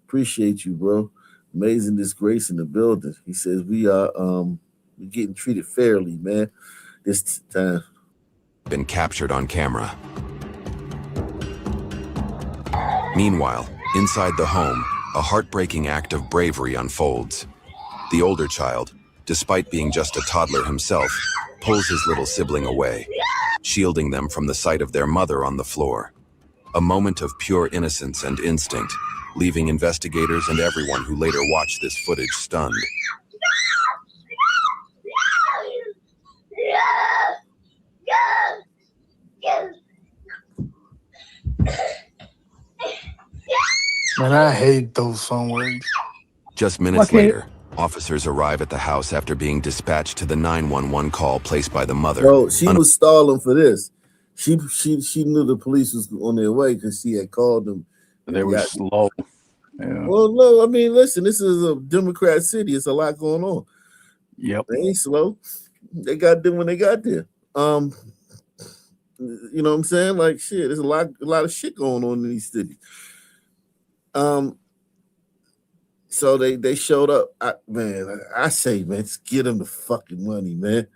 Appreciate you, bro. Amazing disgrace in the building. He says we're getting treated fairly, man. This time. Been captured on camera. Meanwhile, inside the home, a heartbreaking act of bravery unfolds. The older child, despite being just a toddler himself, pulls his little sibling away, shielding them from the sight of their mother on the floor. A moment of pure innocence and instinct, leaving investigators and everyone who later watched this footage stunned. Man, I hate those song words. Just minutes later, officers arrive at the house after being dispatched to the 911 call placed by the mother. Bro, she was stalling for this. She knew the police was on their way because she had called them. They were slow. Yeah. Well, no, I mean, listen, this is a Democrat city. It's a lot going on. Yep. They ain't slow. They got them when they got there. You know what I'm saying? Like, shit, there's a lot of shit going on in these cities. So they showed up. I say, man, just get them the fucking money, man.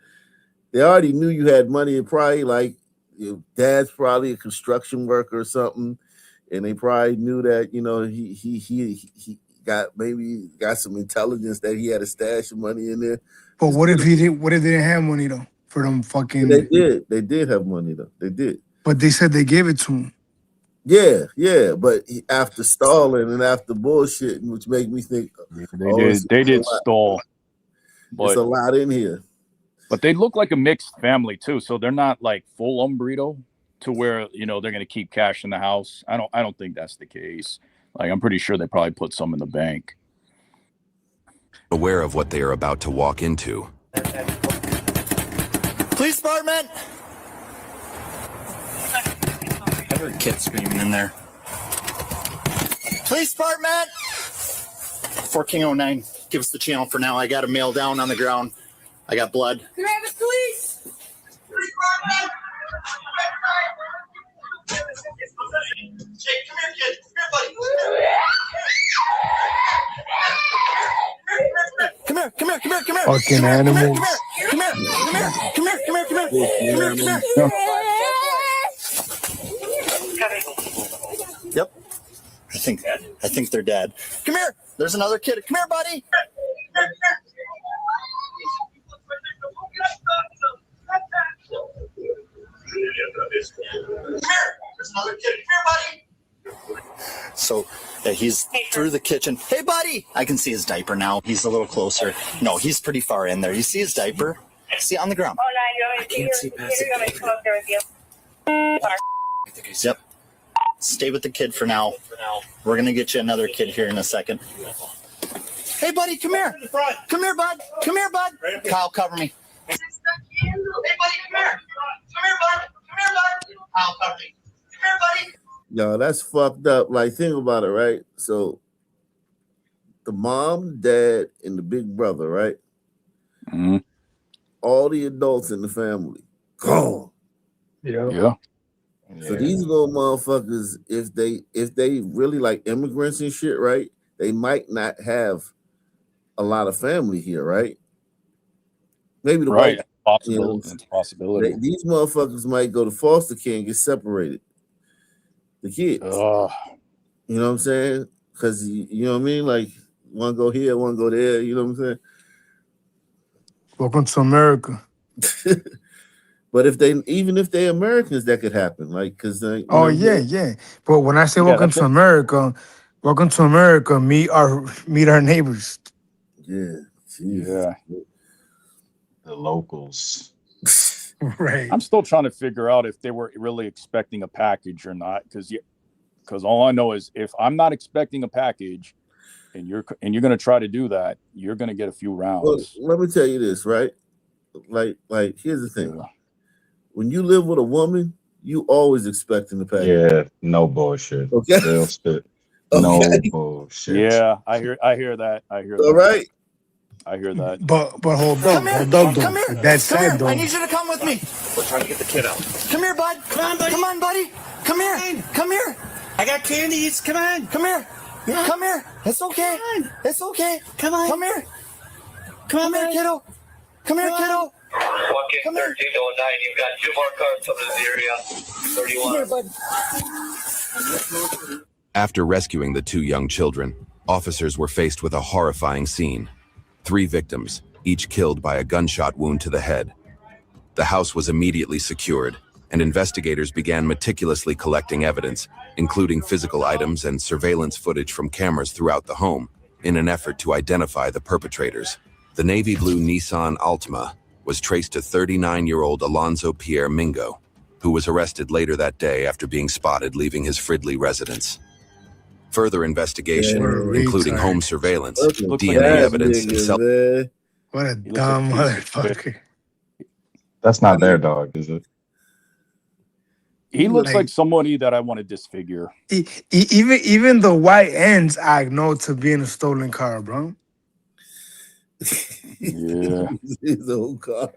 They already knew you had money. And probably like your dad's probably a construction worker or something, and they probably knew that he got some intelligence that he had a stash of money in there. But what if he didn't? What if they didn't have money though for them fucking? They did have money though. They did. But they said they gave it to him. Yeah, but after stalling and after bullshitting, which make me think they did stall. There's a lot in here. But they look like a mixed family too, so they're not like full umbrito to where they're going to keep cash in the house. I don't think that's the case. Like I'm pretty sure they probably put some in the bank. Aware of what they are about to walk into. Police department. I heard kids screaming in there. Police department. 1409. Give us the channel for now. I got a male down on the ground. I got blood. Grab it, police. Jake, come here, kid. Come here, buddy. Come here. Fucking animals. Come here. Yep. I think they're dead. Come here. There's another kid. Come here, buddy. There's another kid. Come here, buddy. So he's through the kitchen. Hey, buddy. I can see his diaper now. He's a little closer. No, he's pretty far in there. You see his diaper? See on the ground. I can't see past it. Yep. Stay with the kid for now. We're going to get you another kid here in a second. Hey, buddy, come here. Come here, bud. Come here, bud. Kyle, cover me. Hey, buddy, come here. Come here, bud. Come here, bud. Kyle, cover me. Come here, buddy. Yo, that's fucked up. Like, think about it, right? So, the mom, dad, and the big brother, right? Mm-hmm. All the adults in the family gone. Yeah. So these little motherfuckers, if they really like immigrants and shit, right? They might not have a lot of family here, right? Maybe the right. white, It's a possibility. These motherfuckers might go to foster care and get separated. The kids. You know what I'm saying? Because you know what I mean? Like, one go here, one go there, you know what I'm saying? Welcome to America. But even if they're Americans, that could happen. Like, because yeah. But when I say welcome to America, meet our neighbors. Yeah. Yeah. The locals. Right. I'm still trying to figure out if they were really expecting a package or not. Because all I know is if I'm not expecting a package, and you're going to try to do that, you're going to get a few rounds. Well, let me tell you this, right? Like here's the thing. Yeah. When you live with a woman, you always expecting the package. Yeah, no bullshit. Okay. Real spit. No bullshit. Yeah, I hear that. I hear that. All right. I hear that. But hold up, Come here. That's sad though. I need you to come with me. We're trying to get the kid out. Come here, bud. Come on, buddy. Come on, buddy. Come here. Come here. I got candies. Come on. Come here. Yeah. Come here. It's okay. It's okay. Come on. Come here. Come here, kiddo. Come here, kiddo. Walking 1309. You've got 2 more cars coming to the area. 31. Come here, bud. After rescuing the 2 young children, officers were faced with a horrifying scene. 3 victims, each killed by a gunshot wound to the head. The house was immediately secured, and investigators began meticulously collecting evidence, including physical items and surveillance footage from cameras throughout the home, in an effort to identify the perpetrators. The navy blue Nissan Altima was traced to 39-year-old Alonzo Pierre Mingo, who was arrested later that day after being spotted leaving his Fridley residence. Further investigation, including home surveillance, DNA evidence, and self. What a dumb motherfucker. That's not their dog, is it? He looks like somebody that I want to disfigure. Even the white ends I know to be in a stolen car, bro. Yeah. It's a whole car.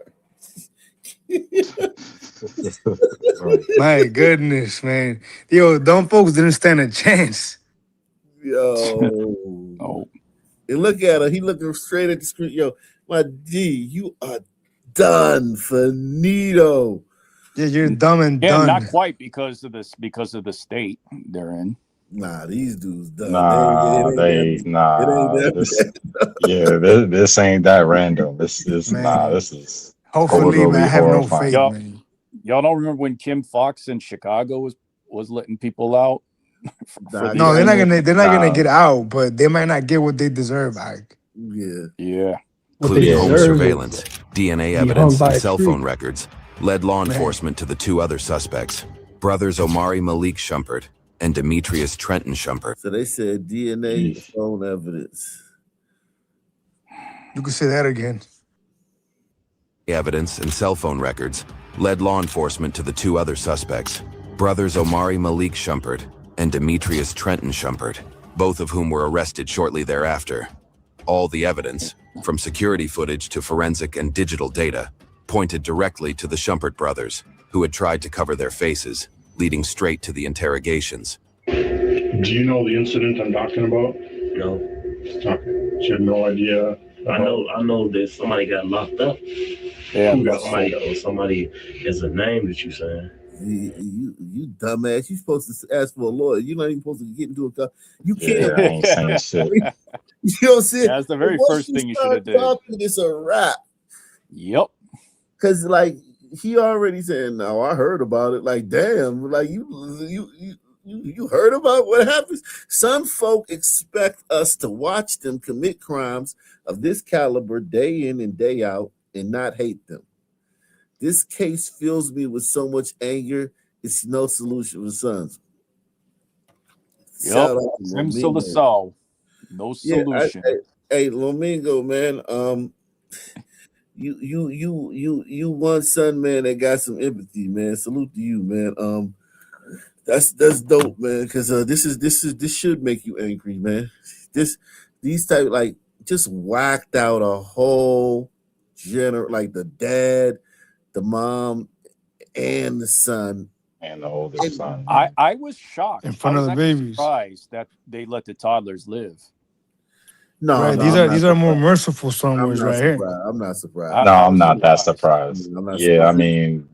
My goodness, man. Yo, dumb folks didn't stand a chance. Yo. Oh. And look at her. He looking straight at the screen. Yo, my D, you are done, finito. Yeah, you're dumb and done. Not quite because of the state they're in. Nah, these dudes done. This ain't that random. This is hopefully, man, I have no faith, man. Y'all don't remember when Kim Fox in Chicago was letting people out? No, they're not gonna get out, but they might not get what they deserve, Ike. Yeah. Including home surveillance, DNA evidence, and cell phone records, led law enforcement to the 2 other suspects, brothers Omari Malik Shumpert and Demetrius Trenton Shumpert. So they said DNA phone evidence. You can say that again. Evidence and cell phone records led law enforcement to the 2 other suspects, brothers Omari Malik Shumpert and Demetrius Trenton Shumpert, both of whom were arrested shortly thereafter. All the evidence, from security footage to forensic and digital data, pointed directly to the Shumpert brothers, who had tried to cover their faces, leading straight to the interrogations. Do you know the incident I'm talking about? No. You have no idea. I know that somebody got locked up. Yeah, somebody is a name that you saying. You dumbass. You supposed to ask for a lawyer. You're not even supposed to get into a car. You can't. Yeah, I ain't saying shit. You know what I'm saying? That's the very first thing you should have did. It's a wrap. Yep. Because like he already said, no, I heard about it. Like, damn, like you heard about what happens. Some folk expect us to watch them commit crimes of this caliber day in and day out and not hate them. This case fills me with so much anger. It's no solution for sons. Yep. No solution. Hey, Lomingo, man. You one son, man, that got some empathy, man. Salute to you, man. That's dope, man. Because this should make you angry, man. These type like just whacked out a whole like the dad, the mom, and the son. And the oldest son. I was shocked. In front of the babies. Surprised that they let the toddlers live. No, right, these are more merciful songs right here. I'm not surprised. No, I'm not that surprised. I mean,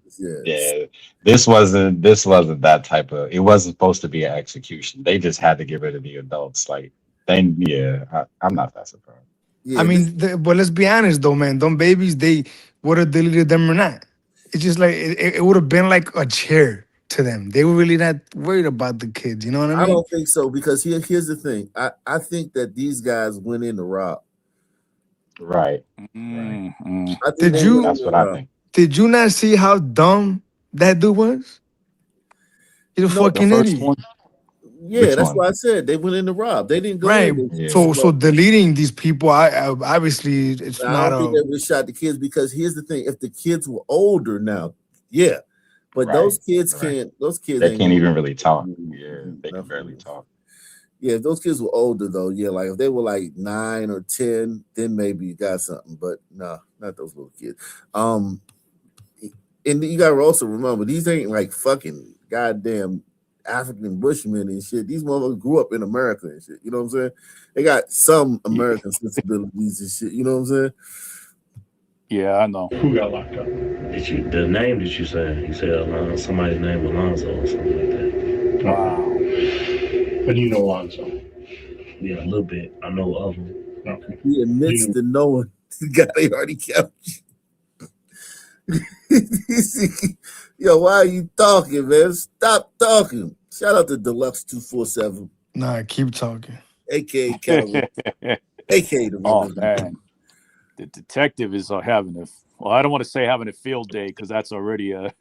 this wasn't that type of. It wasn't supposed to be an execution. They just had to get rid of the adults. Like, I'm not that surprised. Yeah, I mean, but let's be honest though, man. Them babies, they would have deleted them or not. It's just like it would have been like a chair to them. They were really not worried about the kids. You know what I mean? I don't think so, because here's the thing. I think that these guys went in to rob. Right. Mm-hmm. That's what I think. Did you not see how dumb that dude was? He's a fucking idiot. Yeah, Which that's one? why I said they went in to rob. They didn't go Right. in. So deleting these people, I obviously it's I not don't think they would have shot the kids because here's the thing: if the kids were older now, yeah, but those kids can't. Those kids They ain't can't gonna even really talk. do Yeah, they can barely talk. Yeah, if those kids were older though, yeah, like if they were like 9 or 10, then maybe you got something. But no, not those little kids. And you gotta also remember these ain't like fucking goddamn African Bushmen and shit. These motherfuckers grew up in America and shit. You know what I'm saying? They got some American sensibilities and shit. You know what I'm saying? Yeah, I know. Who got locked up? The name that you said? You said somebody's name Alonzo or something like that. Wow. But you know Alonzo. Yeah, a little bit. I know of him. Okay. He admits to knowing the guy they already captured. Yo, why are you talking, man? Stop talking. Shout out to Deluxe 247. Nah, keep talking. AKA Calvin. AKA the Oh real man, the detective is having a. Well, I don't want to say having a field day because that's already a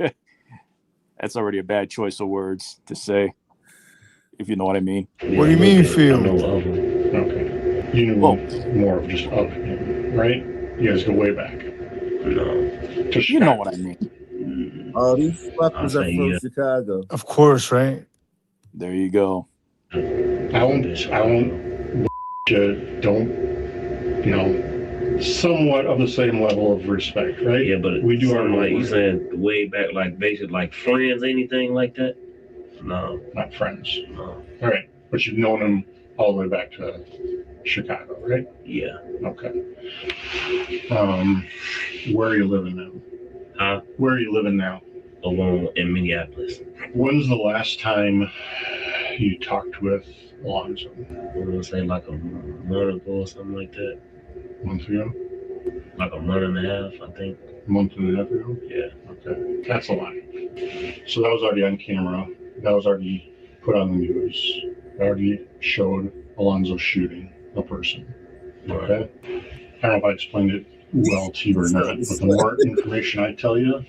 bad choice of words to say, if you know what I mean. What do you mean, Phil? I know of him. Okay. You knew more of just of him, right? You guys go way back. No. You know what I mean. Oh, these fuckers are from Chicago. Of course, right? There you go. I won't, you know, somewhat of the same level of respect, right? Yeah, but we do our like you work. said way back, like basically like friends, anything like that. No, not friends. No. All right, but you've known him all the way back to Chicago, right? Yeah. Okay. Where are you living now? Huh? Where are you living now? Alone in Minneapolis. When's the last time you talked with Alonzo? I'm gonna say like a month ago or something like that. A month ago? Like a month and a half, I think. A month and a half ago? Yeah. Okay. That's a lot. So that was already on camera. That was already put on the news. It already showed Alonzo shooting a person. Okay? I don't know if I explained it well to you or not, but the more information I tell you,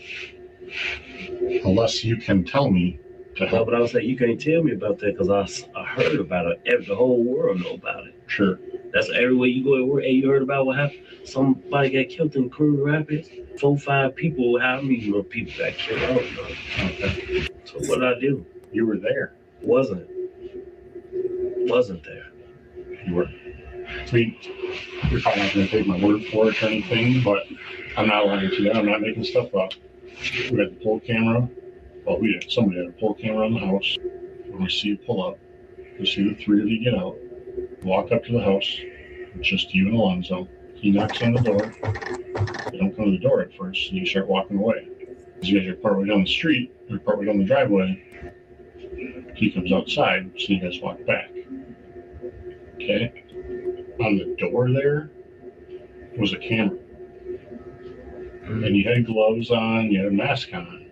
the less you can tell me to No, help. but I was saying you can't tell me about that because I heard about it. The whole world know about it. Sure. That's everywhere you go at work. Hey, you heard about what happened? Somebody got killed in Coon Rapids. 4-5 people. How many more people got killed? I don't know. Okay. So what did I do? You were there. Wasn't there. You were. I mean, you're probably not going to take my word for it or anything, but I'm not lying to you. I'm not making stuff up. We had the pull camera. Well, somebody had a pull camera on the house. When we see you pull up, we see the three of you get out, walk up to the house, just you and Alonzo. He knocks on the door. They don't come to the door at first, and you start walking away. As you guys are partway down the street, or partway down the driveway, he comes outside, so you guys walk back. Okay? On the door there was a camera. And you had gloves on, you had a mask on,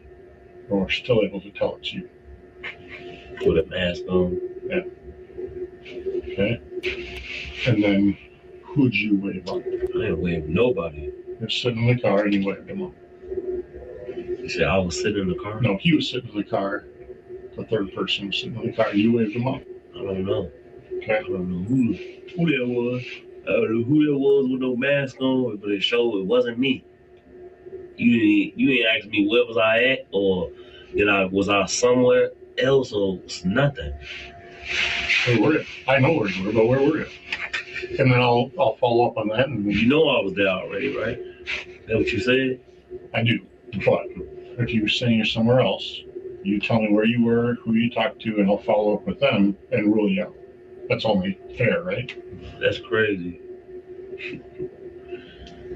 but we're still able to tell it's you. With a mask on. Yeah. Okay? And then who'd you wave up? I didn't wave nobody. You're sitting in the car and you waved him up. You said I was sitting in the car? No, he was sitting in the car. The third person was sitting in the car. You waved him up. I don't know. Okay. I don't know who that was. I don't know who that was with no mask on, but it showed it wasn't me. You didn't ask me where was I at, or was I somewhere else, or nothing. Where were you? I know where you were, but where were you? And then I'll follow up on that. And you know I was there already, right? Is that what you said? I do. But if you were saying you're somewhere else, you tell me where you were, who you talked to, and I'll follow up with them and rule you out. That's only fair, right? That's crazy.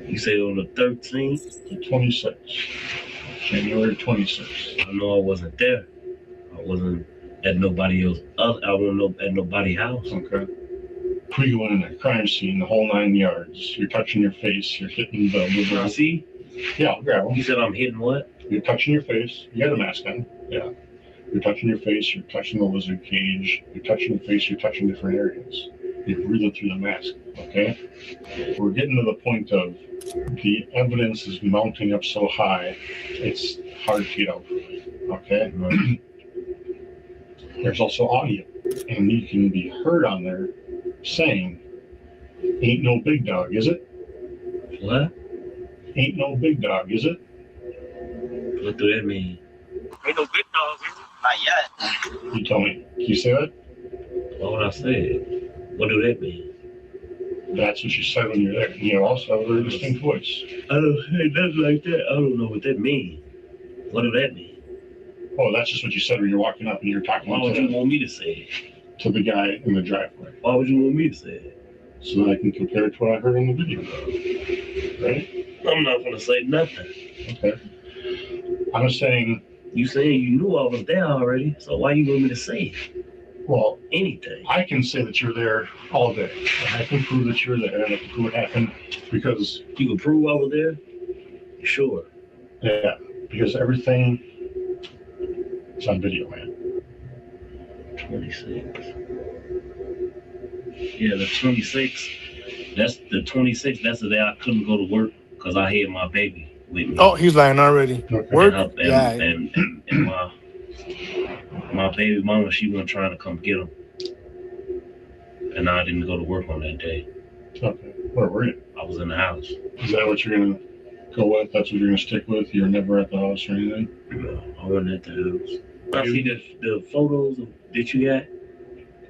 You say on the 13th? The 26th. January 26th. I know I wasn't there. I wasn't at nobody else. I wasn't at nobody's house. Okay. We went in a crime scene, the whole 9 yards. You're touching your face. You're hitting the liver. See? Yeah, I'll grab them. You said I'm hitting what? You're touching your face. You got a mask on. Yeah. You're touching your face. You're touching the lizard cage. You're touching your face. You're touching different areas. You're breathing through the mask. Okay? We're getting to the point of the evidence is mounting up so high, it's hard to get out. Okay? There's also audio. and you can be heard on there saying, "Ain't no big dog, is it?" What? Ain't no big dog, is it? What do that mean? Ain't no big dogs, is it? Not yet. You tell me. Can you say that? What would I say? What do that mean? That's what you said when you're there. You also have a very distinct voice. I don't say nothing like that. I don't know what that means. What do that mean? Oh, that's just what you said when you're walking up and you're talking Why would you want me to say it? To the guy in the driveway. Why would you want me to say it? So that I can compare it to what I heard in the video. Right? I'm not going to say nothing. Okay. I'm saying... You saying you knew I was there already, so why you want me to say it? Well, anything. I can say that you're there all day. And I can prove that you're there, and I can prove what happened because... You can prove I was there? Sure. Yeah, because everything is on video, man. 26. Yeah, the 26. That's the 26. That's the day I couldn't go to work because I had my baby with me. Oh, he's lying already. Work? And my baby mama, she wasn't trying to come get him. And I didn't go to work on that day. Okay. Where were you? I was in the house. Is that what you're going to go with? That's what you're going to stick with? You're never at the house or anything? No, I wasn't at the house. I see the photos that you got?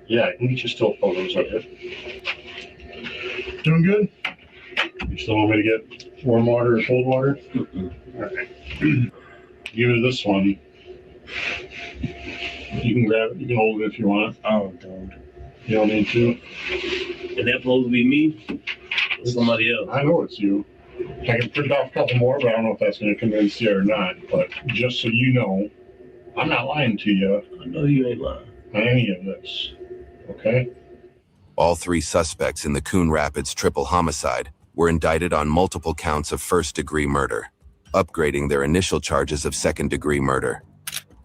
Yeah, I can get you still photos of it. Doing good? You still want me to get warm water or cold water? All right. Give me this one. You can grab it. You can hold it if you want. Oh, don't. You don't need to. And that supposed to be me? Or somebody else? I know it's you. I can print off a couple more, but I don't know if that's going to convince you or not. But just so you know, I'm not lying to you. I know you ain't lying. On any of this. Okay? All three suspects in the Coon Rapids triple homicide were indicted on multiple counts of first-degree murder, upgrading their initial charges of second-degree murder.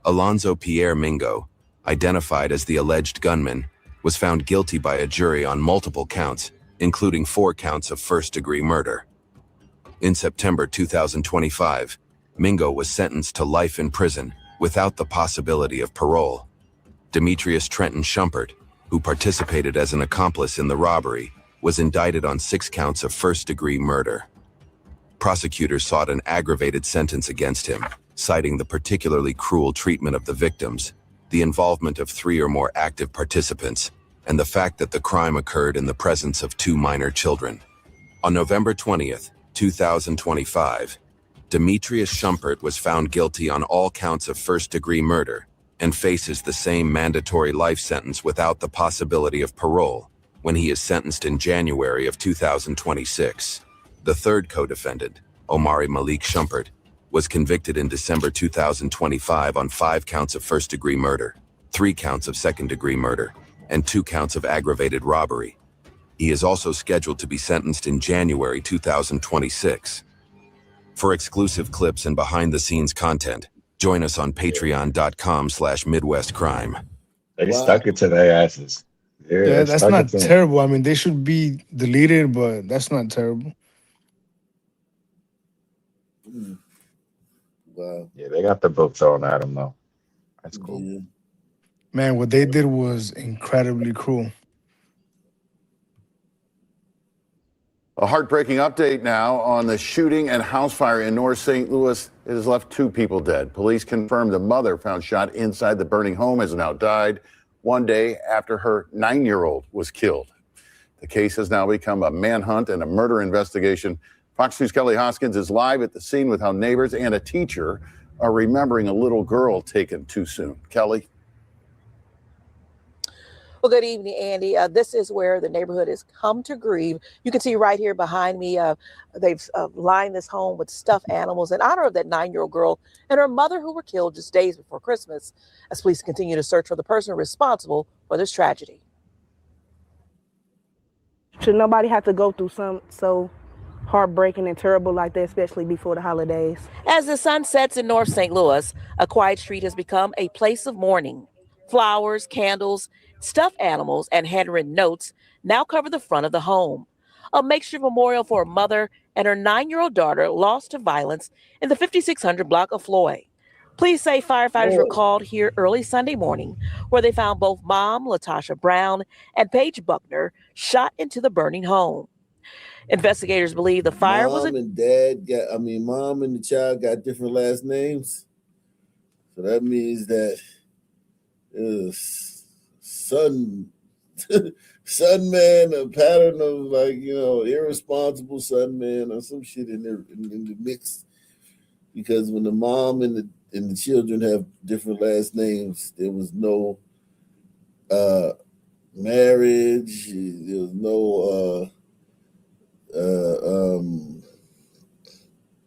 Alonzo Pierre Mingo, identified as the alleged gunman, was found guilty by a jury on multiple counts, including 4 counts of first-degree murder. In September 2025, Mingo was sentenced to life in prison without the possibility of parole. Demetrius Trenton Schumpert, who participated as an accomplice in the robbery, was indicted on 6 counts of first-degree murder. Prosecutors sought an aggravated sentence against him, citing the particularly cruel treatment of the victims, the involvement of 3 or more active participants, and the fact that the crime occurred in the presence of 2 minor children. On November 20th, 2025, Demetrius Schumpert was found guilty on all counts of first-degree murder and faces the same mandatory life sentence without the possibility of parole when he is sentenced in January of 2026. The third co-defendant, Omari Malik Schumpert, was convicted in December 2025 on 5 counts of first-degree murder, 3 counts of second-degree murder, and 2 counts of aggravated robbery. He is also scheduled to be sentenced in January 2026. For exclusive clips and behind-the-scenes content, join us on patreon.com/MidwestCrime. They stuck it to their asses. Yeah, that's not terrible. I mean, they should be deleted, but that's not terrible. Wow. Yeah, they got the book thrown at them, though. That's cool. Yeah. Man, what they did was incredibly cruel. A heartbreaking update now on the shooting and house fire in North St. Louis. It has left 2 people dead. Police confirmed the mother found shot inside the burning home has now died 1 day after her 9-year-old was killed. The case has now become a manhunt and a murder investigation. Fox News' Kelly Hoskins is live at the scene with how neighbors and a teacher are remembering a little girl taken too soon. Kelly? Well, good evening, Andy. This is where the neighborhood has come to grieve. You can see right here behind me, they've lined this home with stuffed animals in honor of that 9-year-old girl and her mother who were killed just days before Christmas, as police continue to search for the person responsible for this tragedy. Should nobody have to go through something so heartbreaking and terrible like that, especially before the holidays? As the sun sets in North St. Louis, a quiet street has become a place of mourning. Flowers, candles, stuffed animals, and handwritten notes now cover the front of the home. A makeshift memorial for a mother and her 9-year-old daughter lost to violence in the 5600 block of Floyd. Police say firefighters were called here early Sunday morning, where they found both mom, Latasha Brown, and Paige Buckner shot into the burning home. Investigators believe the fire was mom and the child got different last names. So that means that son man, a pattern of irresponsible son man or some shit in the mix. Because when the mom and the children have different last names, there was no marriage, there was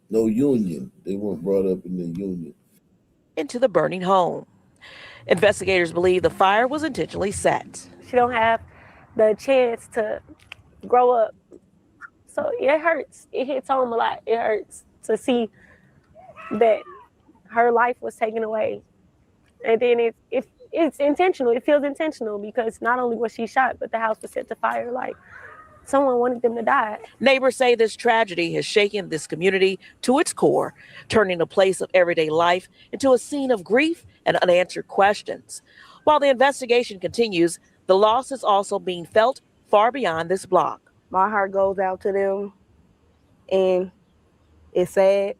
no union. They weren't brought up in the union. Into the burning home. Investigators believe the fire was intentionally set. She don't have the chance to grow up. So it hurts. It hits home a lot. It hurts to see that her life was taken away. And then it's intentional. It feels intentional because not only was she shot, but the house was set to fire. Like someone wanted them to die. Neighbors say this tragedy has shaken this community to its core, turning a place of everyday life into a scene of grief and unanswered questions. While the investigation continues, the loss is also being felt far beyond this block. My heart goes out to them, and it's sad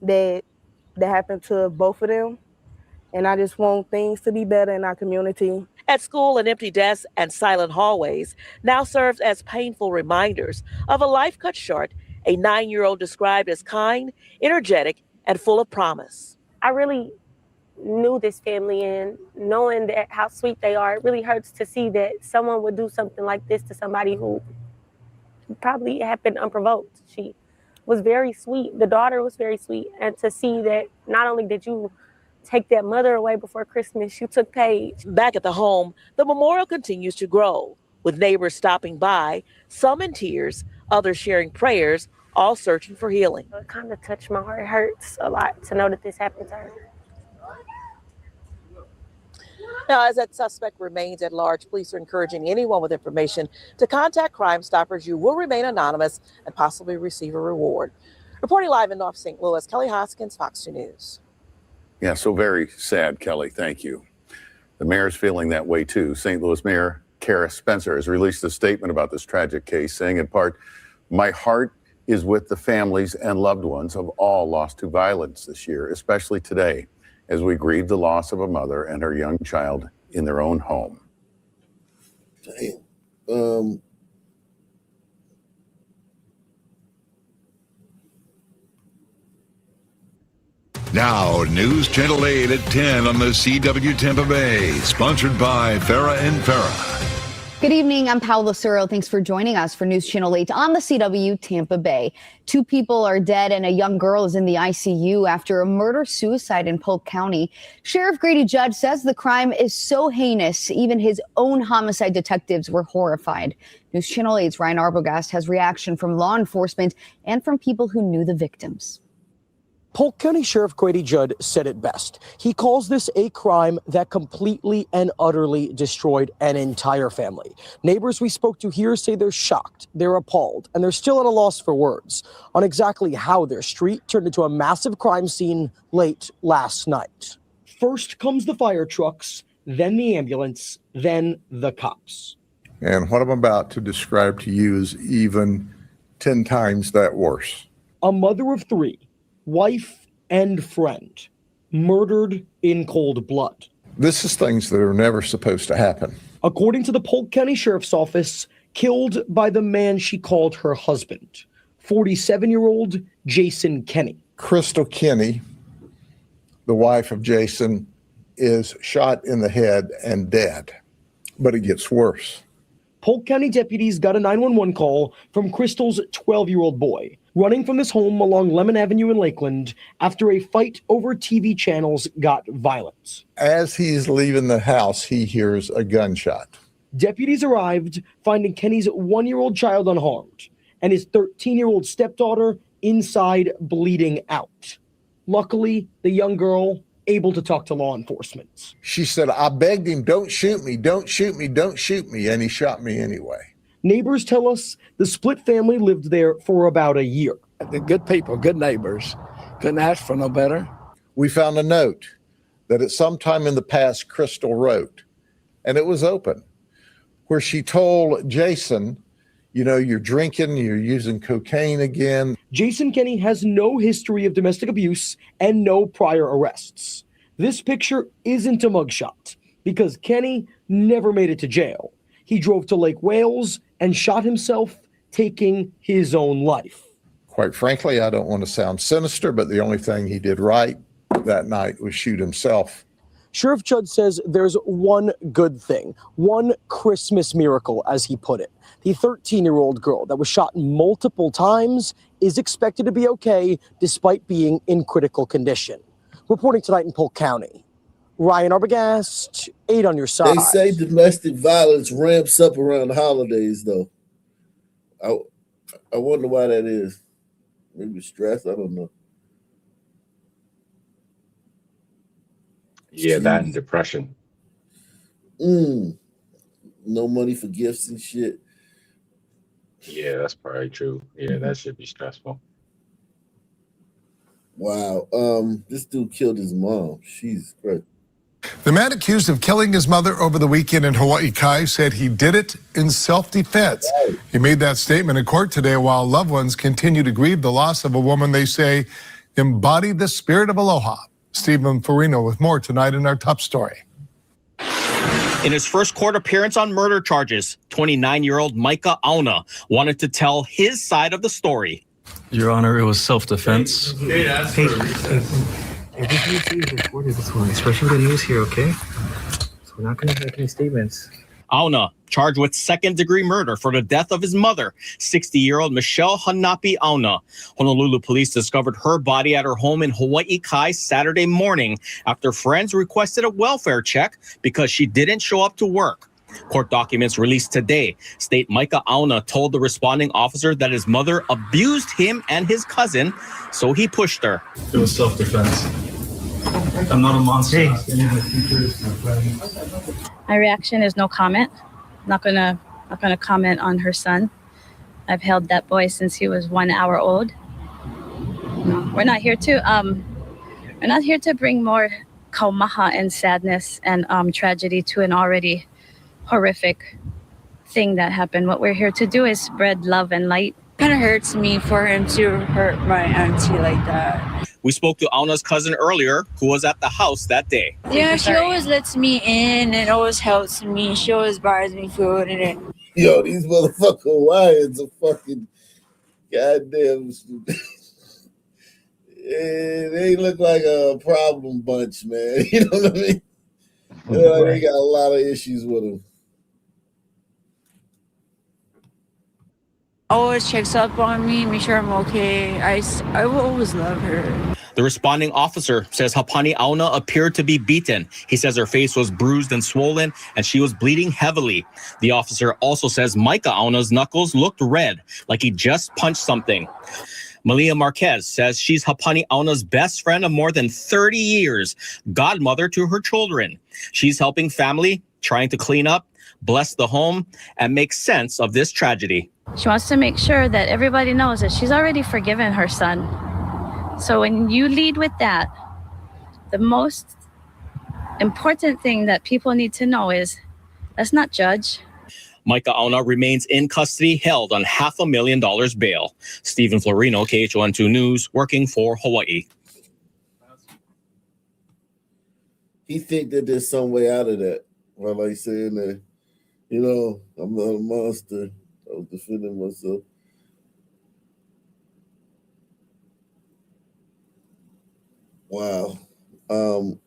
that happened to both of them. And I just want things to be better in our community. At school, an empty desk and silent hallways now serves as painful reminders of a life cut short, a 9-year-old described as kind, energetic, and full of promise. I really knew this family, and knowing that how sweet they are, it really hurts to see that someone would do something like this to somebody who probably happened unprovoked. She was very sweet. The daughter was very sweet. And to see that not only did you take that mother away before Christmas, you took Paige. Back at the home, the memorial continues to grow, with neighbors stopping by, some in tears, others sharing prayers, all searching for healing. It kind of touched my heart. It hurts a lot to know that this happened to her. Now, as that suspect remains at large, police are encouraging anyone with information to contact Crime Stoppers. You will remain anonymous and possibly receive a reward. Reporting live in North St. Louis, Kelly Hoskins, Fox 2 News. Yeah, so very sad, Kelly. Thank you. The mayor's feeling that way, too. St. Louis Mayor Kara Spencer has released a statement about this tragic case, saying in part, "My heart is with the families and loved ones of all lost to violence this year, especially today, as we grieve the loss of a mother and her young child in their own home." Damn. Now, News Channel 8 at 10 on the CW Tampa Bay, sponsored by Farah and Farah. Good evening. I'm Paola Suro. Thanks for joining us for News Channel 8 on the CW Tampa Bay. 2 people are dead and a young girl is in the ICU after a murder-suicide in Polk County. Sheriff Grady Judd says the crime is so heinous, even his own homicide detectives were horrified. News Channel 8's Ryan Arbogast has reaction from law enforcement and from people who knew the victims. Polk County Sheriff Grady Judd said it best. He calls this a crime that completely and utterly destroyed an entire family. Neighbors we spoke to here say they're shocked, they're appalled, and they're still at a loss for words on exactly how their street turned into a massive crime scene late last night. First comes the fire trucks, then the ambulance, then the cops. And what I'm about to describe to you is even 10 times that worse. A mother of 3, wife and friend, murdered in cold blood. This is things that are never supposed to happen. According to the Polk County Sheriff's Office, killed by the man she called her husband, 47-year-old Jason Kenny. Crystal Kenny, the wife of Jason, is shot in the head and dead, but it gets worse. Polk County deputies got a 911 call from Crystal's 12-year-old boy, running from this home along Lemon Avenue in Lakeland after a fight over TV channels got violent. As he's leaving the house, he hears a gunshot. Deputies arrived, finding Kenny's 1-year-old child unharmed and his 13-year-old stepdaughter inside bleeding out. Luckily, the young girl able to talk to law enforcement. She said, "I begged him, don't shoot me, don't shoot me, don't shoot me," and he shot me anyway. Neighbors tell us the split family lived there for about a year. They're good people, good neighbors. Couldn't ask for no better. We found a note that at some time in the past, Crystal wrote, and it was open, where she told Jason, you know, you're drinking, you're using cocaine again. Jason Kenny has no history of domestic abuse and no prior arrests. This picture isn't a mugshot because Kenny never made it to jail. He drove to Lake Wales and shot himself, taking his own life. Quite frankly, I don't want to sound sinister, but the only thing he did right that night was shoot himself. Sheriff Judd says there's one good thing, one Christmas miracle, as he put it. The 13-year-old girl that was shot multiple times is expected to be okay despite being in critical condition. Reporting tonight in Polk County, Ryan Arbogast, 8 on your side. They say domestic violence ramps up around the holidays, though. I wonder why that is. Maybe stress, I don't know. Yeah, that and depression. No money for gifts and shit. Yeah, that's probably true. Yeah, that should be stressful. Wow. This dude killed his mom. Jesus Christ. The man accused of killing his mother over the weekend in Hawaii Kai said he did it in self-defense. Right. He made that statement in court today while loved ones continue to grieve the loss of a woman they say embodied the spirit of aloha. Stephen Farino with more tonight in our top story. In his first court appearance on murder charges, 29-year-old Micah Auna wanted to tell his side of the story. Your Honor, it was self-defense. Everything is recorded this one, especially the news here, okay? So we're not going to make any statements. Auna, charged with second-degree murder for the death of his mother, 60-year-old Michelle Hanapi Auna. Honolulu police discovered her body at her home in Hawaii Kai Saturday morning after friends requested a welfare check because she didn't show up to work. Court documents released today state Micah Auna told the responding officer that his mother abused him and his cousin, so he pushed her. It was self-defense. I'm not a monster. My reaction is no comment. Not gonna comment on her son. I've held that boy since he was 1 hour old. No, we're not here to bring more kaumaha and sadness and tragedy to an already horrific thing that happened. What we're here to do is spread love and light. Kind of hurts me for him to hurt my auntie like that. We spoke to Auna's cousin earlier, who was at the house that day. Yeah, she always lets me in and always helps me. She always buys me food and it. Yo, these motherfucking Hawaiians are fucking goddamn stupid. They look like a problem bunch, man. You know what I mean? They got a lot of issues with them. Always checks up on me, make sure I'm okay. I will always love her. The responding officer says Hapani Auna appeared to be beaten. He says her face was bruised and swollen, and she was bleeding heavily. The officer also says Micah Auna's knuckles looked red, like he just punched something. Malia Marquez says she's Hapani Auna's best friend of more than 30 years, godmother to her children. She's helping family, trying to clean up, bless the home, and make sense of this tragedy. She wants to make sure that everybody knows that she's already forgiven her son. So when you lead with that, the most important thing that people need to know is let's not judge. Micah Auna remains in custody, held on $500,000 bail. Stephen Florino, KHON2 News, working for Hawaii. He think that there's some way out of that. Well, like saying that, I'm not a monster. I was defending myself. Wow. Oh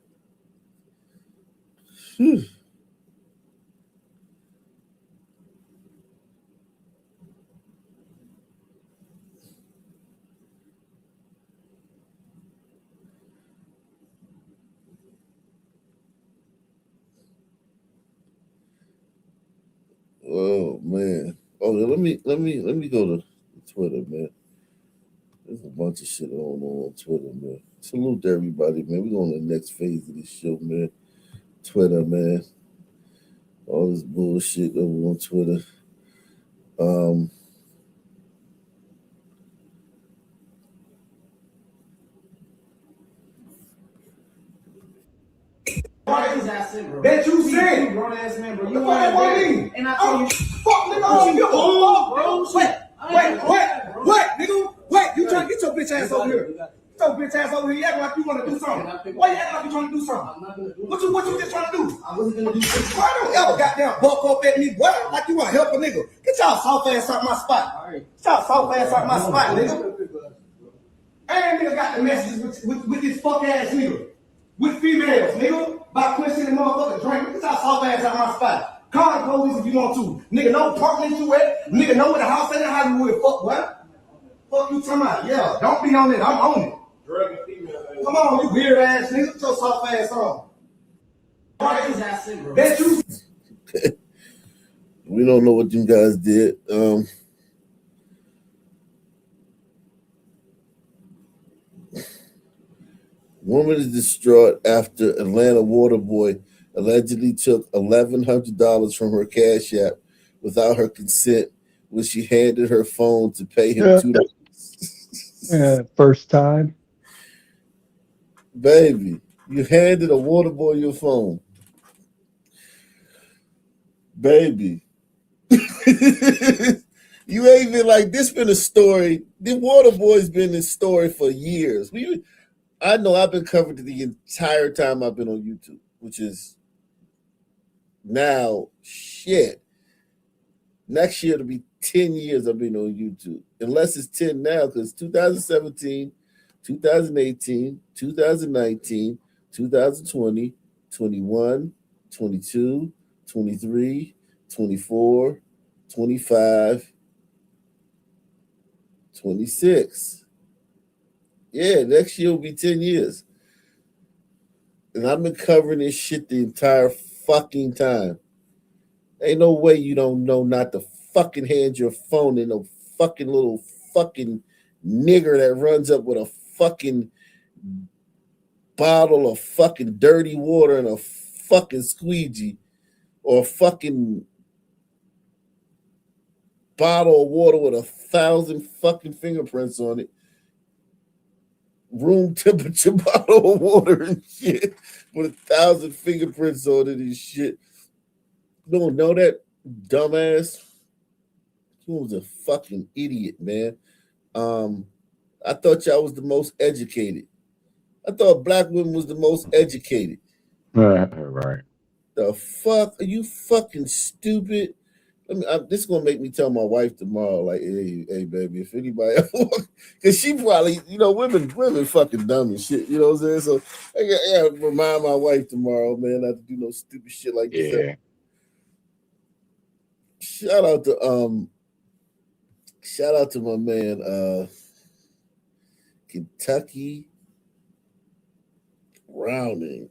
man. Oh, let me go to Twitter, man. There's a bunch of shit going on Twitter, man. Salute to everybody, man. We're going to the next phase of this show, man. Twitter, man. All this bullshit over on Twitter. That you said. Grown ass man, bro. You know what I mean? And I told you, fuck, nigga. I don't give a fuck, bro. Wait, nigga. Wait, you trying to get your bitch ass over here? Get your bitch ass over here. You acting like you want to do something. Why you acting like you trying to do something? What you just trying to do? I wasn't gonna do shit. Why don't ever goddamn buck up at me, boy? Like you want to help a nigga? Get y'all soft ass out my spot. Get y'all soft ass out my spot, nigga. And nigga got the messages with this fuck ass nigga. With females, nigga. By pushing the motherfucker drink. Get y'all soft ass out my spot. Call the police if you want to. Nigga, no apartment you at. Nigga, know where the house at and how you would. Fuck what? Fuck you talking about? Yeah, don't be on it. I'm on it. Come on, you weird ass nigga. Put your soft ass on. That you. We don't know what you guys did. Woman is distraught after Atlanta water boy allegedly took $1,100 from her Cash App without her consent when she handed her phone to pay him $2. First time. Baby, you handed a water boy your phone. Baby. You ain't been like this. Been a story. The water boy's been this story for years. I know I've been covered the entire time I've been on YouTube, which is now shit. Next year it'll be 10 years I've been on YouTube. Unless it's 10 now, because 2017, 2018, 2019, 2020, 21, 22, 23, 24, 25, 26. Yeah, next year will be 10 years. And I've been covering this shit the entire fucking time. Ain't no way you don't know not to fucking hand your phone in no fucking little fucking nigger that runs up with a fucking bottle of fucking dirty water and a fucking squeegee or a fucking bottle of water with 1,000 fucking fingerprints on it. Room temperature bottle of water and shit with 1,000 fingerprints on it and shit. You don't know that, dumbass? He was a fucking idiot, man. I thought y'all was the most educated. I thought black women was the most educated. Right. The fuck? Are you fucking stupid? This is gonna make me tell my wife tomorrow, like, hey, baby, if anybody ever, because she probably, women fucking dumb and shit, you know what I'm saying? So I gotta remind my wife tomorrow, man, not to do no stupid shit like this. Yeah. Shout out to my man, Kentucky Browning.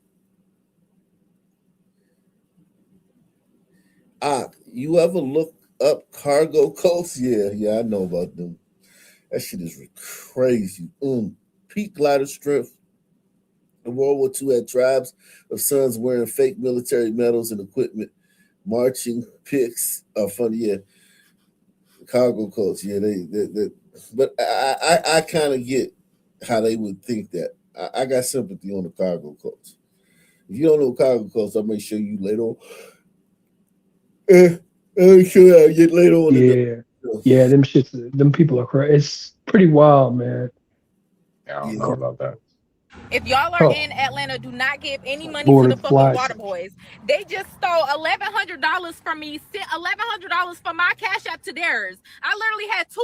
You ever look up cargo cults? Yeah, I know about them. That shit is crazy. Peak glider strength. In World War II had tribes of sons wearing fake military medals and equipment, marching picks. Funny, yeah. Cargo cults, yeah. But I kind of get how they would think that. I got sympathy on the cargo cults. If you don't know cargo cults, I'll make sure you later on. I'm sure I'll get later on. Yeah, them people are crazy. It's pretty wild, man. I don't know about that. If y'all are in Atlanta, do not give any money Border to the fucking flies. water boys. They just stole $1,100 from me, sent $1,100 from my Cash App to theirs. I literally had $2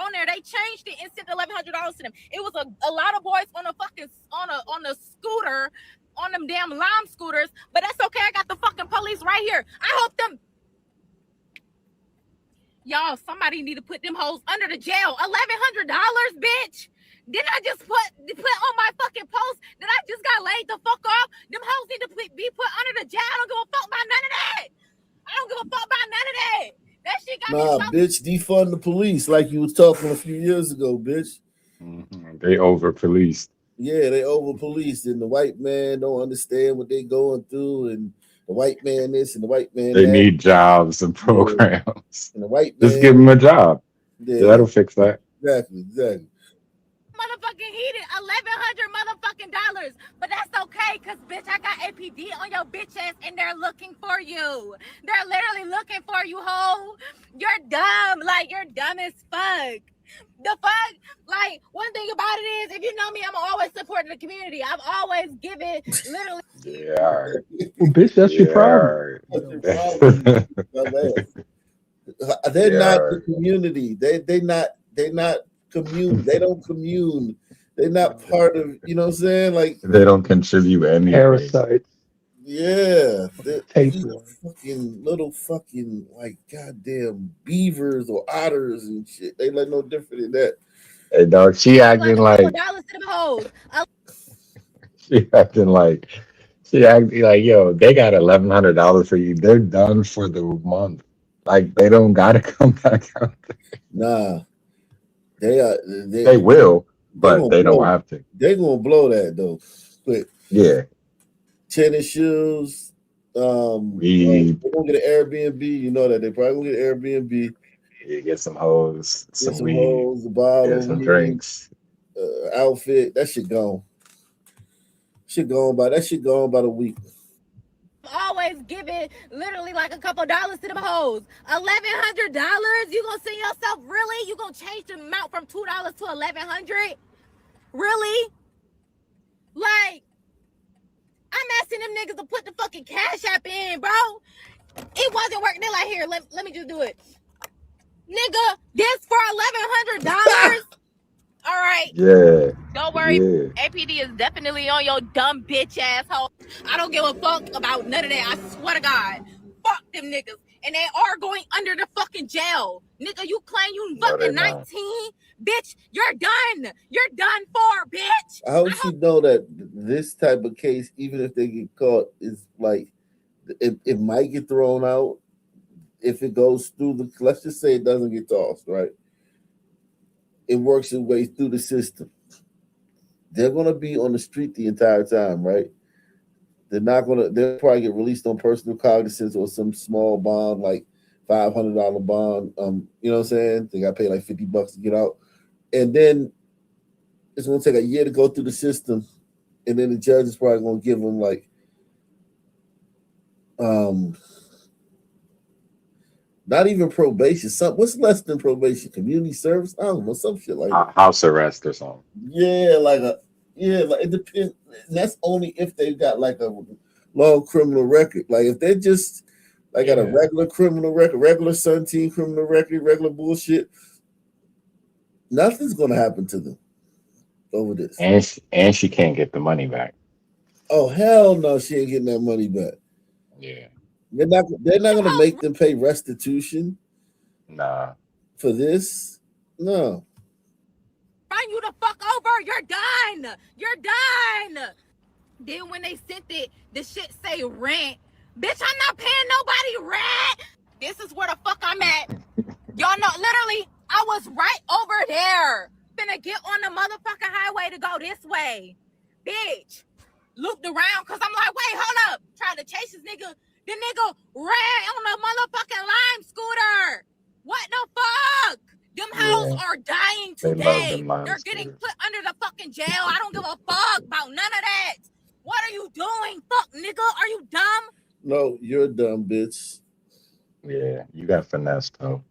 on there. They changed it and sent $1,100 to them. It was a lot of boys on a fucking on a scooter, on them damn lime scooters. But that's okay. I got the fucking police right here. I hope them. Y'all, somebody need to put them hoes under the jail. $1,100, bitch. Didn't I just put on my fucking post that I just got laid the fuck off? Them hoes need to be put under the jail. I don't give a fuck about none of that. I don't give a fuck about none of that. That shit got me so. Bitch, defund the police like you was talking a few years ago, bitch. Mm-hmm. They over policed. Yeah, they over policed, and the white man don't understand what they going through, and the white man this and the white man They that. need jobs and programs. And the white man, just give them a job. Yeah, that'll fix that. Exactly. Motherfucking heated $1,100 motherfucking dollars, but that's okay. okay, because, bitch, I got APD on your bitch ass, and they're looking for you. They're literally looking for you, ho. You're dumb. Like, you're dumb as fuck. The fuck? Like, one thing about it is, if you know me, I'm always supporting the community. I've always given, literally. Yeah, all right. Well, bitch, that's your problem. That's your problem. They're Yeah, not all the right. community. They not commune. They don't commune. They're not part of, you know what I'm saying? Like, They don't contribute anything. Parasites. yeah, these Tapeworm. fucking little fucking like goddamn beavers or otters and shit. They like no different than that. Hey, dog, she Like acting a couple like dollars to them hoes. she acting like yo, they got $1,100 for you. They're done for the month. Like they don't gotta come back out. Nah, they are. They will, They but gonna they don't blow. have to. They gonna blow that though. But Yeah, tennis shoes. weed. They're gonna get an Airbnb. You know that they probably gonna get an Airbnb. You get some hoes, Get some some weed, hoes, a bottle, get some weed, drinks. outfit. That shit gone. That shit gone about a week. Always giving literally like a couple dollars to them hoes. $1,100? You gonna send yourself, really? You gonna change the amount from $2 to $1,100? Really? Like, I'm asking them niggas to put the fucking Cash App in, bro. It wasn't working. They're like, here, let me just do it. Nigga, this for $1,100? All right. Yeah. Don't worry. Yeah. APD is definitely on your dumb bitch asshole. I don't give a fuck about none of that. I swear to God. Fuck them niggas. And they are going under the fucking jail. Nigga, you claim you No, they're fucking not. 19? Bitch, you're done. You're done for, bitch. How would she know that this type of case, even if they get caught, is like it might get thrown out if it goes through the. Let's just say it doesn't get tossed, right? It works its way through the system. They're gonna be on the street the entire time, right? They're not gonna. They'll probably get released on personal cognizance or some small bond, like $500 bond. You know what I'm saying? They got to pay like $50 to get out, and then it's gonna take a year to go through the system, and then the judge is probably gonna give them like, not even probation. What's less than probation? Community service? I don't know, some shit like that. House arrest or something. Yeah, like it depends. That's only if they've got like a long criminal record. Like if they're just like got a regular criminal record, regular 17 criminal record, regular bullshit, nothing's gonna happen to them over this. And she can't get the money back. Oh hell no, she ain't getting that money back. Yeah. They're not gonna make them pay restitution. Nah. For this? No. Run you the fuck over. You're done. You're done. Then when they sent it, the shit say rent. Bitch, I'm not paying nobody rent. This is where the fuck I'm at. Y'all know, literally, I was right over there. Finna get on the motherfucking highway to go this way. Bitch. Looped around because I'm like, wait, hold up. Trying to chase this nigga. The nigga ran on the motherfucking lime scooter. What the fuck? Them hoes are dying They love today. them lime They're getting put under the fucking jail. I don't give a fuck about none of that. What are you doing? Fuck, nigga. Are you dumb? No, you're a dumb bitch. Yeah, you got finesse though.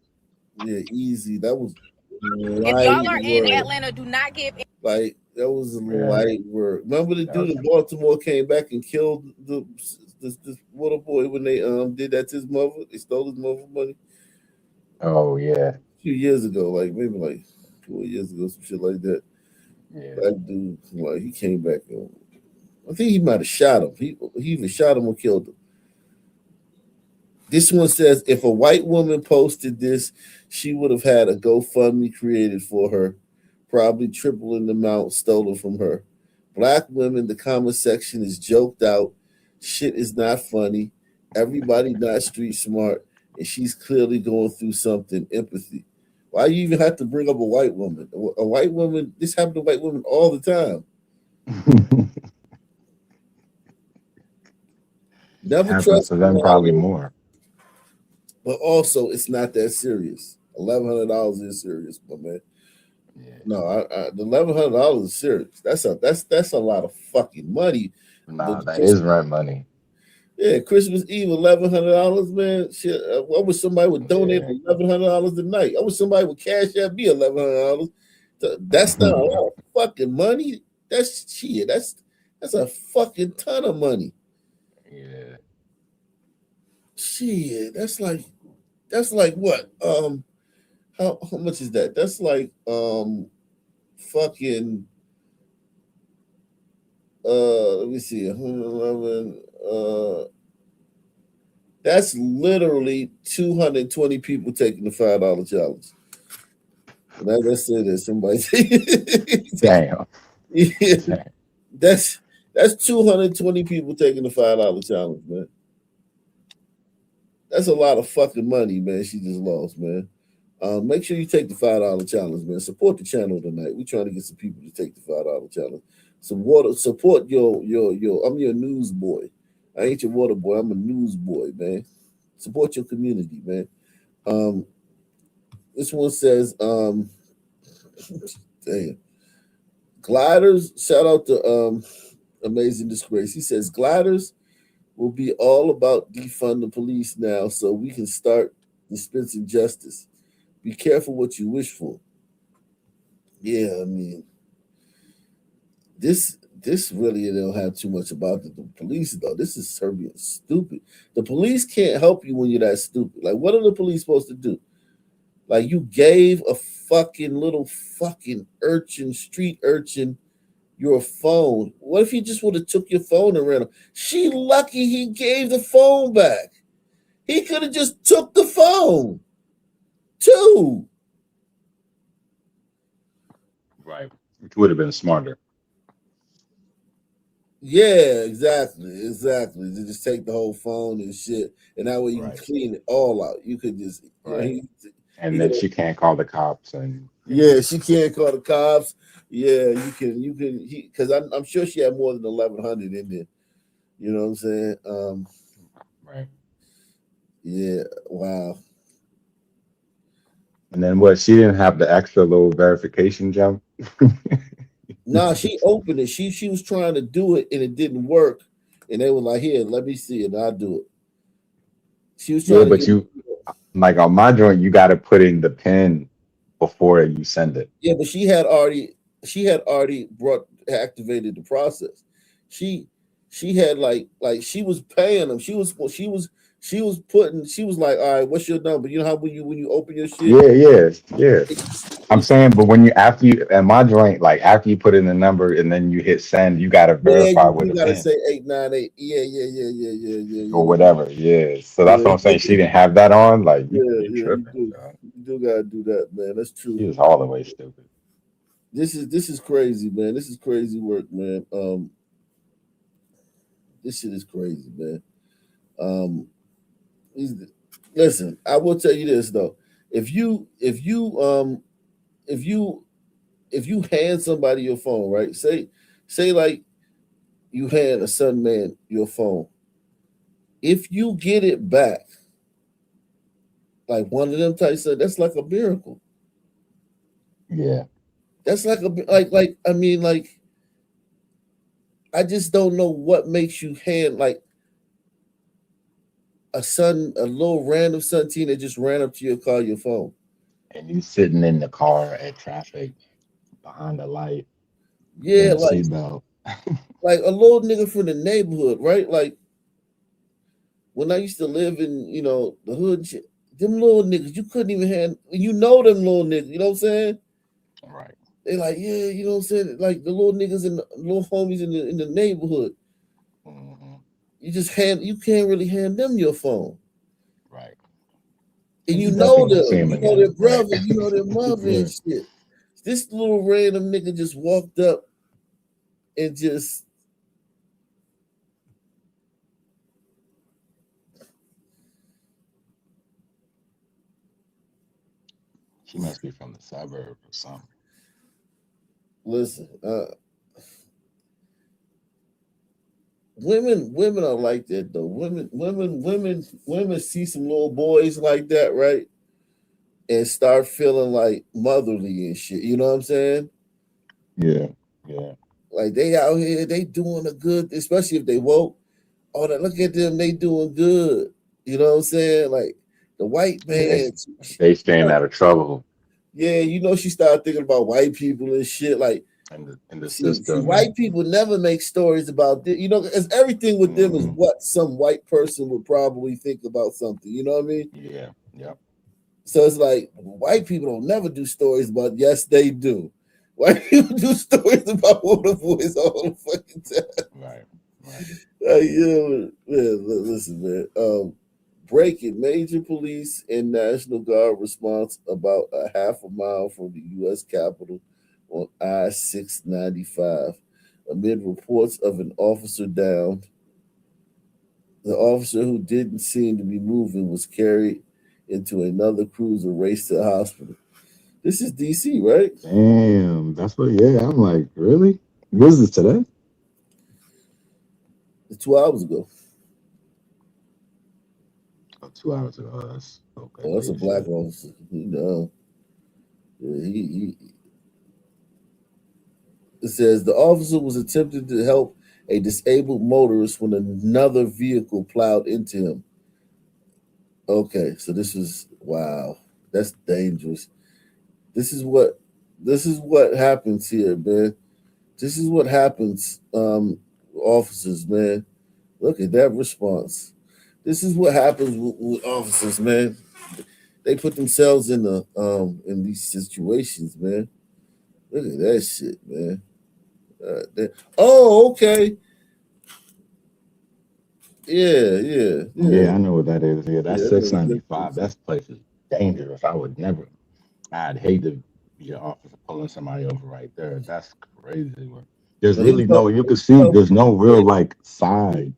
Yeah, easy. That was If y'all are in Atlanta, do not give. Like that was light work. Remember the dude in Baltimore came back and killed this little boy when they did that to his mother? They stole his mother money. Oh yeah. A few years ago, like maybe like 4 years ago, some shit like that. Yeah. That dude, like he came back. I think he might have shot him. He either shot him or killed him. This one says if a white woman posted this, she would have had a GoFundMe created for her, probably tripling the amount stolen from her. Black women, the comment section is joked out. Shit is not funny. Everybody not street smart, and she's clearly going through something. Empathy. Why you even have to bring up a white woman? A white woman. This happens to white women all the time. Never Happens trust to them probably more. But also, it's not that serious. $1,100 is serious, my man. Yeah. No, the $1,100 is serious. That's a lot of fucking money. Nah, that is rent money. Yeah, Christmas Eve, $1,100, man. Shit, I wish somebody would donate $1,100 a night. I wish somebody would cash out me $1,100. That's not a lot of fucking money. That's shit. That's a fucking ton of money. Yeah. Shit, that's like what? How much is that? That's like fucking let me see, 111 that's literally 220 people taking the $5 challenge. Now let's say that somebody Damn. Yeah, that's 220 people taking the $5 challenge, man. That's a lot of fucking money, man. She just lost, man. Make sure you take the $5 challenge, man. Support the channel tonight. We're trying to get some people to take the $5 challenge. Support your. I'm your news boy. I ain't your water boy. I'm a news boy, man. Support your community, man. This one says, damn. Gliders. Shout out to Amazing Disgrace. He says gliders will be all about defund the police now, so we can start dispensing justice. Be careful what you wish for. Yeah, I mean, this really don't have too much about the police though. This is Serbian stupid. The police can't help you when you're that stupid. Like, what are the police supposed to do? Like, you gave a fucking little fucking urchin, street urchin, your phone. What if he just would have took your phone and ran him? She lucky he gave the phone back. He could have just took the phone too. Right. Which would have been smarter. Yeah, exactly. To just take the whole phone and shit, and that way you can clean it all out. You could just, And then she can't call the cops, and yeah, she can't call the cops. Yeah, you can, because I'm sure she had more than 1,100 in there. You know what I'm saying? Right. Yeah. Wow. And then what? She didn't have the extra little verification jump. Nah, she opened it. She was trying to do it and it didn't work. And they were like, "Here, let me see it. And I'll do it." She was trying Yeah, to but get, you, like on my joint, you got to put in the pin before you send it. yeah, but she had already activated the process. She had like she was paying them. She was like, "All right, what's your number?" You know how when you open your shit. Yeah. I'm saying, but after you at my joint, like after you put in the number and then you hit send, you got to Yeah, verify with you a gotta pin say 898. Yeah. or whatever. Yeah. So that's Yeah. what I'm saying. She didn't have that on. Like you You tripping. do. You do gotta do that, man. That's true. She was all the way stupid. This is crazy, man. This is crazy work, man. This shit is crazy, man. Listen, I will tell you this though. If you hand somebody your phone, right? Say like you hand a son man your phone. If you get it back, like one of them types, that's like a miracle. Yeah. That's like I mean, like, I just don't know what makes you hand like a little random son teen that just ran up to your car, your phone. And you sitting in the car at traffic behind the light. Yeah, in a seatbelt. like a little nigga from the neighborhood, right? Like when I used to live in, the hood and shit, them little niggas, you couldn't even them little niggas, you know what I'm saying? Right. They like, yeah, you know what I'm saying? Like the little niggas and the little homies in the neighborhood. Mm-hmm. You can't really hand them your phone. Right. And you You know definitely see them, him you know again. their brother, Right. you know their mother and shit. This little random nigga just walked up and just She must be from the suburb or something. listen. Women are like that though. Women see some little boys like that, right? And start feeling like motherly and shit. You know what I'm saying? Yeah. Like they out here, they doing a good, especially if they woke. Oh, look at them, they doing good. You know what I'm saying? Like the white man. They staying out of trouble. Yeah, you know, she started thinking about white people and shit. Like in the see, system. white people never make stories about this. You know, because everything with them is what some white person would probably think about something. You know what I mean? Yeah. Yep. So it's like white people don't never do stories about. Yes, they do. White people do stories about water boys all the fucking time. Right. Yeah, man, listen, man. Breaking: major police and National Guard response about a half a mile from the U.S. Capitol on I-695 amid reports of an officer downed. The officer, who didn't seem to be moving, was carried into another cruiser, raced to the hospital. This is D.C., right? Damn, that's what. Yeah, I'm like, really? Was this today? 2 hours ago. Oh, 2 hours ago. Oh, that's okay. Oh, that's a Crazy black shit. officer. It says the officer was attempting to help a disabled motorist when another vehicle plowed into him. Okay, so this is wow. That's dangerous. This is what happens here, man. This is what happens, officers, man. Look at that response. This is what happens with officers, man. They put themselves in these situations, man. Look at that shit, man. Oh, okay. Yeah. I know what that is. Yeah, that's Yeah, 695. That place is dangerous. I would never. I'd hate to be an officer pulling somebody over right there. That's crazy. There's really no. You can see. There's no real like side.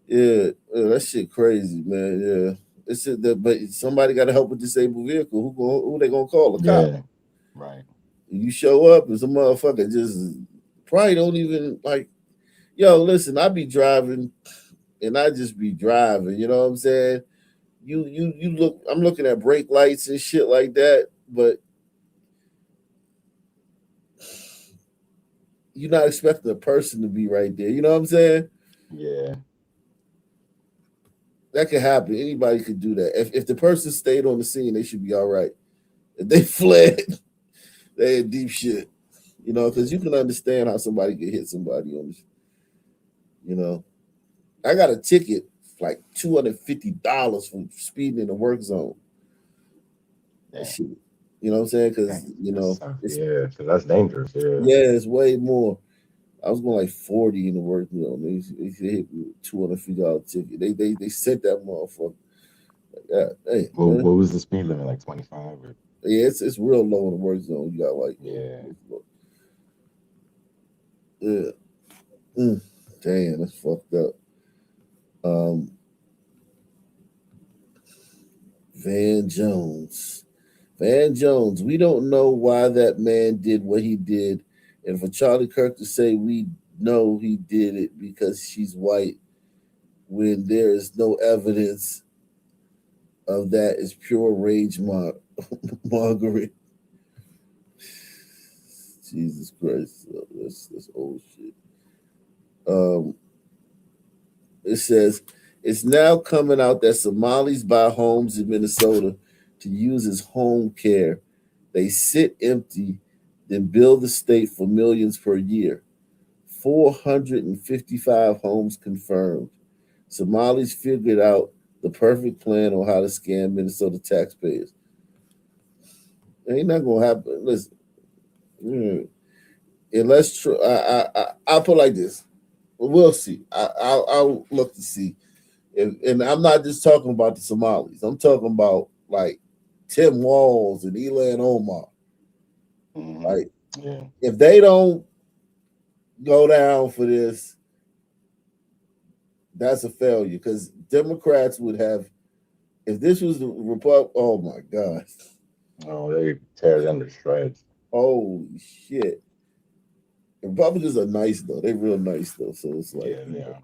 Yeah, that shit crazy, man. Yeah, it's that, but somebody got to help a disabled vehicle. Who they gonna call? A cop? Yeah, right. You show up and some motherfucker just probably don't even like. Yo, listen, I be driving, and I just be driving. You know what I'm saying? You look. I'm looking at brake lights and shit like that, but you're not expecting a person to be right there. You know what I'm saying? Yeah. That could happen. Anybody could do that. If the person stayed on the scene, they should be all right. If they fled, they in deep shit. You know, because you can understand how somebody could hit somebody on this. You know, I got a ticket like $250 for speeding in the work zone. That shit. You know what I'm saying? Because you know, because that's dangerous. Yeah, it's way more. I was going like 40 in the work zone. They hit me with $250 ticket. They sent that motherfucker. Yeah, hey, what was the speed limit? Like 25? Or? Yeah, it's real low in the work zone. You got like damn, that's fucked up. Van Jones. We don't know why that man did what he did, and for Charlie Kirk to say we know he did it because she's white, when there is no evidence of that, is pure rage mongering. Jesus Christ, that's old shit. It says it's now coming out that Somalis buy homes in Minnesota to use as home care. They sit empty, then build the state for millions per year. 455 homes confirmed. Somalis figured out the perfect plan on how to scam Minnesota taxpayers. It ain't not gonna happen. Listen, unless I'll put it like this. We'll see. I'll look to see. And I'm not just talking about the Somalis. I'm talking about like Tim Walz and Elon Omar. Like, if they don't go down for this, that's a failure. Because Democrats would have, if this was the Republic, oh my God. Oh, they tear them to shreds. Holy shit. Republicans are nice though. They're real nice though. So it's like, yeah.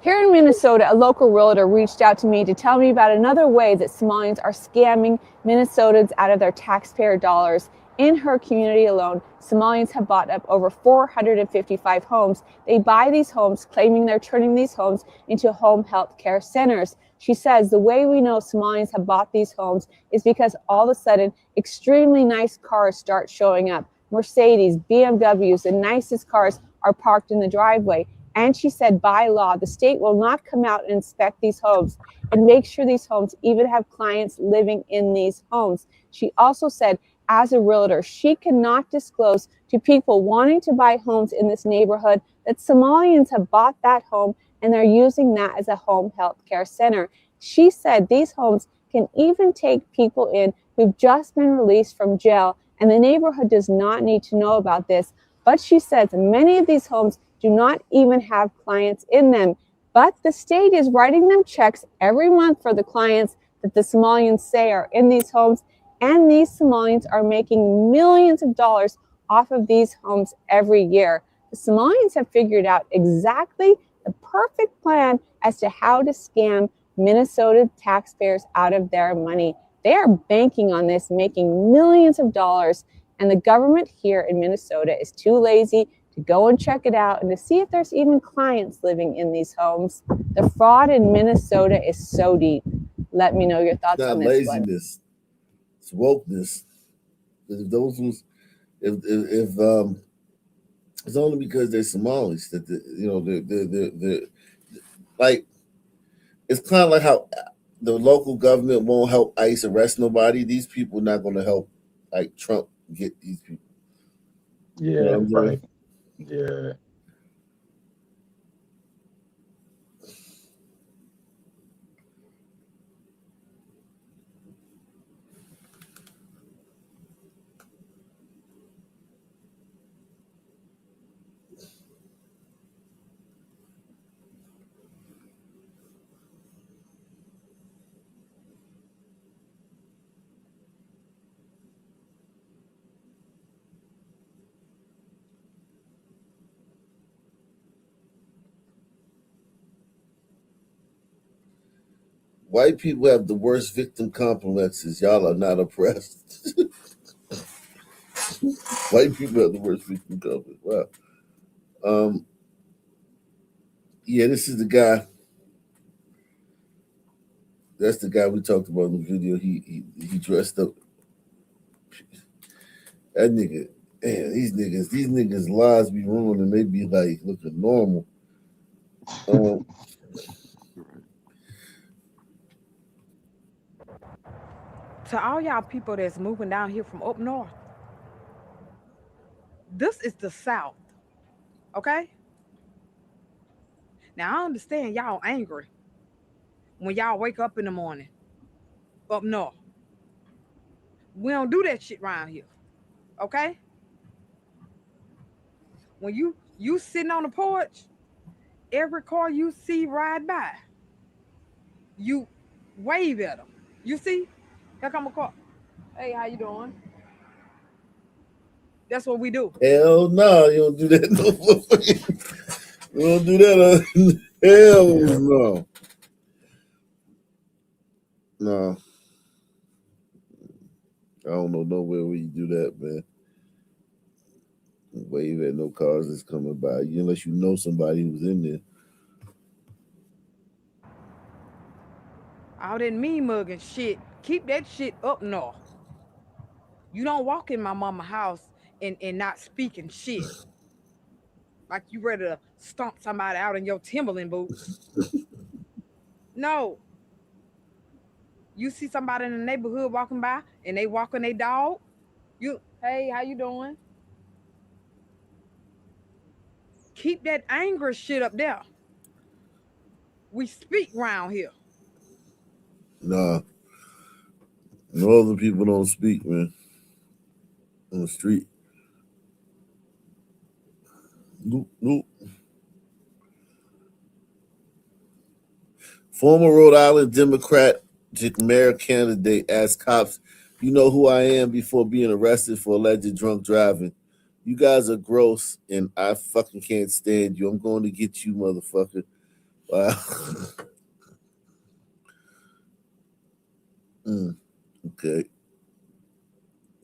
Here in Minnesota, a local realtor reached out to me to tell me about another way that Somalians are scamming Minnesotans out of their taxpayer dollars In her community alone, Somalians have bought up over 455 homes. They buy these homes, claiming they're turning these homes into home health care centers. She says the way we know Somalians have bought these homes is because all of a sudden, extremely nice cars start showing up. Mercedes, BMWs, the nicest cars are parked in the driveway. And she said, by law, the state will not come out and inspect these homes and make sure these homes even have clients living in these homes. She also said, as a realtor, she cannot disclose to people wanting to buy homes in this neighborhood that Somalians have bought that home and they're using that as a home health care center. She said these homes can even take people in who've just been released from jail, and the neighborhood does not need to know about this. But she says many of these homes do not even have clients in them. But the state is writing them checks every month for the clients that the Somalians say are in these homes. And these Somalians are making millions of dollars off of these homes every year. The Somalians have figured out exactly the perfect plan as to how to scam Minnesota taxpayers out of their money. They are banking on this, making millions of dollars. And the government here in Minnesota is too lazy to go and check it out and to see if there's even clients living in these homes. The fraud in Minnesota is so deep. Let me know your thoughts on this one. Laziness. It's wokeness. If those who's if it's only because they're Somalis that they're like, it's kind of like how the local government won't help ICE arrest nobody. These people are not going to help like Trump get these people. Yeah, You know what I'm saying? right. Yeah. White people have the worst victim complexes. Y'all are not oppressed. White people have the worst victim complex. Wow. Yeah, this is the guy. That's the guy we talked about in the video. He dressed up. That nigga, man, these niggas' lives be ruined and they be like looking normal. To all y'all people that's moving down here from up north, this is the South, okay? Now, I understand y'all angry when y'all wake up in the morning up north. We don't do that shit around here, okay? When you sitting on the porch, every car you see ride by, you wave at them. You see? Here come a car. Hey, how you doing? That's what we do. Hell no, you don't do that no more. You don't do that. Hell no. No. I don't know nowhere where you do that, man. Wave at no cars that's coming by, unless you know somebody who's in there. All that mean mugging shit, keep that shit up north. You don't walk in my mama's house and not speaking shit. Like you ready to stomp somebody out in your Timberland boots. No. You see somebody in the neighborhood walking by and they walking their dog, hey, how you doing? Keep that anger shit up there. We speak round here. Nah. Northern people don't speak, man. On the street. Nope. Former Rhode Island Democratic mayor candidate asked cops, "You know who I am?" before being arrested for alleged drunk driving. "You guys are gross, and I fucking can't stand you. I'm going to get you, motherfucker." Wow. Okay.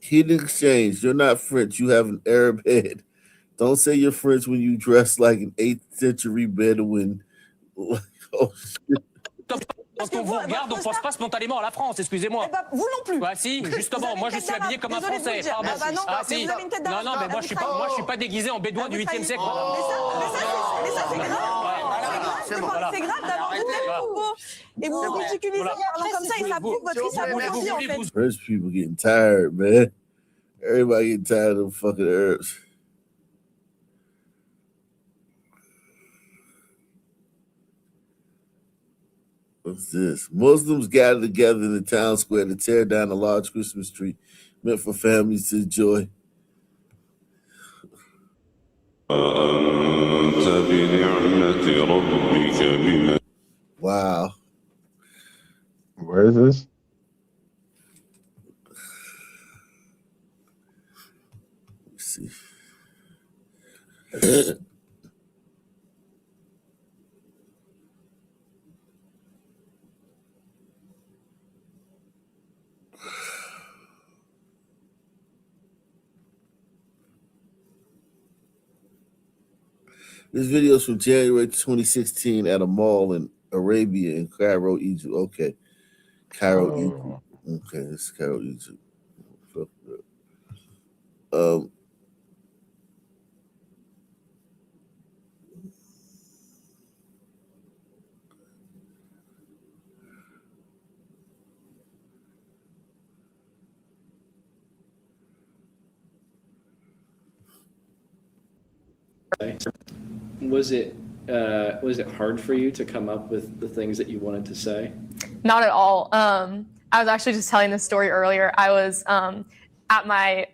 Heat exchange. You're not French. You have an Arab head. Don't say you're French when you dress like an 8th century Bedouin. Oh, shit. Parce qu'on vous regarde, on ne pense pas spontanément à la France, excusez-moi. Eh ben, vous non plus. Bah si, justement, moi je suis habillé comme un Français. Pardon. Ah si. vous avez une tête d'arabe. Non, mais moi je suis pas déguisé en bédouin du 8e siècle. Mais ça c'est grave. C'est grave d'avoir une telle propos. Et vous vous ridiculisez en parlant comme ça et ça prouve votre islamophobie en fait. French people getting tired, man. Everybody getting tired of fucking Arabs. What's this? Muslims gather together in the town square to tear down a large Christmas tree meant for families to enjoy. Wow. Where is this? Let's see. This video is from January 2016 at a mall in Arabia in Cairo, Egypt. Okay. Cairo, Egypt. Okay, this is Cairo, Egypt. Was it hard for you to come up with the things that you wanted to say? Not at all. I was actually just telling this story earlier. I was at my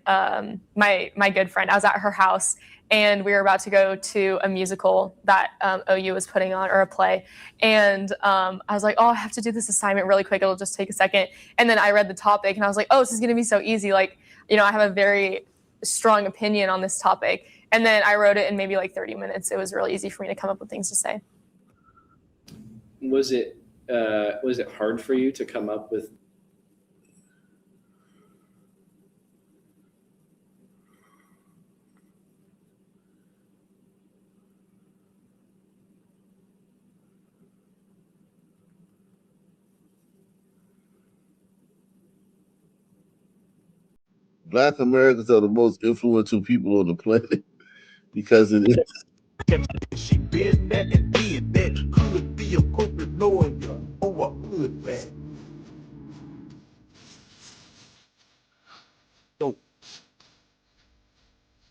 my good friend. I was at her house, and we were about to go to a musical that OU was putting on, or a play. And I was like, oh, I have to do this assignment really quick. It'll just take a second. And then I read the topic, and I was like, oh, this is going to be so easy. Like, I have a very strong opinion on this topic. And then I wrote it in maybe like 30 minutes. It was really easy for me to come up with things to say. Was it hard for you to come up with? Black Americans are the most influential people on the planet because it is. She been that and did that. Could be a corporate knowing you over good man. So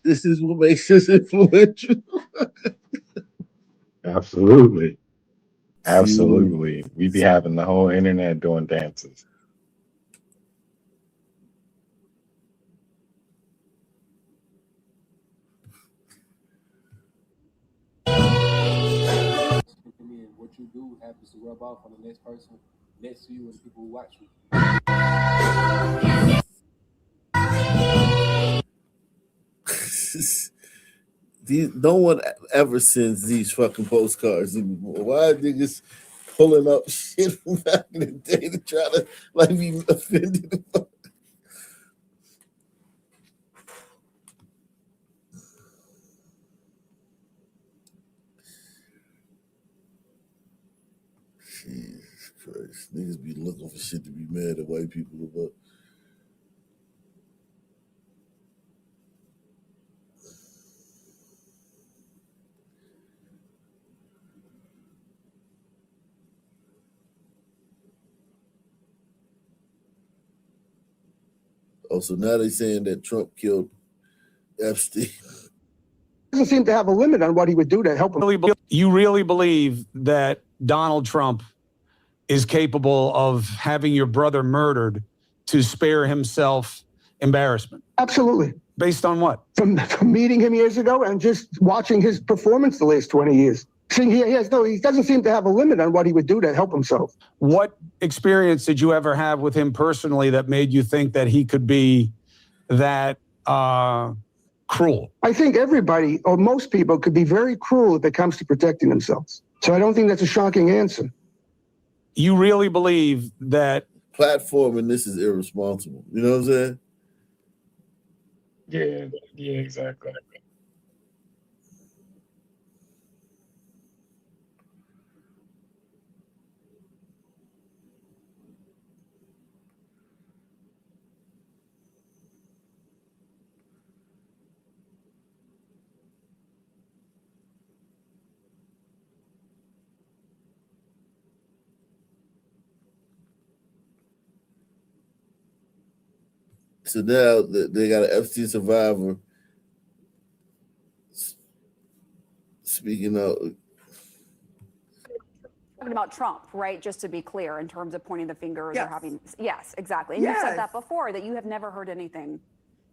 this is what makes us influential. Absolutely. Absolutely. We be having the whole internet doing dances. What you do happens to rub off on the next person next to you and the people who watch you. No one ever sends these fucking postcards anymore. Why are niggas pulling up shit from back in the day to try to be offended? Jesus Christ. Niggas be looking for shit to be mad at white people about. Oh, so now they're saying that Trump killed Epstein. Doesn't seem to have a limit on what he would do to help him. You really believe that Donald Trump is capable of having your brother murdered to spare himself embarrassment? Absolutely. Based on what? From meeting him years ago and just watching his performance the last 20 years. He doesn't seem to have a limit on what he would do to help himself. What experience did you ever have with him personally that made you think that he could be that cruel? I think everybody, or most people, could be very cruel if it comes to protecting themselves. So I don't think that's a shocking answer. You really believe that platforming this is irresponsible? You know what I'm saying? Yeah, yeah, exactly. So now they got an Epstein survivor speaking out. Talking about Trump, right? Just to be clear, in terms of pointing the fingers Yes. or having, yes, exactly. And you Yes. said that before, that you have never heard anything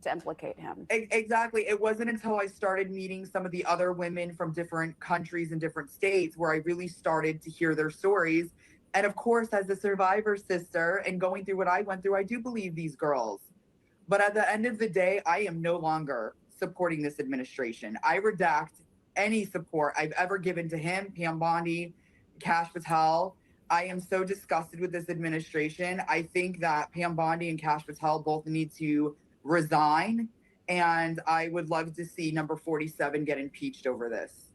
to implicate him. Exactly. It wasn't until I started meeting some of the other women from different countries and different states where I really started to hear their stories. And of course, as a survivor sister and going through what I went through, I do believe these girls. But at the end of the day, I am no longer supporting this administration. I redact any support I've ever given to him, Pam Bondi, Kash Patel. I am so disgusted with this administration. I think that Pam Bondi and Kash Patel both need to resign. And I would love to see number 47 get impeached over this.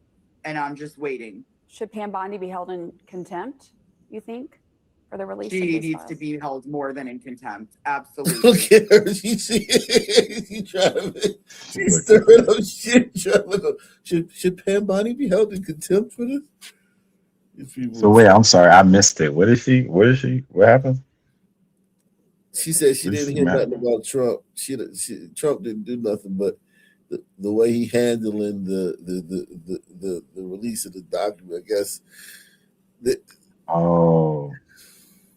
And I'm just waiting. Should Pam Bondi be held in contempt, you think, for the release of She these needs files? to be held more than in contempt. Absolutely. Look at her. She trying to she's stirring up shit. Should Pam Bondi be held in contempt for this? So wait, I'm sorry, I missed it. What is she? What happened? She said she What is didn't she hear mad nothing about Trump. Trump didn't do nothing, but the way he handling the release of the document, I guess. Oh,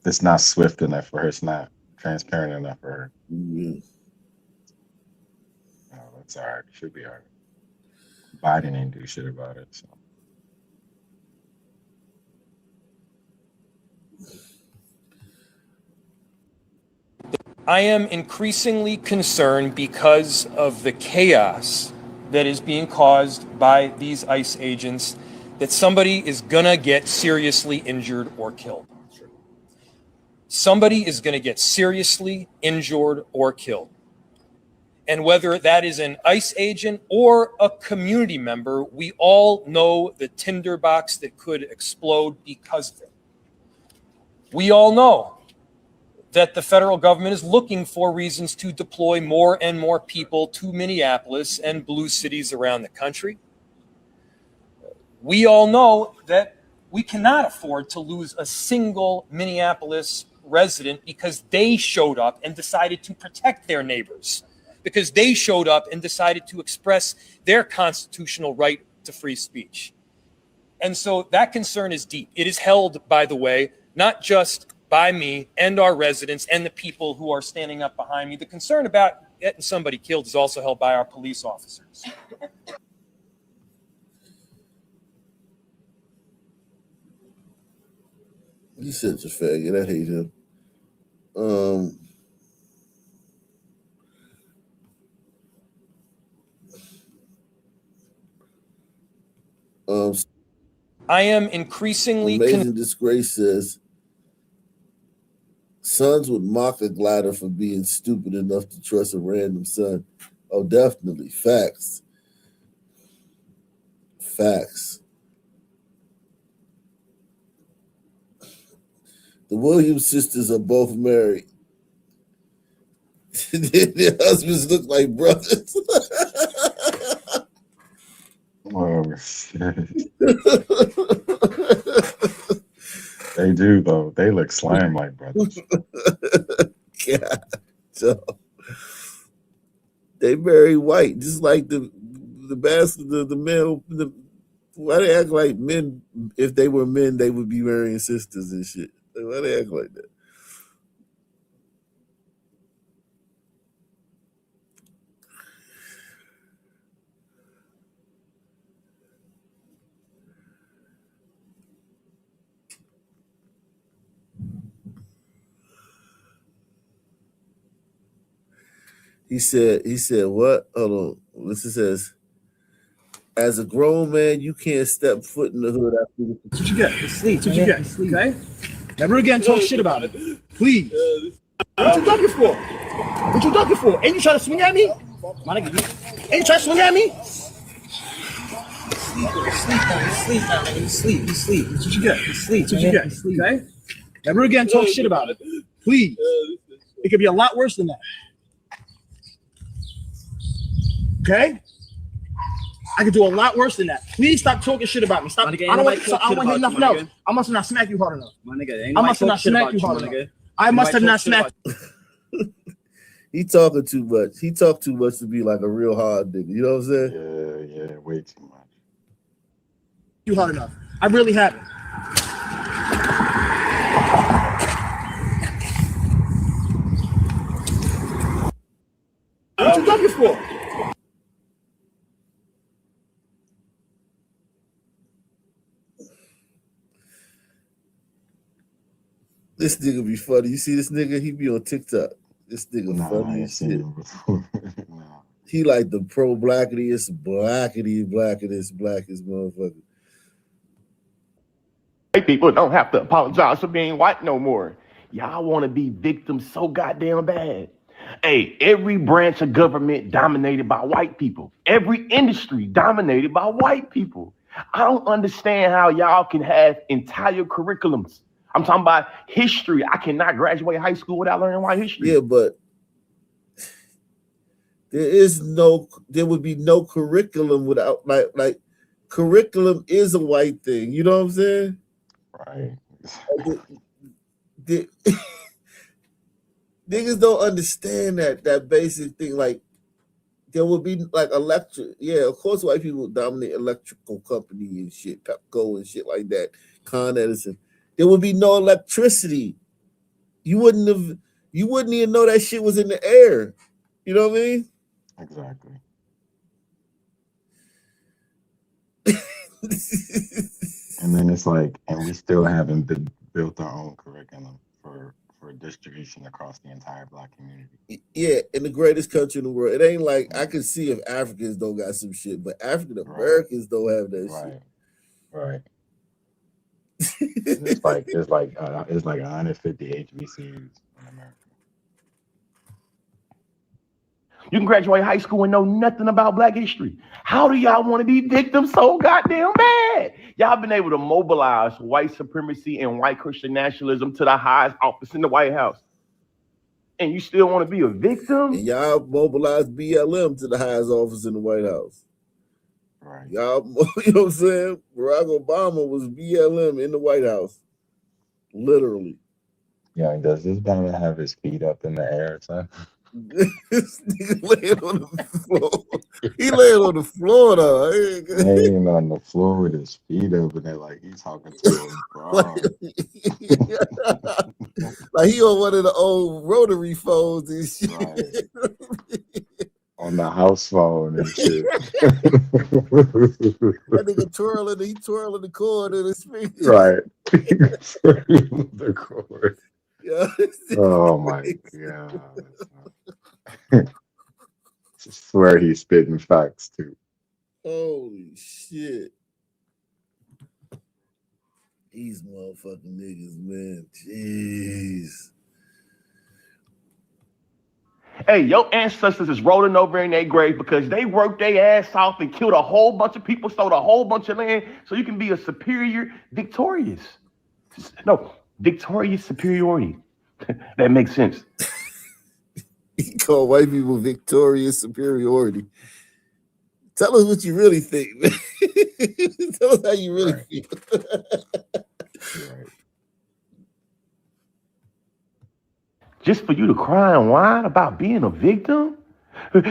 it's not swift enough for her. It's not transparent enough for her. Mm-hmm. Oh, that's all right. Should be all right. Biden ain't do shit about it. So. I am increasingly concerned because of the chaos that is being caused by these ICE agents that somebody is gonna get seriously injured or killed. Somebody is gonna get seriously injured or killed. And whether that is an ICE agent or a community member, we all know the tinderbox that could explode because of it. We all know that the federal government is looking for reasons to deploy more and more people to Minneapolis and blue cities around the country. We all know that we cannot afford to lose a single Minneapolis resident because they showed up and decided to protect their neighbors, because they showed up and decided to express their constitutional right to free speech. And so that concern is deep. It is held, by the way, not just by me and our residents and the people who are standing up behind me. The concern about getting somebody killed is also held by our police officers. He's such a faggot. I hate him. I am increasingly Amazing Disgrace says sons would mock a glider for being stupid enough to trust a random son. Oh, definitely. Facts. The Williams sisters are both married. Their husbands look like brothers. Oh, shit. They do, though. They look slime like brothers. God. So, they very white, just like the bastard, the male. Why they act like men? If they were men, they would be marrying sisters and shit. Why they act like that? He said, what? Hold on. Listen, says, as a grown man, you can't step foot in the hood after the. That's what you get. Sleep. That's what you get. Okay? Never again talk shit about it. Please. What you ducking for? And you try to swing at me? My nigga, ain't you trying to swing at me? Sleep. That's what you get. Sleep. That's what you get. Okay? Never again talk shit about it. Please. It could be a lot worse than that. Okay? I could do a lot worse than that. Please stop talking shit about me. Stop. I don't want to hear nothing else. I must have not smacked you hard enough. My nigga, I must have not smacked you hard enough. I must have not smacked you. He talking too much. He talk too much to be like a real hard nigga. You know what I'm saying? Yeah, way too much. You hard enough. I really haven't. What you ducking for? This nigga be funny. You see this nigga? He be on TikTok. This nigga funny as shit. He like the pro-blackest motherfucker. White people don't have to apologize for being white no more. Y'all want to be victims so goddamn bad. Hey, every branch of government dominated by white people. Every industry dominated by white people. I don't understand how y'all can have entire curriculums. I'm talking about history. I cannot graduate high school without learning white history. Yeah, but there would be no curriculum without like curriculum is a white thing. You know what I'm saying? Right. Niggas don't understand that basic thing. Like there would be like electric. Yeah, of course, white people dominate electrical company and shit, Pepco and shit like that. Con Edison. There would be no electricity. You wouldn't even know that shit was in the air. You know what I mean? Exactly. And then it's like, and we still haven't built our own curriculum for distribution across the entire Black community. Yeah, in the greatest country in the world. It ain't like I can see if Africans don't got some shit, but African Americans don't have that shit. Right. It's like 150 HBCUs in America. You can graduate high school and know nothing about Black history. How do y'all want to be victims so goddamn bad? Y'all been able to mobilize white supremacy and white Christian nationalism to the highest office in the White House. And you still want to be a victim? And y'all mobilized BLM to the highest office in the White House. Right. Y'all, you know what I'm saying? Barack Obama was BLM in the White House. Literally. Yeah, does this brother have his feet up in the air, son? This nigga laying on the floor. He laying on the floor though. Laying on the floor with his feet up, and they're like he's talking to him, bro. Like he on one of the old rotary phones and shit. Right. On the house phone and shit. That nigga twirling the cord in his speaker. Right. The cord. Yeah. Oh my god. I swear he's spitting facts too. Holy shit. These motherfucking niggas, man. Jeez. Hey, your ancestors is rolling over in their grave because they worked their ass off and killed a whole bunch of people, stole a whole bunch of land, so you can be a victorious superiority. That makes sense. You call white people victorious superiority. Tell us what you really think, man. Tell us how you really feel. Right. Just for you to cry and whine about being a victim?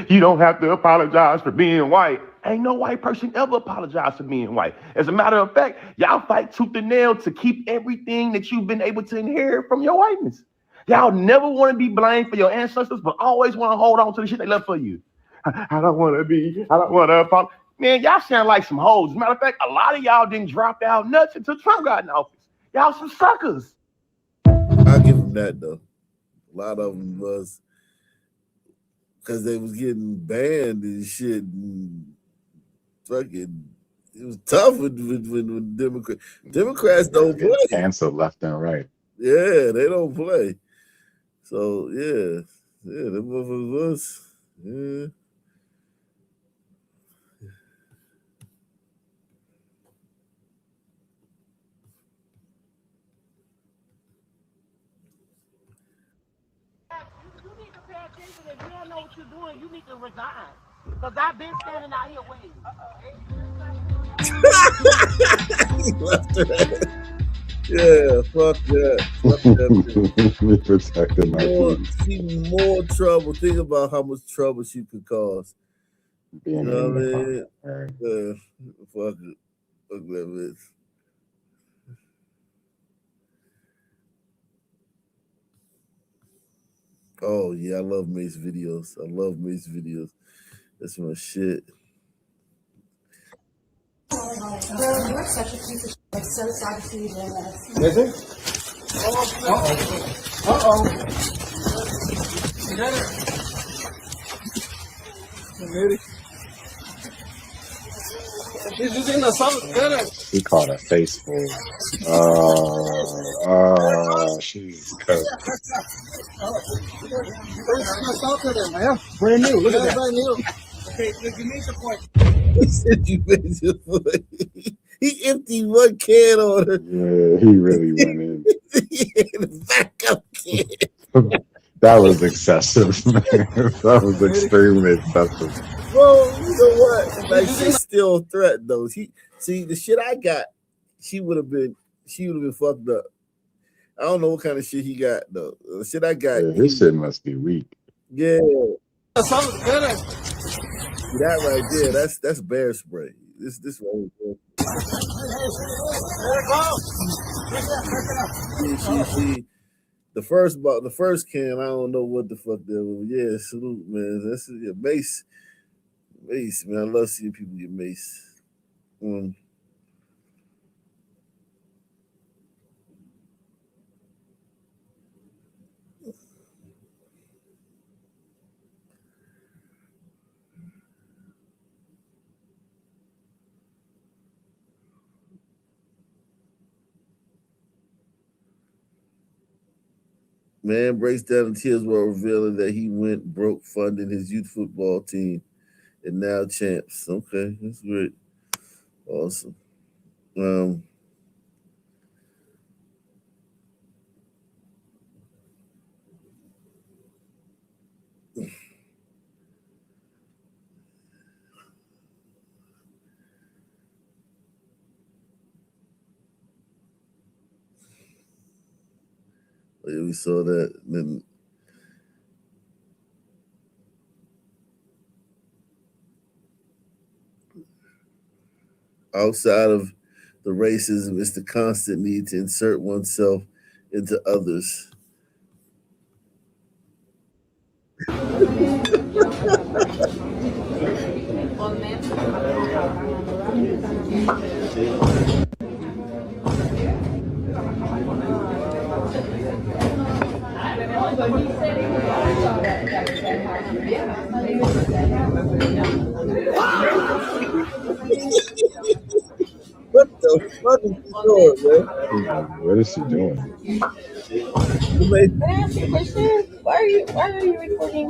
You don't have to apologize for being white. Ain't no white person ever apologized for being white. As a matter of fact, y'all fight tooth and nail to keep everything that you've been able to inherit from your whiteness. Y'all never want to be blamed for your ancestors, but always want to hold on to the shit they left for you. I don't want to apologize. Man, y'all sound like some hoes. As a matter of fact, a lot of y'all didn't drop out nuts until Trump got in office. Y'all some suckers. I'll give them that, though. A lot of them was because they was getting banned and shit. And fucking, it was tough with Democrats don't play. Canceled left and right. Yeah, they don't play. So yeah, them motherfuckers was. Yeah. attention. If you don't know what you're doing, you need to resign. Because I've been standing out here waiting. He left her. Yeah, fuck that. Fuck that bitch. Protecting my peace. She more trouble. Think about how much trouble she could cause. Being You know in what I the mean? car. Fuck it. Fuck that bitch. Oh yeah, I love Mace videos. That's my shit. You're such a piece of shit. I'm so sad to see you doing this. Is it? Uh-oh. He caught a faceful. She's cooked. Brand new. Look at that. Brand new. Okay, you made your point. He said you made your foot. He emptied one can on her. Yeah, he really went in. The backup can. That was excessive, man. That was extremely excessive. Well, you know what? Like she's still a threat though. See the shit I got, she would have been fucked up. I don't know what kind of shit he got though. The shit I got. Yeah, his shit must be weak. Yeah. That right there, that's bear spray. This right here. She the first can, I don't know what the fuck that was. Yeah, salute, man. That's Mace, man. I love seeing people get Mace. Man breaks down in tears while revealing that he went broke funding his youth football team and now champs. Okay, that's great. Awesome. Yeah, we saw that. Then outside of the racism, it's the constant need to insert oneself into others. What the fuck is she doing, man? What is she doing? Can I ask you a question? Why are you recording?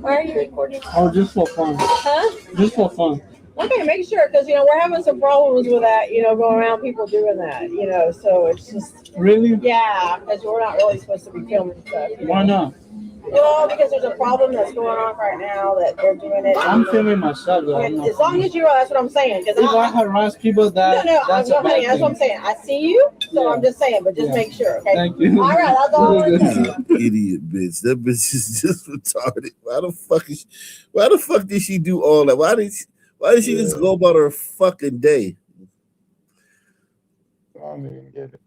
Why are you recording? Oh, just for fun. Huh? Just for fun. Okay, make sure, because we're having some problems with that, going around people doing that, so it's just Really? yeah, because we're not really supposed to be filming stuff. Why not? Well, because there's a problem that's going on right now that they're doing it. I'm filming myself. Though. As long as you are, that's what I'm saying. If I harass people, that's honey, a bad that's thing. what I'm saying. I see you, so I'm just saying, but just make sure, okay? Thank you. All right, that's all I'm saying. Idiot bitch. That bitch is just retarded. Why the fuck did she do all that? Why did she just go about her fucking day? I don't even get it.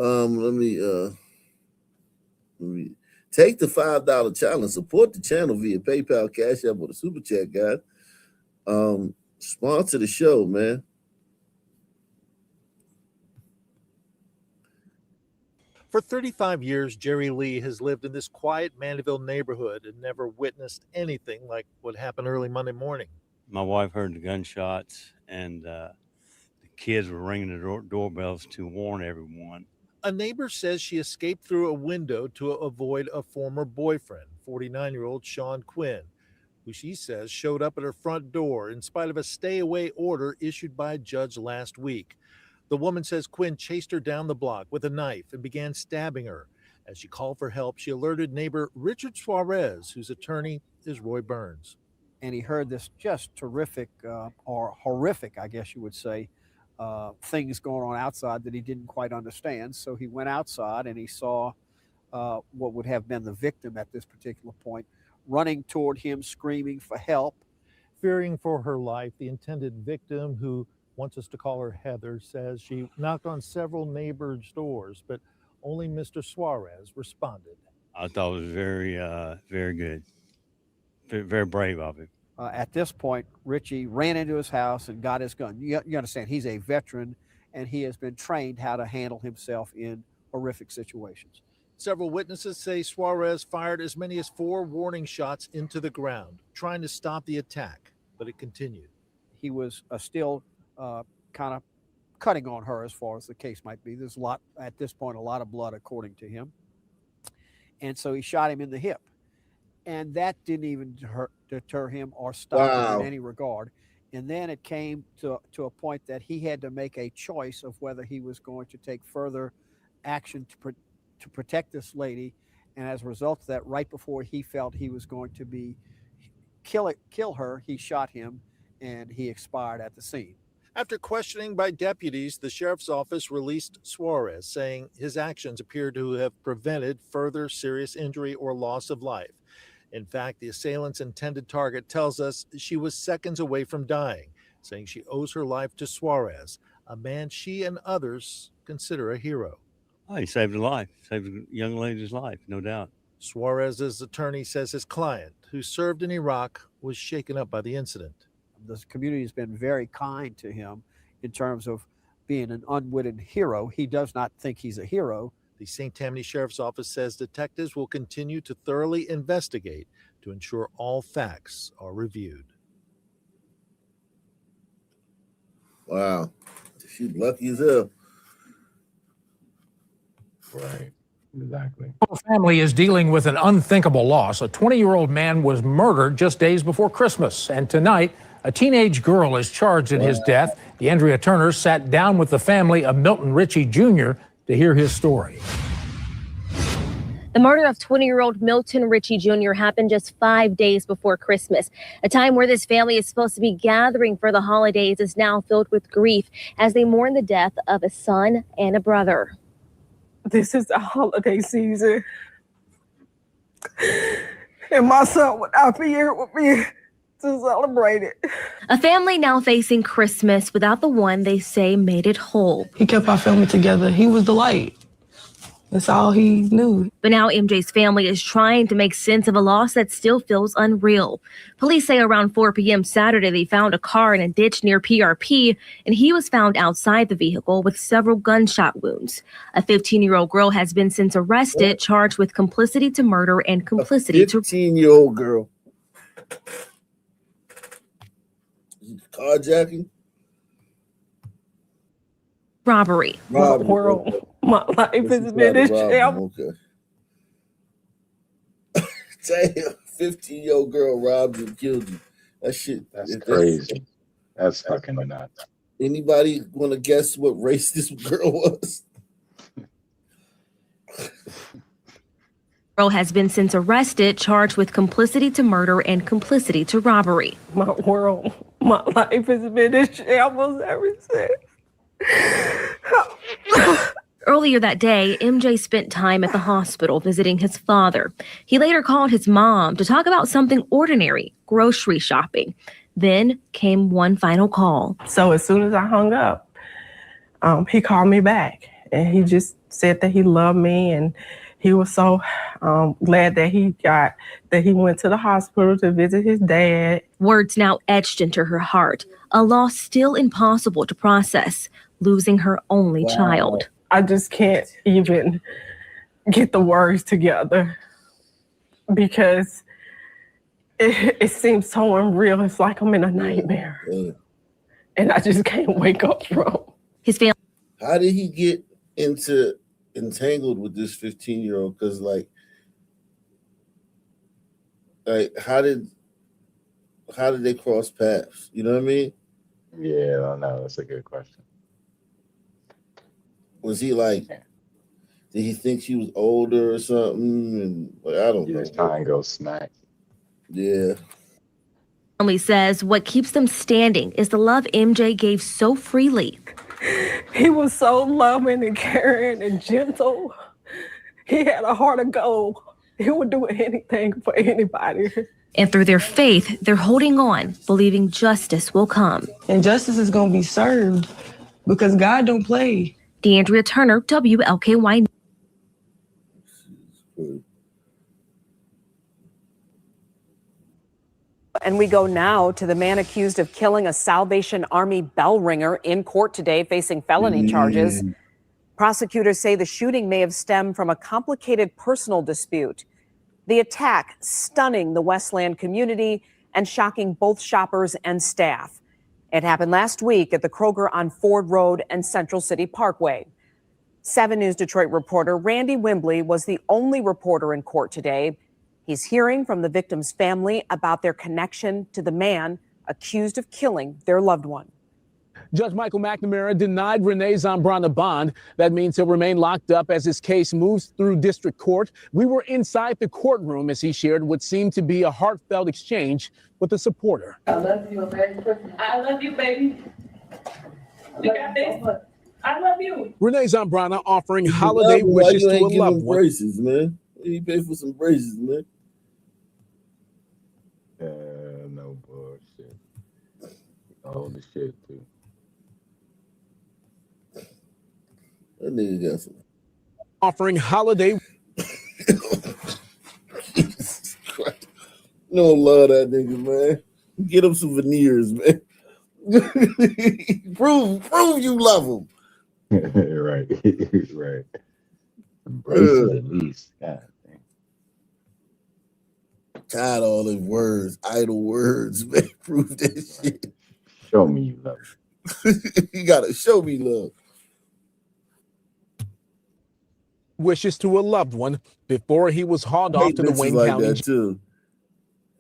Let me Take the $5 challenge. Support the channel via PayPal, Cash App, or the Super Chat, guys. Sponsor the show, man. For 35 years, Jerry Lee has lived in this quiet Mandeville neighborhood and never witnessed anything like what happened early Monday morning. My wife heard the gunshots, and the kids were ringing the doorbells to warn everyone. A neighbor says she escaped through a window to avoid a former boyfriend, 49-year-old Sean Quinn, who she says showed up at her front door in spite of a stay-away order issued by a judge last week. The woman says Quinn chased her down the block with a knife and began stabbing her. As she called for help, she alerted neighbor Richard Suarez, whose attorney is Roy Burns. And he heard this just terrific or horrific, I guess you would say, things going on outside that he didn't quite understand. So he went outside and he saw what would have been the victim at this particular point running toward him, screaming for help. Fearing for her life, the intended victim, who wants us to call her Heather, says she knocked on several neighbors' doors, but only Mr. Suarez responded. I thought it was very, very good. Very brave of him. At this point, Richie ran into his house and got his gun. You understand, he's a veteran, and he has been trained how to handle himself in horrific situations. Several witnesses say Suarez fired as many as 4 warning shots into the ground, trying to stop the attack, but it continued. He was still kind of cutting on her, as far as the case might be. There's at this point, a lot of blood, according to him. And so he shot him in the hip. And that didn't even deter him or stop him in any regard. And then it came to a point that he had to make a choice of whether he was going to take further action to protect this lady. And as a result of that, right before he felt he was going to kill her, he shot him and he expired at the scene. After questioning by deputies, the sheriff's office released Suarez, saying his actions appear to have prevented further serious injury or loss of life. In fact, the assailant's intended target tells us she was seconds away from dying, saying she owes her life to Suarez, a man she and others consider a hero. Oh, he saved a life, saved a young lady's life, no doubt. Suarez's attorney says his client, who served in Iraq, was shaken up by the incident. The community has been very kind to him in terms of being an unwitting hero. He does not think he's a hero. The St. Tammany Sheriff's Office says detectives will continue to thoroughly investigate to ensure all facts are reviewed. Wow. She's lucky as hell. Right. Exactly. The family is dealing with an unthinkable loss. A 20-year-old man was murdered just days before Christmas. And tonight, a teenage girl is charged in his death. DeAndrea Turner sat down with the family of Milton Ritchie Jr. to hear his story. The murder of 20-year-old Milton Ritchie Jr. happened just 5 days before Christmas. A time where this family is supposed to be gathering for the holidays is now filled with grief as they mourn the death of a son and a brother. This is the holiday season, and my son would not be here with me to celebrate it. A family now facing Christmas without the one they say made it whole. He kept our family together. He was the light. That's all he knew. But now MJ's family is trying to make sense of a loss that still feels unreal. Police say around 4 p.m. Saturday, they found a car in a ditch near PRP, and he was found outside the vehicle with several gunshot wounds. A 15-year-old girl has been since arrested, charged with complicity to murder and complicity to... 15-year-old girl. Carjacking? Robbery. World. My life has been a shambles. Okay. Damn, 15-year-old girl robbed you, killed you. That shit. That's crazy. That's fucking nuts. Anybody want to guess what race this girl was? Girl has been since arrested, charged with complicity to murder and complicity to robbery. My world, my life has been in shambles ever since. Earlier that day, MJ spent time at the hospital visiting his father. He later called his mom to talk about something ordinary, grocery shopping. Then came one final call. So as soon as I hung up, he called me back and he just said that he loved me and He was so glad that he went to the hospital to visit his dad. Words now etched into her heart, a loss still impossible to process, losing her only child. I just can't even get the words together because it seems so unreal. It's like I'm in a nightmare. And I just can't wake up from. His family. How did he get entangled with this 15-year-old? Because like how did they cross paths? You know what I mean? Yeah, I don't know. That's a good question. Was he like, did he think she was older or something? And like, I don't know. Just try and go smack. Yeah. Family says what keeps them standing is the love MJ gave so freely. He was so loving and caring and gentle. He had a heart of gold. He would do anything for anybody. And through their faith, they're holding on, believing justice will come. And justice is going to be served because God don't play. D'Andrea Turner, WLKY. And we go now to the man accused of killing a Salvation Army bell ringer in court today, facing felony charges. Prosecutors say the shooting may have stemmed from a complicated personal dispute. The attack stunning the Westland community and shocking both shoppers and staff. It happened last week at the Kroger on Ford Road and Central City Parkway. 7 News Detroit reporter Randy Wimbley was the only reporter in court today. He's hearing from the victim's family about their connection to the man accused of killing their loved one. Judge Michael McNamara denied Renee Zambrana bond. That means he'll remain locked up as his case moves through district court. We were inside the courtroom as he shared what seemed to be a heartfelt exchange with a supporter. I love you, baby. I love you, baby. You got this? I love you. Renee Zambrana offering holiday wishes to a loved one. Braces, man. He paid for some braces, man. No bullshit. All the shit too. That nigga got some. Offering holiday. Jesus Christ. You don't love that nigga, man. Get him some veneers, man. prove you love him. Right. Right. Braces at least. God damn. Tired of all those words, idle words, man. Prove that shit. Show me you love it. You gotta show me love. Wishes to a loved one before he was hauled off to the Wayne like County. That too.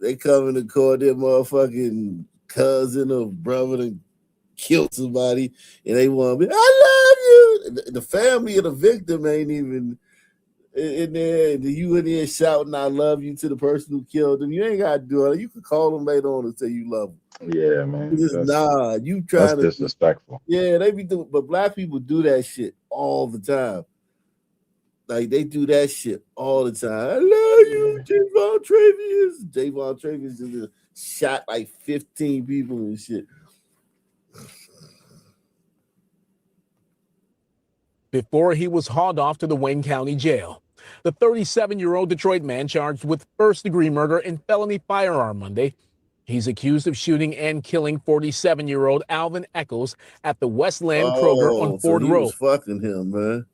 They come in the court, their motherfucking cousin or brother and killed somebody, and they want to be, I love you. The family of the victim ain't even in there, and you in there shouting, I love you to the person who killed them. You ain't got to do it. You can call them later on and say you love them. Yeah, man. You trying to. That's disrespectful. Yeah, they be doing, but black people do that shit all the time. Like, they do that shit all the time. I love you, Javon Travius. Javon Travius just shot like 15 people and shit. Before he was hauled off to the Wayne County Jail. The 37-year-old Detroit man charged with first-degree murder and felony firearm Monday. He's accused of shooting and killing 47-year-old Alvin Eccles at the Westland Kroger on Ford Road. Was fucking him, man.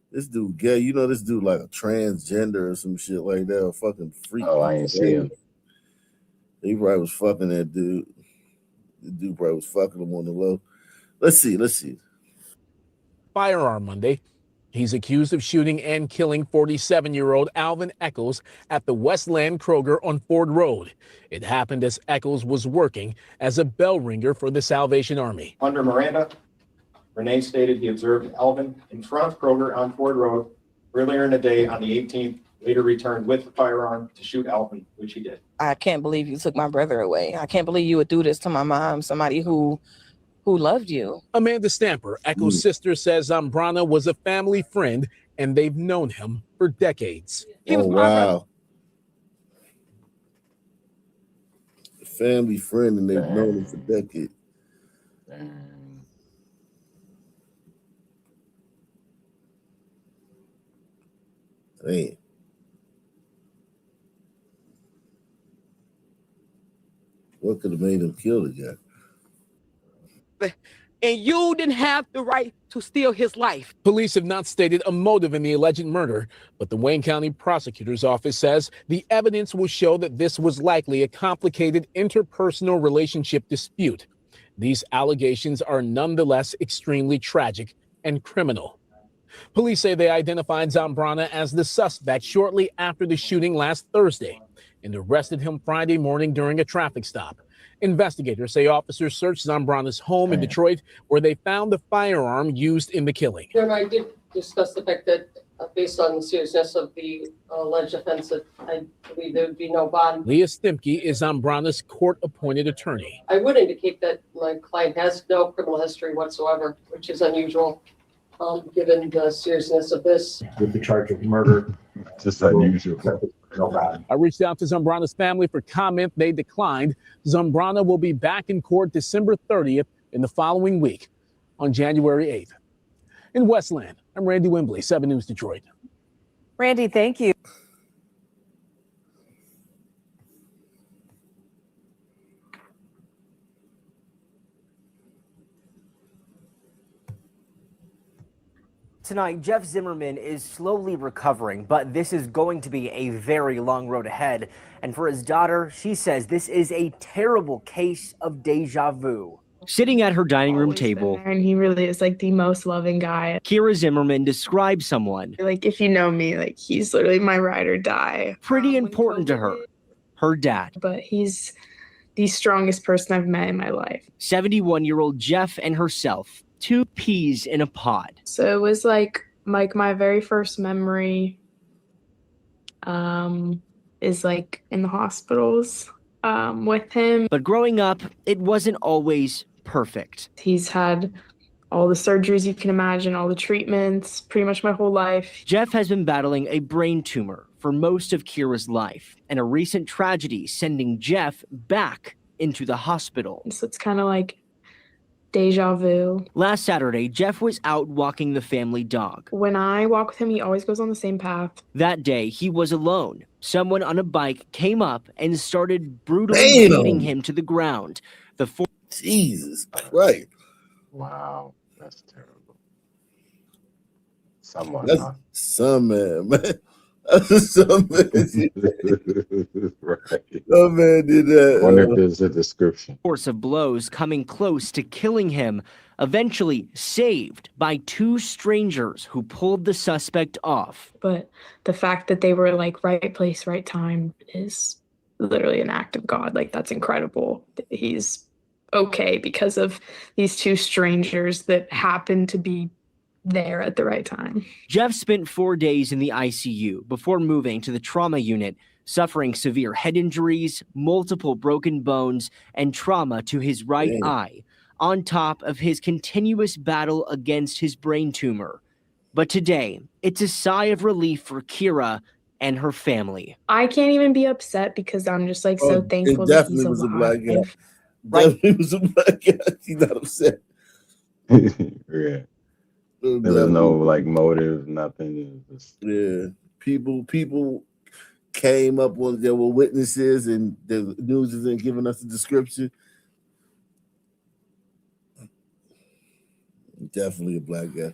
This dude gay. You know this dude like a transgender or some shit like that. A fucking freak. Oh, I ain't see him. He probably was fucking that dude. The dude probably was fucking him on the low. Let's see. Firearm Monday. He's accused of shooting and killing 47-year-old Alvin Eccles at the Westland Kroger on Ford Road. It happened as Eccles was working as a bell ringer for the Salvation Army. Under Miranda, Renee stated he observed Alvin in front of Kroger on Ford Road earlier in the day on the 18th, later returned with the firearm to shoot Alvin, which he did. I can't believe you took my brother away. I can't believe you would do this to my mom, somebody who loved you. Amanda Stamper, Eccles' sister, says Zambrana was a family friend and they've known him for decades. Wow. A family friend and they've known him for decades. Man. What could have made him kill the guy? And you didn't have the right to steal his life. Police have not stated a motive in the alleged murder, but the Wayne County Prosecutor's Office says the evidence will show that this was likely a complicated interpersonal relationship dispute. These allegations are nonetheless extremely tragic and criminal. Police say they identified Zambrana as the suspect shortly after the shooting last Thursday and arrested him Friday morning during a traffic stop. Investigators say officers searched Zambrana's home in Detroit, where they found the firearm used in the killing. I did discuss the fact that based on the seriousness of the alleged offense, that I believe there would be no bond. Leah Stimke is Zambrana's court-appointed attorney. I would indicate that my client has no criminal history whatsoever, which is unusual given the seriousness of this. With the charge of murder. Just unusual. I reached out to Zambrana's family for comment. They declined. Zambrana will be back in court December 30th in the following week on January 8th. In Westland, I'm Randy Wembley, 7 News Detroit. Randy, thank you. Tonight, Jeff Zimmerman is slowly recovering, but this is going to be a very long road ahead. And for his daughter, she says this is a terrible case of deja vu. Sitting at her dining room table, And he really is like the most loving guy. Kira Zimmerman describes someone Like, if you know me, like, he's literally my ride or die. pretty important to her, her dad. But he's the strongest person I've met in my life. 71-year-old Jeff and herself, 2 peas in a pod. So it was like my very first memory is like in the hospitals with him. But growing up, it wasn't always perfect. He's had all the surgeries you can imagine, all the treatments, pretty much my whole life. Jeff has been battling a brain tumor for most of Kira's life, and a recent tragedy sending Jeff back into the hospital. So it's kind of like deja vu. Last Saturday, Jeff was out walking the family dog. When I walk with him, he always goes on the same path. That day, he was alone. Someone on a bike came up and started brutally beating him to the ground. Jesus Christ. Wow, that's terrible. Someone. That's some man, man. Some man did that. Right. Some man did that. Wonder if there's a description. Force of blows coming close to killing him, eventually saved by 2 strangers who pulled the suspect off. But the fact that they were like right place, right time is literally an act of God. Like, that's incredible. He's okay because of these 2 strangers that happened to be there at the right time. Jeff spent 4 days in the ICU before moving to the trauma unit, suffering severe head injuries, multiple broken bones, and trauma to his right eye, on top of his continuous battle against his brain tumor. But today, it's a sigh of relief for Kira and her family. I can't even be upset because I'm just like so thankful that he's Definitely was a black guy. alive. Definitely was a black guy. He's not upset. Yeah. There was no like motive, nothing. It was just... Yeah, people came up when there were witnesses, and the news isn't giving us a description. Definitely a black guy.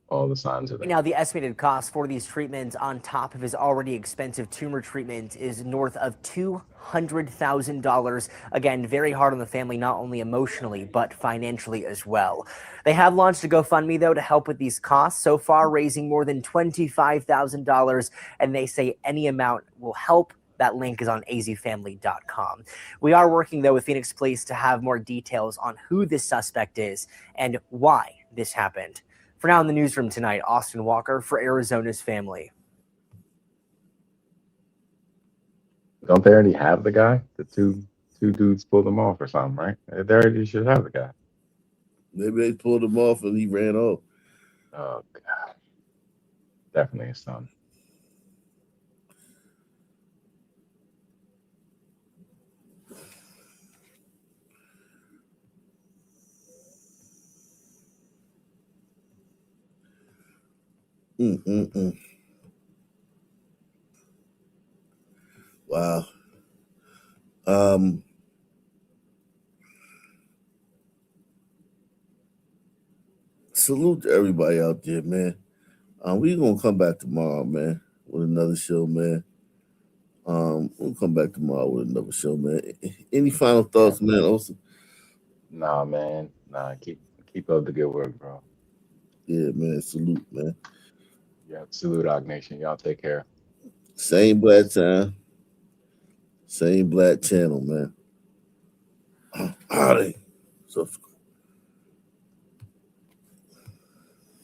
All the signs of that. Now, the estimated cost for these treatments on top of his already expensive tumor treatment is north of $200,000. Again, very hard on the family, not only emotionally, but financially as well. They have launched a GoFundMe, though, to help with these costs, so far raising more than $25,000, and they say any amount will help. That link is on azfamily.com. We are working, though, with Phoenix Police to have more details on who this suspect is and why this happened. For now in the newsroom tonight, Austin Walker for Arizona's Family. Don't they already have the guy? The two dudes pulled him off or something, right? They already should have the guy. Maybe they pulled him off and he ran off. Oh, God. Definitely his son. Wow. Salute to everybody out there, man. We're gonna come back tomorrow, man, with another show, man. We'll come back tomorrow with another show, man. Any final thoughts, man? Also, Nah, man. Nah, keep up the good work, bro. yeah, man. Salute, man. Yeah, salute, Dog Nation. Y'all take care. Same black time, same black channel, man. All right. So.